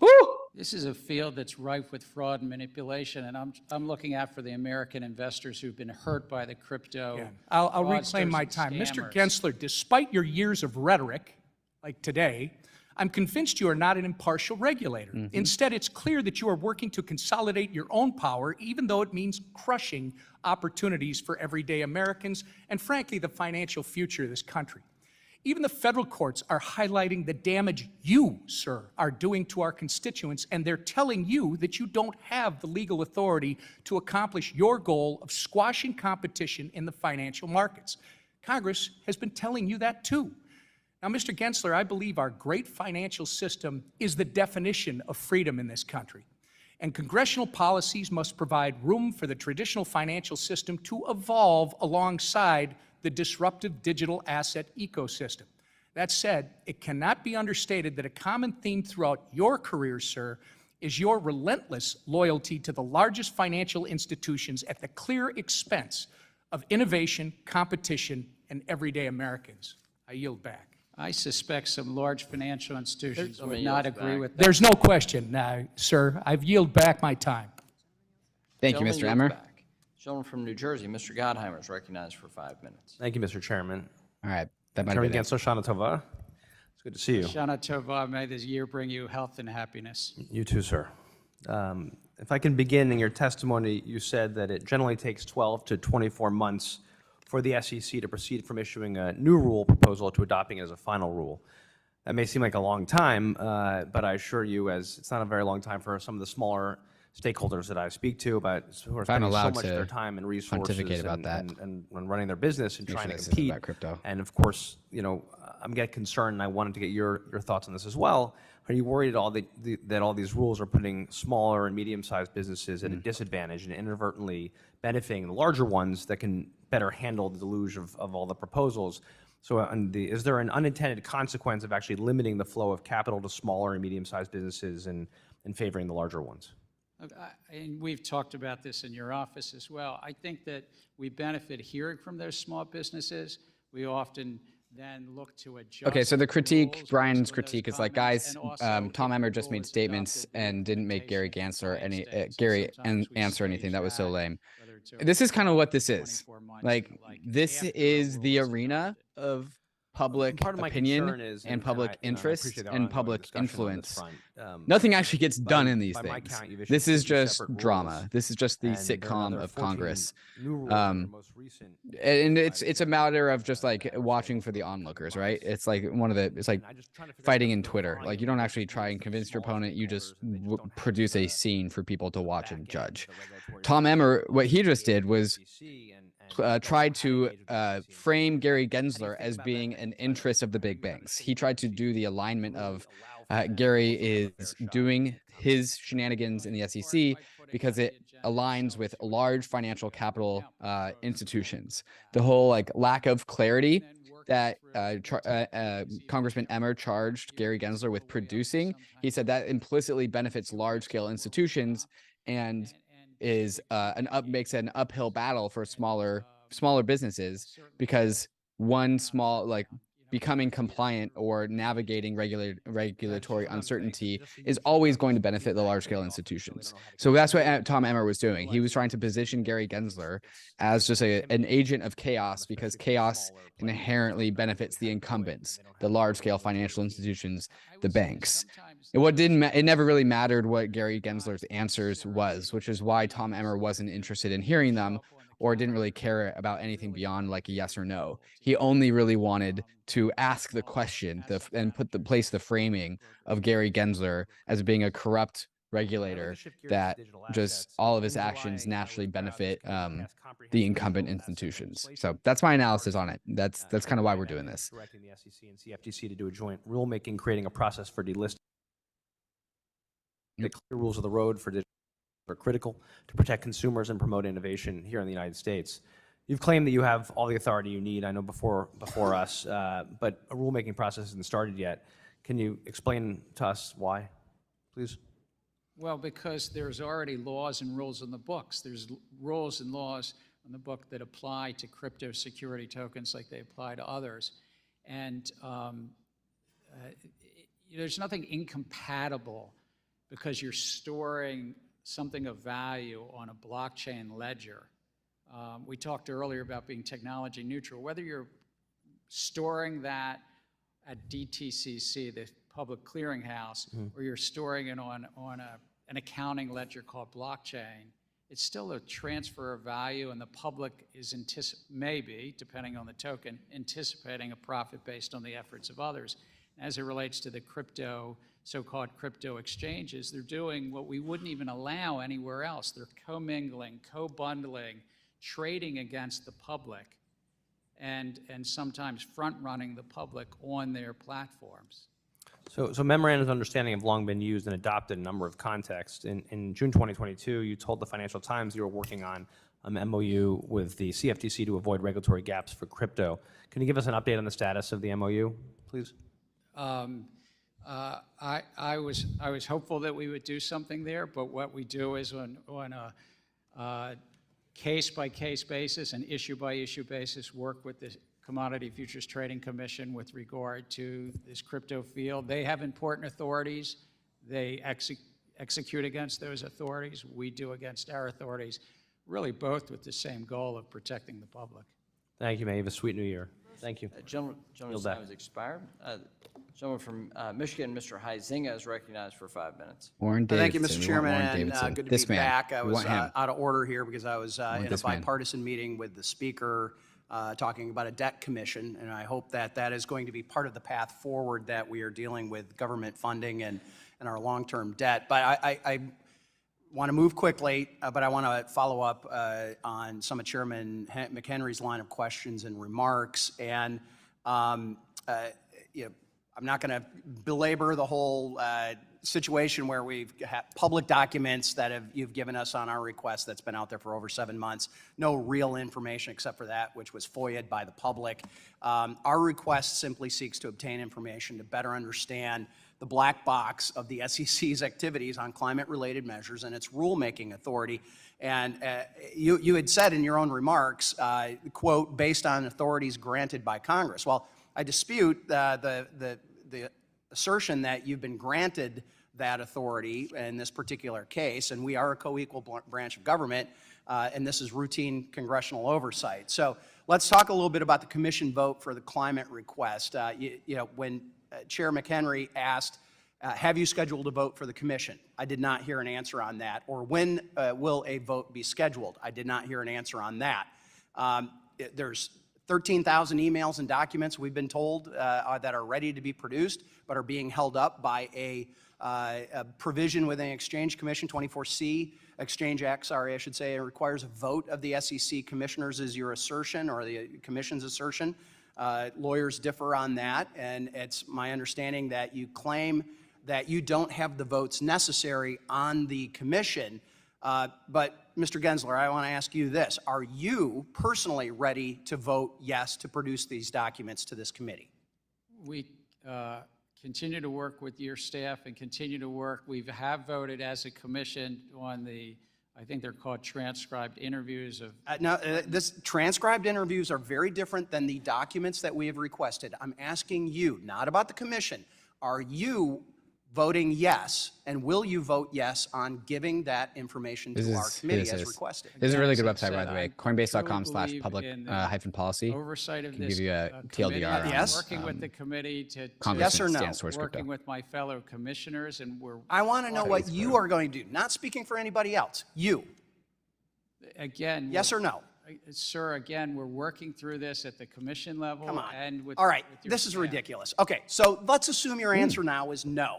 F: This is a field that's rife with fraud and manipulation, and I'm looking out for the American investors who've been hurt by the crypto.
P: Yeah. I'll
F: fraudsters
P: reclaim my
F: and
P: time. Mr.
F: scammers.
P: Gensler, despite your years of rhetoric, like today, I'm convinced you are not an impartial regulator. Instead, it's clear that you are working to consolidate your own power, even though it means crushing opportunities for everyday Americans and, frankly, the financial future of this country. Even the federal courts are highlighting the damage you, sir, are doing to our constituents, and they're telling you that you don't have the legal authority to accomplish your goal of squashing competition in the financial markets. Congress has been telling you that too. Now, Mr. Gensler, I believe our great financial system is the definition of freedom in this country. And congressional policies must provide room for the traditional financial system to evolve alongside the disruptive digital asset ecosystem. That said, it cannot be understated that a common theme throughout your career, sir, is your relentless loyalty to the largest financial institutions at the clear expense of innovation, competition, and everyday Americans. I yield back.
F: I suspect some large financial institutions would not agree with that.
P: There's no question, sir. I've yielded back my time.
B: Thank you, Mr. Emmer.
A: Gentleman from New Jersey, Mr. Gottheimer, is recognized for 5 minutes.
C: Thank you, Mr. Chairman.
B: All right, that might have
C: Chairman
B: been it.
C: Gensler, Shana Tova. It's good to see you.
F: Shana Tova, may this year bring you health and happiness.
C: You too, sir. If I can begin, in your testimony, you said that it generally takes 12 to 24 months for the SEC to proceed from issuing a new rule proposal to adopting it as a final rule. That may seem like a long time, but I assure you, as it's not a very long time for some of the smaller stakeholders that I speak to about who are spending so much of their time and resources and running their business and trying to compete. And of course, you know, I'm getting concerned, and I wanted to get your thoughts on this as well. Are you worried at all that all these rules are putting smaller and medium-sized businesses at a disadvantage and inadvertently benefiting the larger ones that can better handle the deluge of all the proposals? So is there an unintended consequence of actually limiting the flow of capital to smaller and medium-sized businesses and favoring the larger ones?
F: And we've talked about this in your office as well. I think that we benefit hearing from those small businesses. We often then look to adjust.
B: Okay, so the critique, Brian's critique is like, guys, Tom Emmer just made statements and didn't make Gary Gensler answer anything. That was so lame. This is kind of what this is. Like, this is the arena of public opinion and public interest and public influence. Nothing actually gets done in these things. This is just drama. This is just the sitcom of Congress. And it's a matter of just like watching for the onlookers, right? It's like it's like fighting in Twitter. Like, you don't actually try and convince your opponent. You just produce a scene for people to watch and judge. Tom Emmer, what he just did was tried to frame Gary Gensler as being an interest of the big banks. He tried to do the alignment of Gary is doing his shenanigans in the SEC because it aligns with large financial capital institutions. The whole like lack of clarity that Congressman Emmer charged Gary Gensler with producing, he said that implicitly benefits large-scale institutions and is makes it an uphill battle for smaller businesses, because one small, like, becoming compliant or navigating regulatory uncertainty is always going to benefit the large scale institutions. So that's what Tom Emmer was doing. He was trying to position Gary Gensler as just an agent of chaos, because chaos inherently benefits the incumbents, the large scale financial institutions, the banks. It never really mattered what Gary Gensler's answers was, which is why Tom Emmer wasn't interested in hearing them, or didn't really care about anything beyond like a yes or no. He only really wanted to ask the question and place the framing of Gary Gensler as being a corrupt regulator that just all of his actions naturally benefit the incumbent institutions. So that's my analysis on it. That's kind of why we're doing this.
C: Directing the SEC and CFTC to do a joint rulemaking, creating a process for delisting. The clear rules of the road for digital are critical to protect consumers and promote innovation here in the United States. You've claimed that you have all the authority you need, I know before us, but a rulemaking process hasn't started yet. Can you explain to us why, please?
F: Well, because there's already laws and rules in the books. There's rules and laws in the book that apply to crypto security tokens like they apply to others. And there's nothing incompatible because you're storing something of value on a blockchain ledger. We talked earlier about being technology neutral. Whether you're storing that at DTCC, the public clearinghouse, or you're storing it on an accounting ledger called blockchain, it's still a transfer of value, and the public is maybe, depending on the token, anticipating a profit based on the efforts of others. As it relates to the so-called crypto exchanges, they're doing what we wouldn't even allow anywhere else. They're commingling, co-bundling, trading against the public, and sometimes front-running the public on their platforms.
C: So memorandums of understanding have long been used and adopted in a number of contexts. In June 2022, you told the Financial Times you were working on an MOU with the CFTC to avoid regulatory gaps for crypto. Can you give us an update on the status of the MOU, please?
F: I was hopeful that we would do something there, but what we do is on a case-by-case basis and issue-by-issue basis, work with the Commodity Futures Trading Commission with regard to this crypto field. They have important authorities. They execute against those authorities. We do against our authorities, really both with the same goal of protecting the public.
C: Thank you, May. Have a sweet new year. Thank you.
A: Gentleman's time has expired. Gentleman from Michigan, Mr. Huizinga, is recognized for 5 minutes.
B: Warren
G: Thank
B: Davidson.
G: you, Mr. Chairman,
B: Warren
G: and
B: Davidson.
G: good to
B: This
G: be
B: man.
G: back. I
B: We
G: was
B: want him.
G: out of order here because I was in a
B: this man.
G: bipartisan meeting with the Speaker talking about a debt commission, and I hope that that is going to be part of the path forward that we are dealing with government funding and our long-term debt. But I want to move quickly, but I want to follow up on some of Chairman McHenry's line of questions and remarks. And I'm not going to belabor the whole situation where we've had public documents that you've given us on our request that's been out there for over 7 months. No real information except for that which was FOIA'd by the public. Our request simply seeks to obtain information to better understand the black box of the SEC's activities on climate-related measures and its rulemaking authority. And you had said in your own remarks, quote, based on authorities granted by Congress. Well, I dispute the assertion that you've been granted that authority in this particular case, and we are a co-equal branch of government, and this is routine congressional oversight. So let's talk a little bit about the commission vote for the climate request. When Chair McHenry asked, have you scheduled a vote for the commission? I did not hear an answer on that. Or when will a vote be scheduled? I did not hear an answer on that. There's 13,000 emails and documents we've been told that are ready to be produced, but are being held up by a provision within the Exchange Commission, 24C, Exchange Act, sorry, I should say. It requires a vote of the SEC commissioners, is your assertion, or the commission's assertion. Lawyers differ on that, and it's my understanding that you claim that you don't have the votes necessary on the commission. But Mr. Gensler, I want to ask you this. Are you personally ready to vote yes to produce these documents to this committee?
F: We continue to work with your staff and continue to work. We have voted as a commission on the I think they're called transcribed interviews of.
G: This transcribed interviews are very different than the documents that we have requested. I'm asking you, not about the commission. Are you voting yes, and will you vote yes on giving that information to our committee as requested?
B: This is a really good
F: As I
B: website, by
F: said,
B: the way.
F: I
B: Coinbase.com/public
F: truly believe in the
B: hyphen policy.
F: Oversight of
B: Can
F: this
B: give you a
F: committee,
B: TLDR on,
G: Yes.
F: working with the committee to
B: Congress
G: Yes or no?
B: stance towards crypto.
F: working with my fellow commissioners, and we're.
G: I want to know what you are going to do, not speaking for anybody else. You,
F: Again.
G: yes or no?
F: Sir, again, we're working through this at the commission level.
G: Come on.
F: And with.
G: All right,
F: with your
G: this is
F: staff.
G: ridiculous. Okay, so let's assume your answer now is no.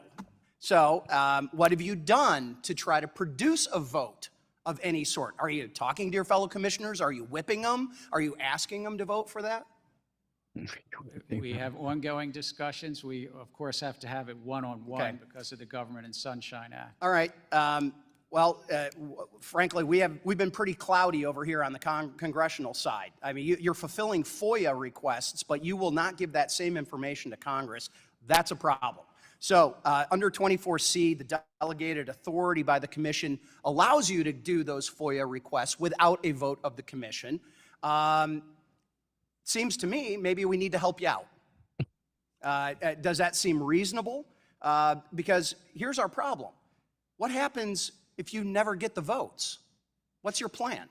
G: So what have you done to try to produce a vote of any sort? Are you talking to your fellow commissioners? Are you whipping them? Are you asking them to vote for that?
F: We have ongoing discussions. We, of course, have to have it one-on-one
G: Okay.
F: because of the Government and Sunshine Act.
G: All right. Frankly, we've been pretty cloudy over here on the congressional side. I mean, you're fulfilling FOIA requests, but you will not give that same information to Congress. That's a problem. So under 24C, the delegated authority by the commission allows you to do those FOIA requests without a vote of the commission. Seems to me maybe we need to help you out. Does that seem reasonable? Because here's our problem. What happens if you never get the votes? What's your plan?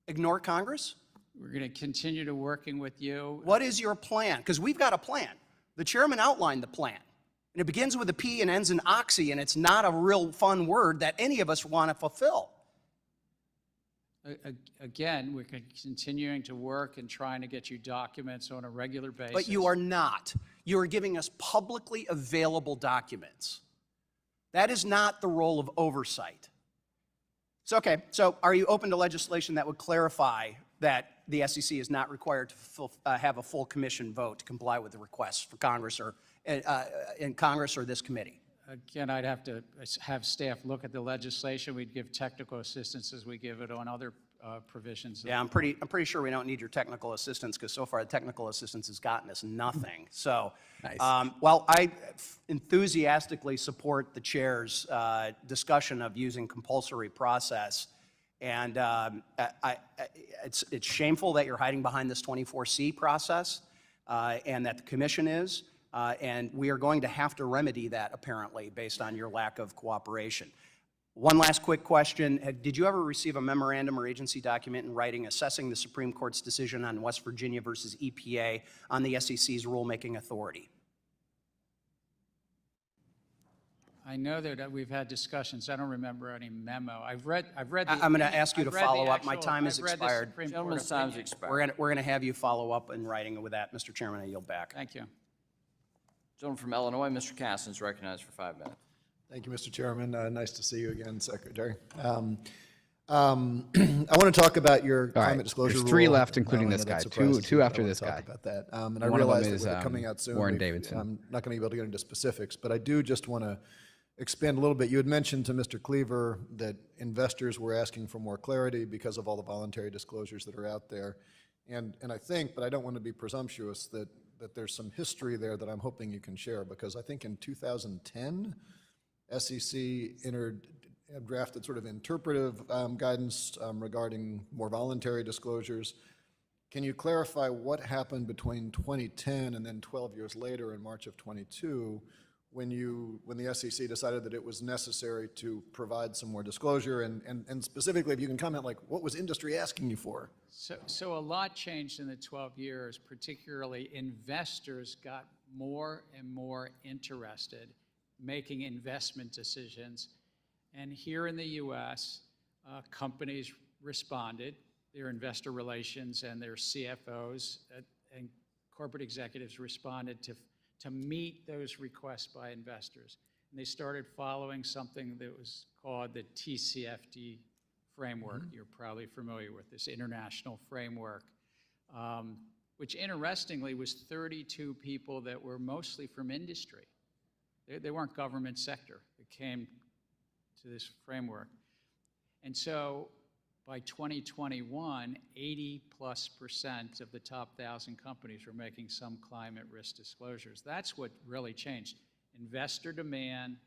G: Ignore Congress?
F: We're going to continue to working with you.
G: What is your plan? Because we've got a plan. The chairman outlined the plan. And it begins with a P and ends in oxy, and it's not a real fun word that any of us want to fulfill.
F: Again, we're continuing to work and trying to get you documents on a regular basis.
G: But you are not. You are giving us publicly available documents. That is not the role of oversight. So, okay, so are you open to legislation that would clarify that the SEC is not required to have a full commission vote to comply with the requests for Congress or in Congress or this committee?
F: Again, I'd have to have staff look at the legislation. We'd give technical assistance as we give it on other provisions.
G: Yeah, I'm pretty sure we don't need your technical assistance because so far the technical assistance has gotten us nothing. So,
B: Nice.
G: well, I enthusiastically support the chair's discussion of using compulsory process. And it's shameful that you're hiding behind this 24C process and that the commission is. And we are going to have to remedy that, apparently, based on your lack of cooperation. One last quick question. Did you ever receive a memorandum or agency document in writing assessing the Supreme Court's decision on West Virginia versus EPA on the SEC's rulemaking authority?
F: I know that we've had discussions. I don't remember any memo. I've read.
G: I'm going to ask you to follow up. My time has expired.
A: Gentleman's time has expired.
G: We're going to have you follow up in writing with that, Mr. Chairman. I yield back.
F: Thank you.
A: Gentleman from Illinois, Mr. Casson, is recognized for 5 minutes.
H: Thank you, Mr. Chairman. Nice to see you again, Secretary. I want to talk about your climate disclosure
B: There's 3
H: rule.
B: left, including this
H: I know
B: guy.
H: that's surprising,
B: Two
H: but I
B: after
H: wanna
B: this
H: talk
B: guy.
H: about that. And I
B: One of them
H: realize that
B: is,
H: they're coming out soon.
B: Warren Davidson.
H: I'm not going to be able to get into specifics, but I do just want to expand a little bit. You had mentioned to Mr. Cleaver that investors were asking for more clarity because of all the voluntary disclosures that are out there. And I think, but I don't want to be presumptuous, that there's some history there that I'm hoping you can share, because I think in 2010, SEC drafted sort of interpretive guidance regarding more voluntary disclosures. Can you clarify what happened between 2010 and then 12 years later in March of 22 when the SEC decided that it was necessary to provide some more disclosure, and specifically if you can comment, like, what was industry asking you for?
F: So a lot changed in the 12 years, particularly investors got more and more interested making investment decisions. And here in the US, companies responded, their investor relations and their CFOs and corporate executives responded to meet those requests by investors. And they started following something that was called the TCFD framework. You're probably familiar with this international framework, which interestingly was 32 people that were mostly from industry. They weren't government sector that came to this framework. And so by 2021, 80+% of the top 1,000 companies were making some climate risk disclosures. That's what really changed. Investor demand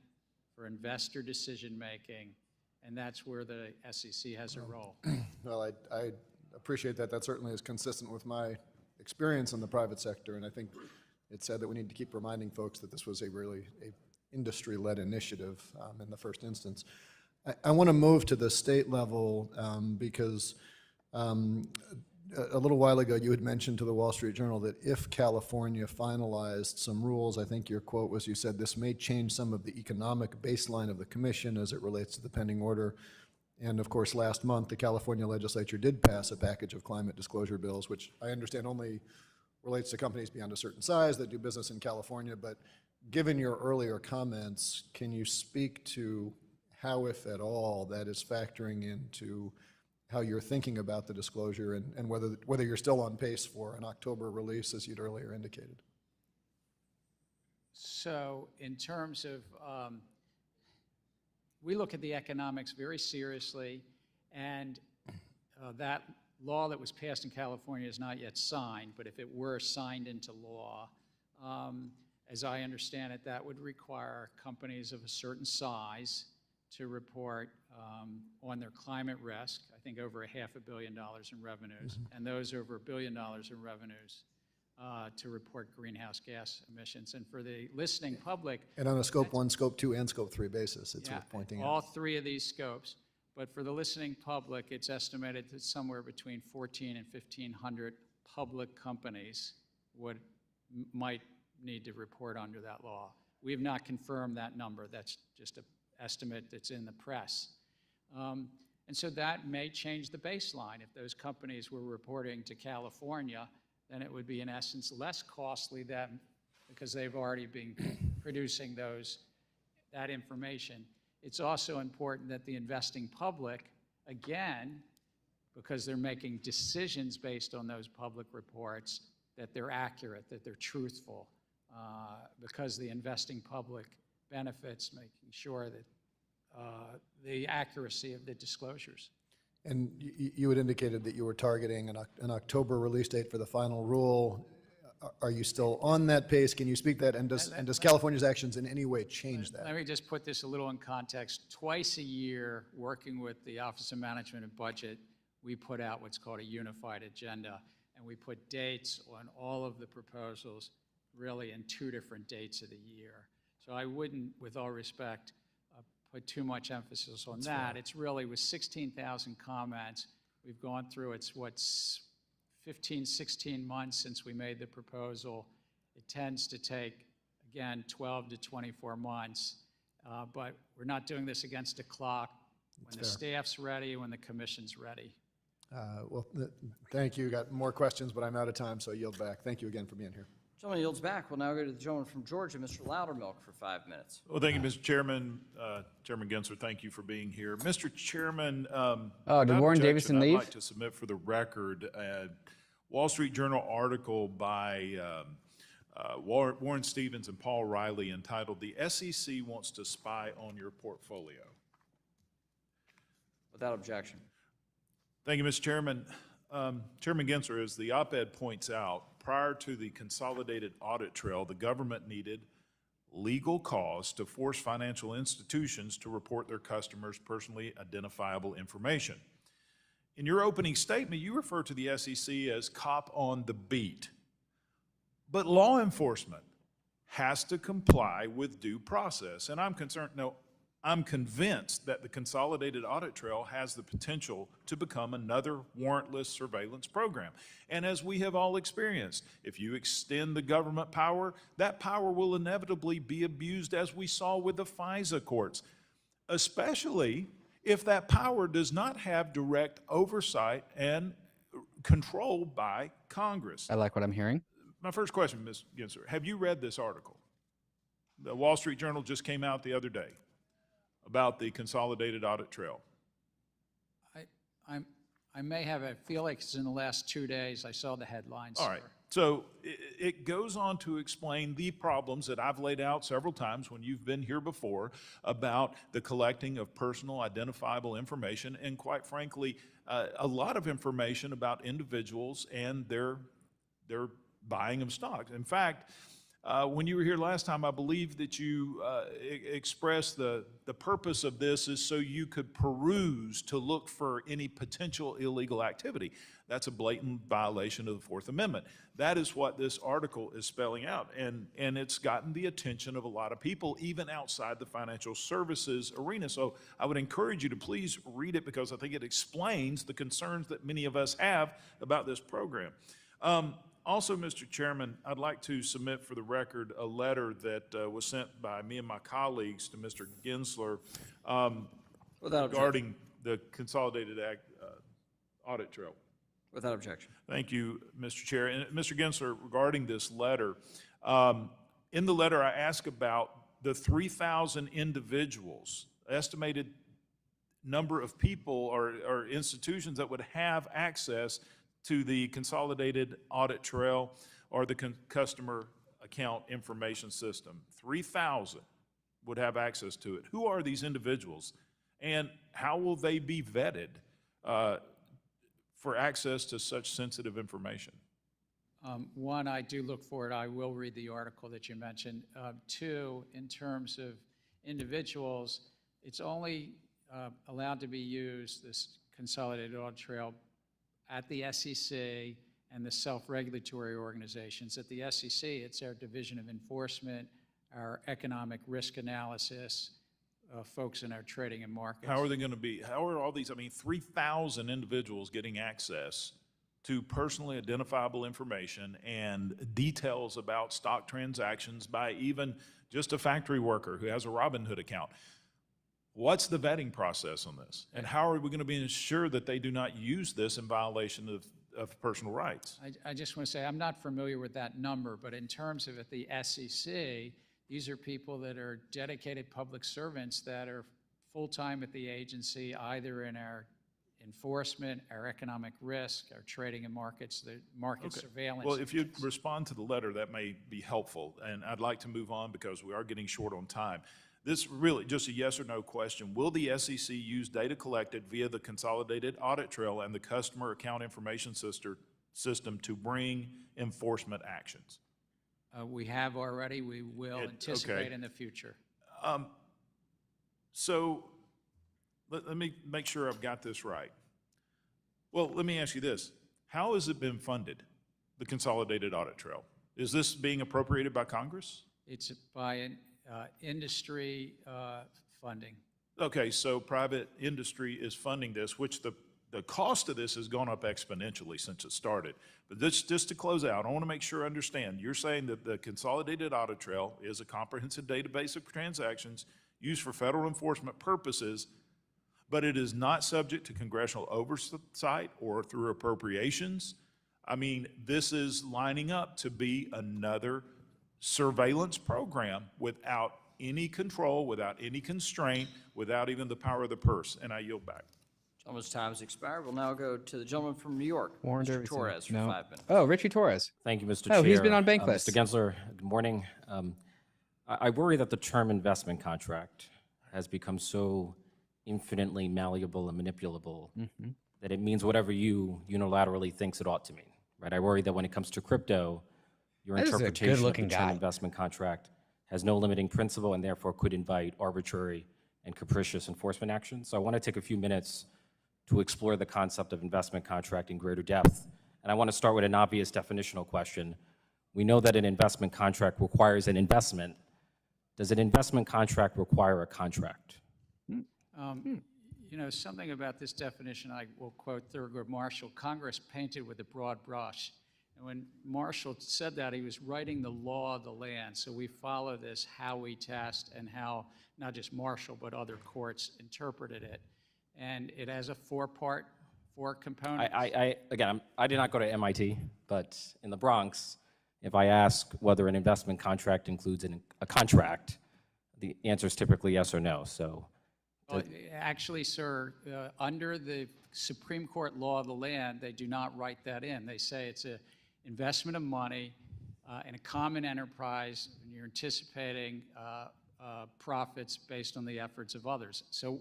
F: for investor decision-making and that's where the SEC has a role.
H: Well, I appreciate that. That certainly is consistent with my experience in the private sector, and I think it's said that we need to keep reminding folks that this was a really industry-led initiative in the first instance. I want to move to the state level because a little while ago you had mentioned to the Wall Street Journal that if California finalized some rules, I think your quote was, you said, this may change some of the economic baseline of the commission as it relates to the pending order. And of course, last month, the California legislature did pass a package of climate disclosure bills, which I understand only relates to companies beyond a certain size that do business in California. But given your earlier comments, can you speak to how, if at all, that is factoring into how you're thinking about the disclosure and whether you're still on pace for an October release, as you'd earlier indicated?
F: So in terms of, we look at the economics very seriously, and that law that was passed in California is not yet signed, but if it were signed into law, as I understand it, that would require companies of a certain size to report on their climate risk, I think over $500 million in revenues, and those over $1 billion in revenues to report greenhouse gas emissions. And for the listening public—
H: And on a Scope 1, Scope 2, and Scope 3 basis, it's worth pointing
F: all
H: out.
F: three of these scopes. But for the listening public, it's estimated that somewhere between 1,400 and 1,500 public companies might need to report under that law. We have not confirmed that number. That's just an estimate that's in the press. And so that may change the baseline. If those companies were reporting to California, then it would be, in essence, less costly than, because they've already been producing that information. It's also important that the investing public, again, because they're making decisions based on those public reports, that they're accurate, that they're truthful, because the investing public benefits making sure that the accuracy of the disclosures.
H: And you had indicated that you were targeting an October release date for the final rule. Are you still on that pace? Can you speak that? And does California's actions in any way change that?
F: Let me just put this a little in context. Twice a year, working with the Office of Management and Budget, we put out what's called a unified agenda, and we put dates on all of the proposals really in 2 different dates of the year. So I wouldn't, with all respect, put too much emphasis on that. It's really with 16,000 comments. We've gone through, it's 15, 16 months since we made the proposal. It tends to take, again, 12 to 24 months. But we're not doing this against a clock. When the staff's ready, when the commission's ready.
H: Well, thank you. Got more questions, but I'm out of time, so I yield back. Thank you again for being here.
A: Gentleman yields back. We'll now go to the gentleman from Georgia, Mr. Loudermilk, for 5 minutes.
E: Well, thank you, Mr. Chairman. Chairman Gensler, thank you for being here. Mr. Chairman,
B: did Warren Davidson leave?
E: I'd like to submit for the record a Wall Street Journal article by Warren Stevens and Paul Riley entitled, "The SEC Wants to Spy on Your Portfolio."
A: Without objection.
E: Thank you, Mr. Chairman. Chairman Gensler, as the op-ed points out, prior to the consolidated audit trail, the government needed legal cause to force financial institutions to report their customers' personally identifiable information. In your opening statement, you refer to the SEC as cop on the beat. But law enforcement has to comply with due process. And I'm convinced that the consolidated audit trail has the potential to become another warrantless surveillance program. And as we have all experienced, if you extend the government power, that power will inevitably be abused, as we saw with the FISA courts, especially if that power does not have direct oversight and control by Congress.
B: I like what I'm hearing.
E: My first question, Ms. Gensler, have you read this article? The Wall Street Journal just came out the other day about the consolidated audit trail.
F: I may have, I feel like it's in the last 2 days. I saw the headlines.
E: All right. So it goes on to explain the problems that I've laid out several times when you've been here before about the collecting of personal identifiable information and, quite frankly, a lot of information about individuals and their buying of stocks. In fact, When you were here last time, I believe that you expressed the purpose of this is so you could peruse to look for any potential illegal activity. That's a blatant violation of the Fourth Amendment. That is what this article is spelling out, and it's gotten the attention of a lot of people, even outside the financial services arena. So I would encourage you to please read it, because I think it explains the concerns that many of us have about this program. Also, Mr. Chairman, I'd like to submit for the record a letter that was sent by me and my colleagues to Mr. Gensler regarding the Consolidated Audit Trail.
A: Without objection.
E: Thank you, Mr. Chair. And Mr. Gensler, regarding this letter, in the letter I ask about the 3,000 individuals, estimated number of people or institutions that would have access to the Consolidated Audit Trail or the Customer Account Information System. 3,000 would have access to it. Who are these individuals, and how will they be vetted for access to such sensitive information?
F: One, I do look forward. I will read the article that you mentioned. Two, in terms of individuals, it's only allowed to be used, this Consolidated Audit Trail, at the SEC and the self-regulatory organizations. At the SEC, it's our Division of Enforcement, our Economic Risk Analysis, folks in our trading and markets.
E: How are they going to be, how are all these, 3,000 individuals getting access to personally identifiable information and details about stock transactions by even just a factory worker who has a Robinhood account? What's the vetting process on this? And how are we going to be ensured that they do not use this in violation of personal rights?
F: I just want to say, I'm not familiar with that number, but in terms of at the SEC, these are people that are dedicated public servants that are full-time at the agency, either in our enforcement, our economic risk, our trading and markets, the market surveillance.
E: Well, if you respond to the letter, that may be helpful. And I'd like to move on because we are getting short on time. This really just a yes or no question. Will the SEC use data collected via the Consolidated Audit Trail and the Customer Account Information System to bring enforcement actions?
F: We have already. We will anticipate in the future.
E: So let me make sure I've got this right. Well, let me ask you this. How has it been funded, the Consolidated Audit Trail? Is this being appropriated by Congress?
F: It's by industry funding.
E: Okay, so private industry is funding this, which the cost of this has gone up exponentially since it started. But this, just to close out, I want to make sure I understand. You're saying that the Consolidated Audit Trail is a comprehensive database of transactions used for federal enforcement purposes, but it is not subject to congressional oversight or through appropriations. I mean, this is lining up to be another surveillance program without any control, without any constraint, without even the power of the purse. And I yield back.
A: Gentleman's time has expired. We'll now go to the gentleman from New York, Mr. Torres, for 5 minutes.
B: Oh, Richie Torres.
I: Thank you, Mr. Chair.
B: Oh, he's been on Bankless.
I: Mr. Gensler, good morning. I worry that the term investment contract has become so infinitely malleable and manipulable that it means whatever you unilaterally thinks it ought to mean, right? I worry that when it comes to crypto, your interpretation of the term investment contract has no limiting principle and therefore could invite arbitrary and capricious enforcement action. So I want to take a few minutes to explore the concept of investment contract in greater depth. And I want to start with an obvious definitional question. We know that an investment contract requires an investment. Does an investment contract require a contract?
F: You know, something about this definition, I will quote Thurgood Marshall, Congress painted with a broad brush. And when Marshall said that, he was writing the law of the land. So we follow this, how we test and how not just Marshall, but other courts interpreted it. And it has a four components.
I: Again, I did not go to MIT, but in the Bronx, if I ask whether an investment contract includes a contract, the answer is typically yes or no. So,
F: well, actually, sir, under the Supreme Court law of the land, they do not write that in. They say it's an investment of money in a common enterprise, and you're anticipating profits based on the efforts of others. So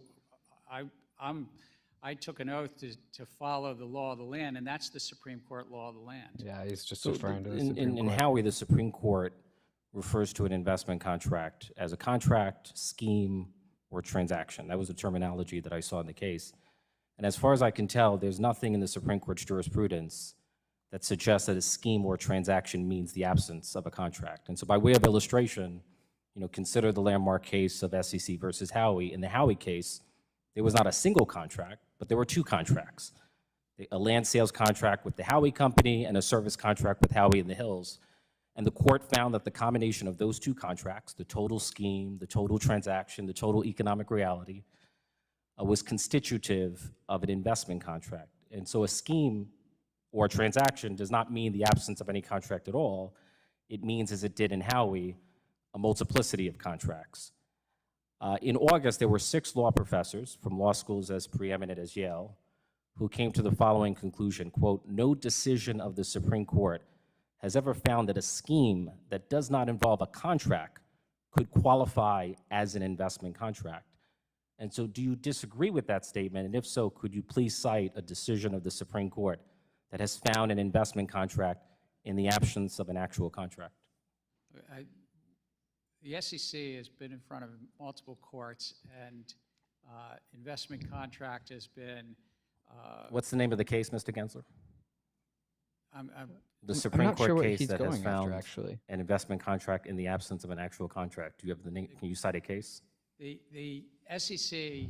F: I took an oath to follow the law of the land, and that's the Supreme Court law of the land.
B: Yeah, he's just
I: so
B: referring to the
I: in
B: Supreme Court.
I: Howie, the Supreme Court refers to an investment contract as a contract, scheme, or transaction. That was the terminology that I saw in the case. And as far as I can tell, there's nothing in the Supreme Court's jurisprudence that suggests that a scheme or transaction means the absence of a contract. And so by way of illustration, consider the landmark case of SEC versus Howey. In the Howey case, there was not a single contract, but there were two contracts. A land sales contract with the Howey company and a service contract with Howey in the Hills. And the court found that the combination of those two contracts, the total scheme, the total transaction, the total economic reality, was constitutive of an investment contract. And so a scheme or a transaction does not mean the absence of any contract at all. It means, as it did in Howey, a multiplicity of contracts. In August, there were 6 law professors from law schools as preeminent as Yale who came to the following conclusion, quote, "No decision of the Supreme Court has ever found that a scheme that does not involve a contract could qualify as an investment contract." And so do you disagree with that statement? And if so, could you please cite a decision of the Supreme Court that has found an investment contract in the absence of an actual contract?
F: The SEC has been in front of multiple courts, and investment contract has been...
I: What's the name of the case, Mr. Gensler? The
B: I'm
I: Supreme
B: not sure
I: Court
B: what
I: case
B: he's
I: that has
B: going after,
I: found
B: actually.
I: an investment contract in the absence of an actual contract. Do you have the name? Can you cite a case?
F: The SEC,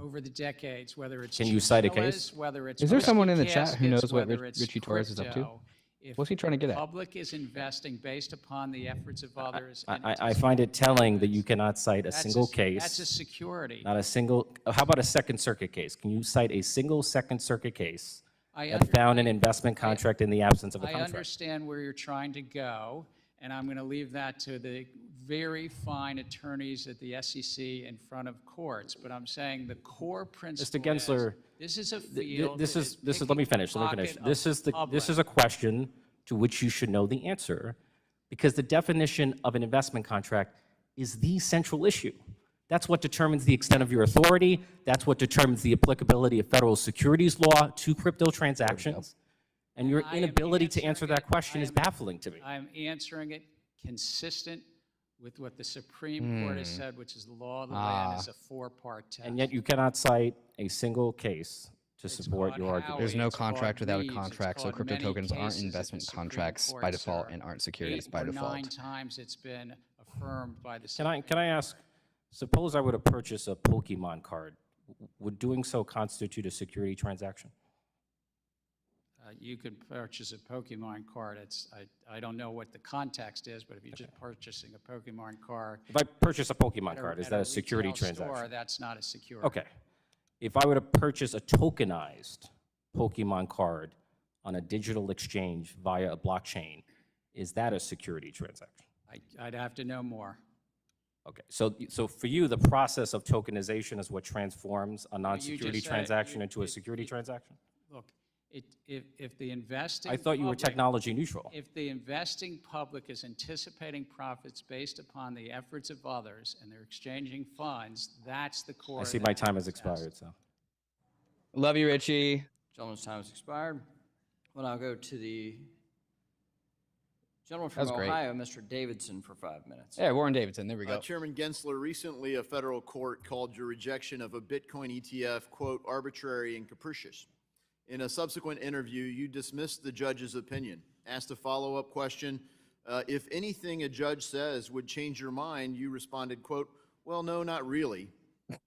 F: over the decades, whether it's
I: Can you cite a
F: chinchillas,
I: case?
F: whether it's
B: Is there someone in the
F: whiskey
B: chat who
F: caskets,
B: knows what
F: whether it's
B: Richie Torres is up to?
F: crypto, if
B: What's he trying to get
F: the
B: at?
F: public is investing based upon the efforts of others.
I: I find it telling that you cannot cite a single case.
F: That's a security.
I: Not a single, how about a Second Circuit case? Can you cite a single Second Circuit case
F: I
I: that found an investment contract in the absence of a
F: I
I: contract?
F: understand where you're trying to go, and I'm going to leave that to the very fine attorneys at the SEC in front of courts. But I'm saying the core principle
I: Mr. Gensler,
F: this is a field.
I: this
F: that
I: is, let
F: picking
I: me finish,
F: the
I: let me finish.
F: pocket
I: This
F: of
I: is
F: the
I: this is
F: public.
I: a question to which you should know the answer, because the definition of an investment contract is the central issue. That's what determines the extent of your authority. That's what determines the applicability of federal securities law to crypto transactions. And your inability to answer that question is baffling to me.
F: I'm answering it consistent with what the Supreme Court has said, which is the law of the land is a 4-part test.
I: And yet you cannot cite a single case to support
F: called
I: your argument.
B: There's no
F: It's called
B: contract without a
F: Reeves. It's
B: contract, so
F: called
B: crypto
F: many
B: tokens aren't
F: cases at the
B: investment
F: Supreme
B: contracts
F: Court,
B: by default
F: sir.
B: and aren't securities by
F: 8 or 9
B: default.
F: times it's been affirmed by the
I: Can
F: Supreme
I: I ask, suppose I were to purchase a Pokemon card, would doing so constitute a security transaction?
F: You could purchase a Pokemon card. I don't know what the context is, but if you're just purchasing a Pokemon card.
I: If I purchase a Pokemon
F: at
I: card, is
F: at
I: that a security
F: retail store,
I: transaction?
F: that's not a security.
I: Okay. If I were to purchase a tokenized Pokemon card on a digital exchange via a blockchain, is that a security transaction?
F: I'd have to know more.
I: Okay, so for you, the process of tokenization is what transforms a non-security
F: said
I: transaction into a security transaction?
F: Look, if the investing
I: I thought you were
F: public-
I: technology neutral.
F: If the investing public is anticipating profits based upon the efforts of others and they're exchanging funds, that's the core.
I: I
F: of
I: see
F: that
I: my time has
F: test.
I: expired, so.
B: Love you, Richie.
A: Gentleman's time has expired. We'll now go to the gentleman
B: That
A: from
B: was great.
A: Ohio, Mr. Davidson, for 5 minutes.
B: Yeah, Warren Davidson, there we go.
J: Chairman Gensler, recently a federal court called your rejection of a Bitcoin ETF, quote, arbitrary and capricious. In a subsequent interview, you dismissed the judge's opinion. Asked a follow-up question, if anything a judge says would change your mind, you responded, quote, well, no, not really.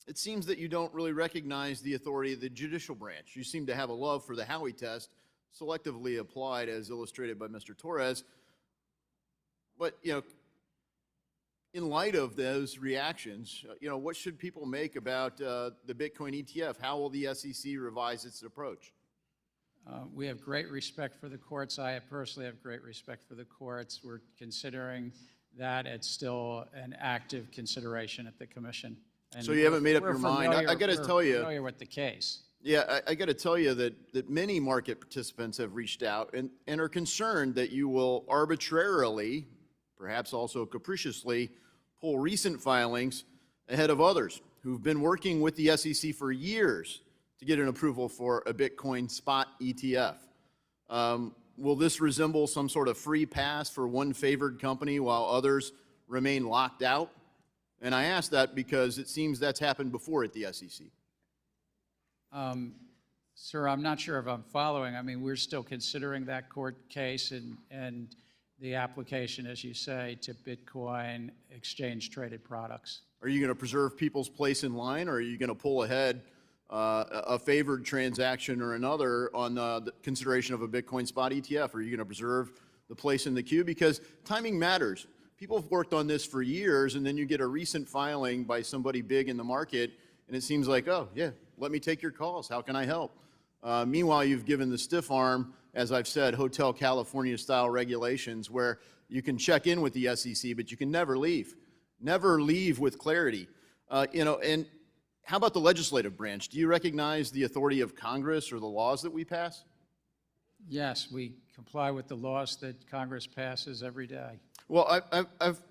J: It seems that you don't really recognize the authority of the judicial branch. You seem to have a love for the Howey test, selectively applied as illustrated by Mr. Torres. But, in light of those reactions, what should people make about the Bitcoin ETF? How will the SEC revise its approach?
F: We have great respect for the courts. I personally have great respect for the courts. We're considering that. It's still an active consideration at the commission. And
J: So you haven't made up
F: we're
J: your mind. I got to
F: we're
J: tell you.
F: familiar with the case.
J: Yeah, I got to tell you that many market participants have reached out and are concerned that you will arbitrarily, perhaps also capriciously, pull recent filings ahead of others who've been working with the SEC for years to get an approval for a Bitcoin spot ETF. Will this resemble some sort of free pass for one favored company while others remain locked out? And I ask that because it seems that's happened before at the SEC.
F: Sir, I'm not sure if I'm following. I mean, we're still considering that court case and the application, as you say, to Bitcoin exchange-traded products.
J: Are you going to preserve people's place in line, or are you going to pull ahead a favored transaction or another on the consideration of a Bitcoin spot ETF? Are you going to preserve the place in the queue? Because timing matters. People have worked on this for years, and then you get a recent filing by somebody big in the market, and it seems like, oh, yeah, let me take your calls. How can I help? Meanwhile, you've given the stiff arm, as I've said, Hotel California-style regulations where you can check in with the SEC, but you can never leave. Never leave with clarity. And how about the legislative branch? Do you recognize the authority of Congress or the laws that we pass?
F: Yes, we comply with the laws that Congress passes every day.
J: Well, I've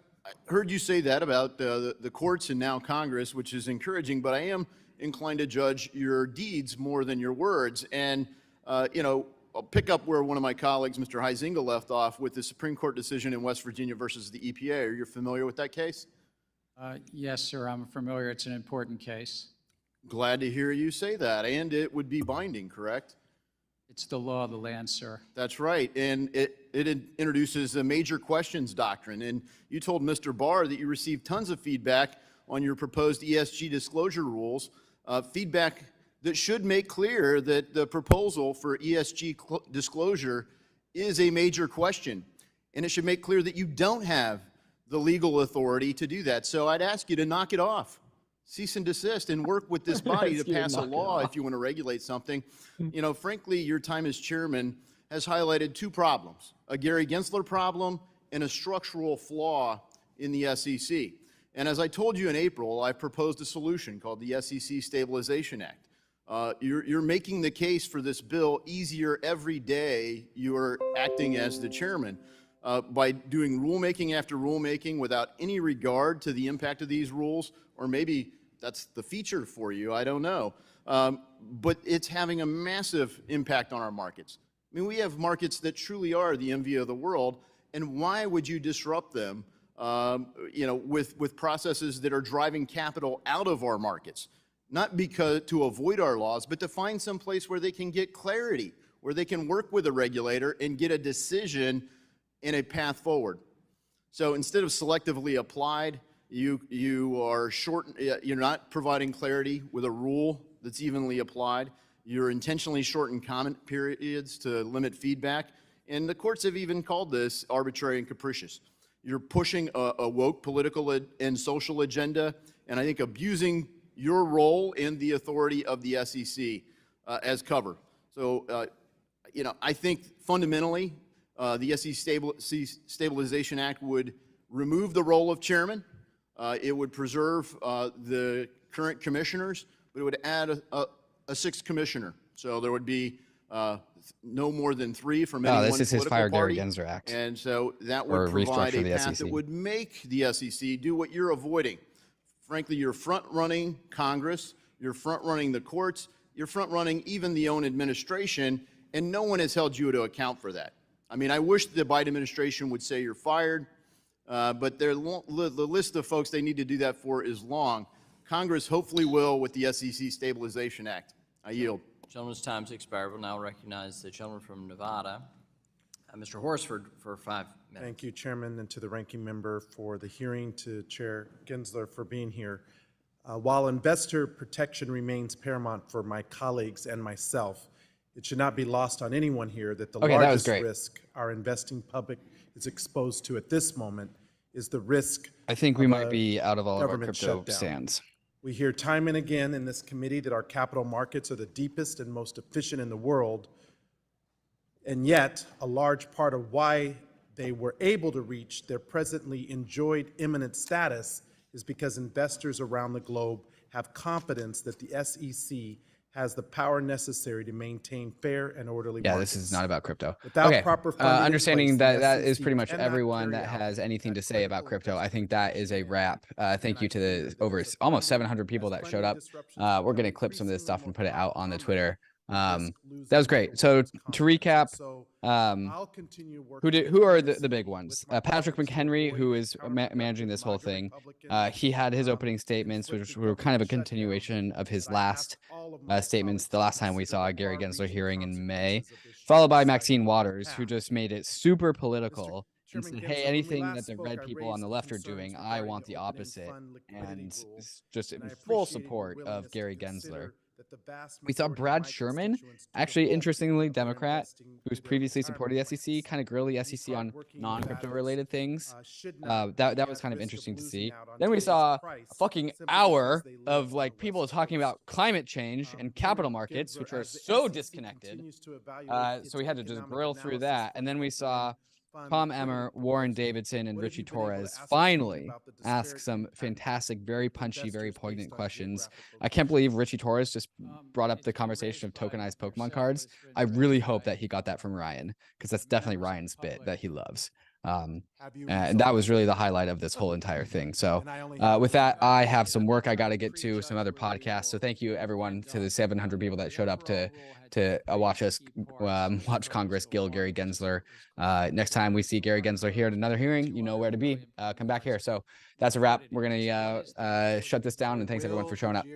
J: heard you say that about the courts and now Congress, which is encouraging, but I am inclined to judge your deeds more than your words. And, I'll pick up where one of my colleagues, Mr. Huizinga, left off with the Supreme Court decision in West Virginia versus the EPA. Are you familiar with that case?
F: Yes, sir, I'm familiar. It's an important case.
J: Glad to hear you say that. And it would be binding, correct?
F: It's the law of the land, sir.
J: That's right. And it introduces a major questions doctrine. And you told Mr. Barr that you received tons of feedback on your proposed ESG disclosure rules, feedback that should make clear that the proposal for ESG disclosure is a major question. And it should make clear that you don't have the legal authority to do that. So I'd ask you to knock it off. Cease and desist and work with this body to pass a law if you want to regulate something. Frankly, your time as chairman has highlighted two problems, a Gary Gensler problem and a structural flaw in the SEC. And as I told you in April, I proposed a solution called the SEC Stabilization Act. You're making the case for this bill easier every day you're acting as the chairman by doing rulemaking after rulemaking without any regard to the impact of these rules, or maybe that's the feature for you, I don't know. But it's having a massive impact on our markets. I mean, we have markets that truly are the envy of the world, and why would you disrupt them with processes that are driving capital out of our markets? Not because to avoid our laws, but to find some place where they can get clarity, where they can work with a regulator and get a decision and a path forward. So instead of selectively applied, you're not providing clarity with a rule that's evenly applied. You're intentionally shortened comment periods to limit feedback. And the courts have even called this arbitrary and capricious. You're pushing a woke political and social agenda, and I think abusing your role and the authority of the SEC as cover. So, I think fundamentally, the SEC Stabilization Act would remove the role of chairman. It would preserve the current commissioners, but it would add a sixth commissioner. So there would be no more than 3 from any one
B: this is his
J: political
B: Fire Gary
J: party.
B: Gensler Act.
J: And so that
B: Or
J: would provide
B: restructure
J: a
B: the
J: path
B: SEC.
J: that would make the SEC do what you're avoiding. Frankly, you're front-running Congress, you're front-running the courts, you're front-running even the own administration, and no one has held you to account for that. I mean, I wish the Biden administration would say you're fired, but the list of folks they need to do that for is long. Congress hopefully will with the SEC Stabilization Act. I yield.
A: Gentleman's time's expired. We'll now recognize the gentleman from Nevada, Mr. Horsford, for 5 minutes.
K: Thank you, Chairman, and to the ranking member for the hearing, to Chair Gensler for being here. While investor protection remains paramount for my colleagues and myself, it should not be lost on anyone here that the largest risk our investing public is exposed to at this moment is the risk.
B: I think we might be out of all of our
K: government
B: crypto
K: shutdown.
B: stands.
K: We hear time and again in this committee that our capital markets are the deepest and most efficient in the world, and yet a large part of why they were able to reach their presently enjoyed eminent status is because investors around the globe have confidence that the SEC has the power necessary to maintain fair and orderly markets.
B: This is not about crypto.
K: Without
B: Okay,
K: proper funding in
B: understanding
K: place,
B: that
K: the
B: that is
K: SEC
B: pretty much
K: cannot
B: everyone
K: carry
B: that
K: out
B: has anything to say about crypto. I think that is a wrap. Thank you to the almost 700 people that showed up. We're going to clip some of this stuff and put it out on the Twitter. That was great. So to recap,
K: I'll continue working.
B: who are the big ones? Patrick McHenry, who is managing this whole thing. He had his opening statements, which were kind of a continuation of his last statements the last time we saw a Gary Gensler hearing in May, followed by Maxine Waters, who just made it super political and said, hey, anything that the red people on the left are doing, I want the opposite, and just in full support of Gary Gensler. We saw Brad Sherman, actually, interestingly, Democrat, who's previously supported the SEC, kind of grill the SEC on non-crypto related things. That was kind of interesting to see. Then we saw a fucking hour of like people talking about climate change and capital markets, which are so disconnected. So we had to just grill through that. And then we saw Tom Emmer, Warren Davidson, and Richie Torres finally ask some fantastic, very punchy, very poignant questions. I can't believe Richie Torres just brought up the conversation of tokenized Pokemon cards. I really hope that he got that from Ryan, because that's definitely Ryan's bit that he loves. And that was really the highlight of this whole entire thing. So with that, I have some work I got to get to, some other podcasts. So thank you everyone to the 700 people that showed up to watch us watch Congress gill Gary Gensler. Next time we see Gary Gensler here at another hearing, you know where to be. Come back here. So that's a wrap. We're going to shut this down, and thanks everyone for showing up.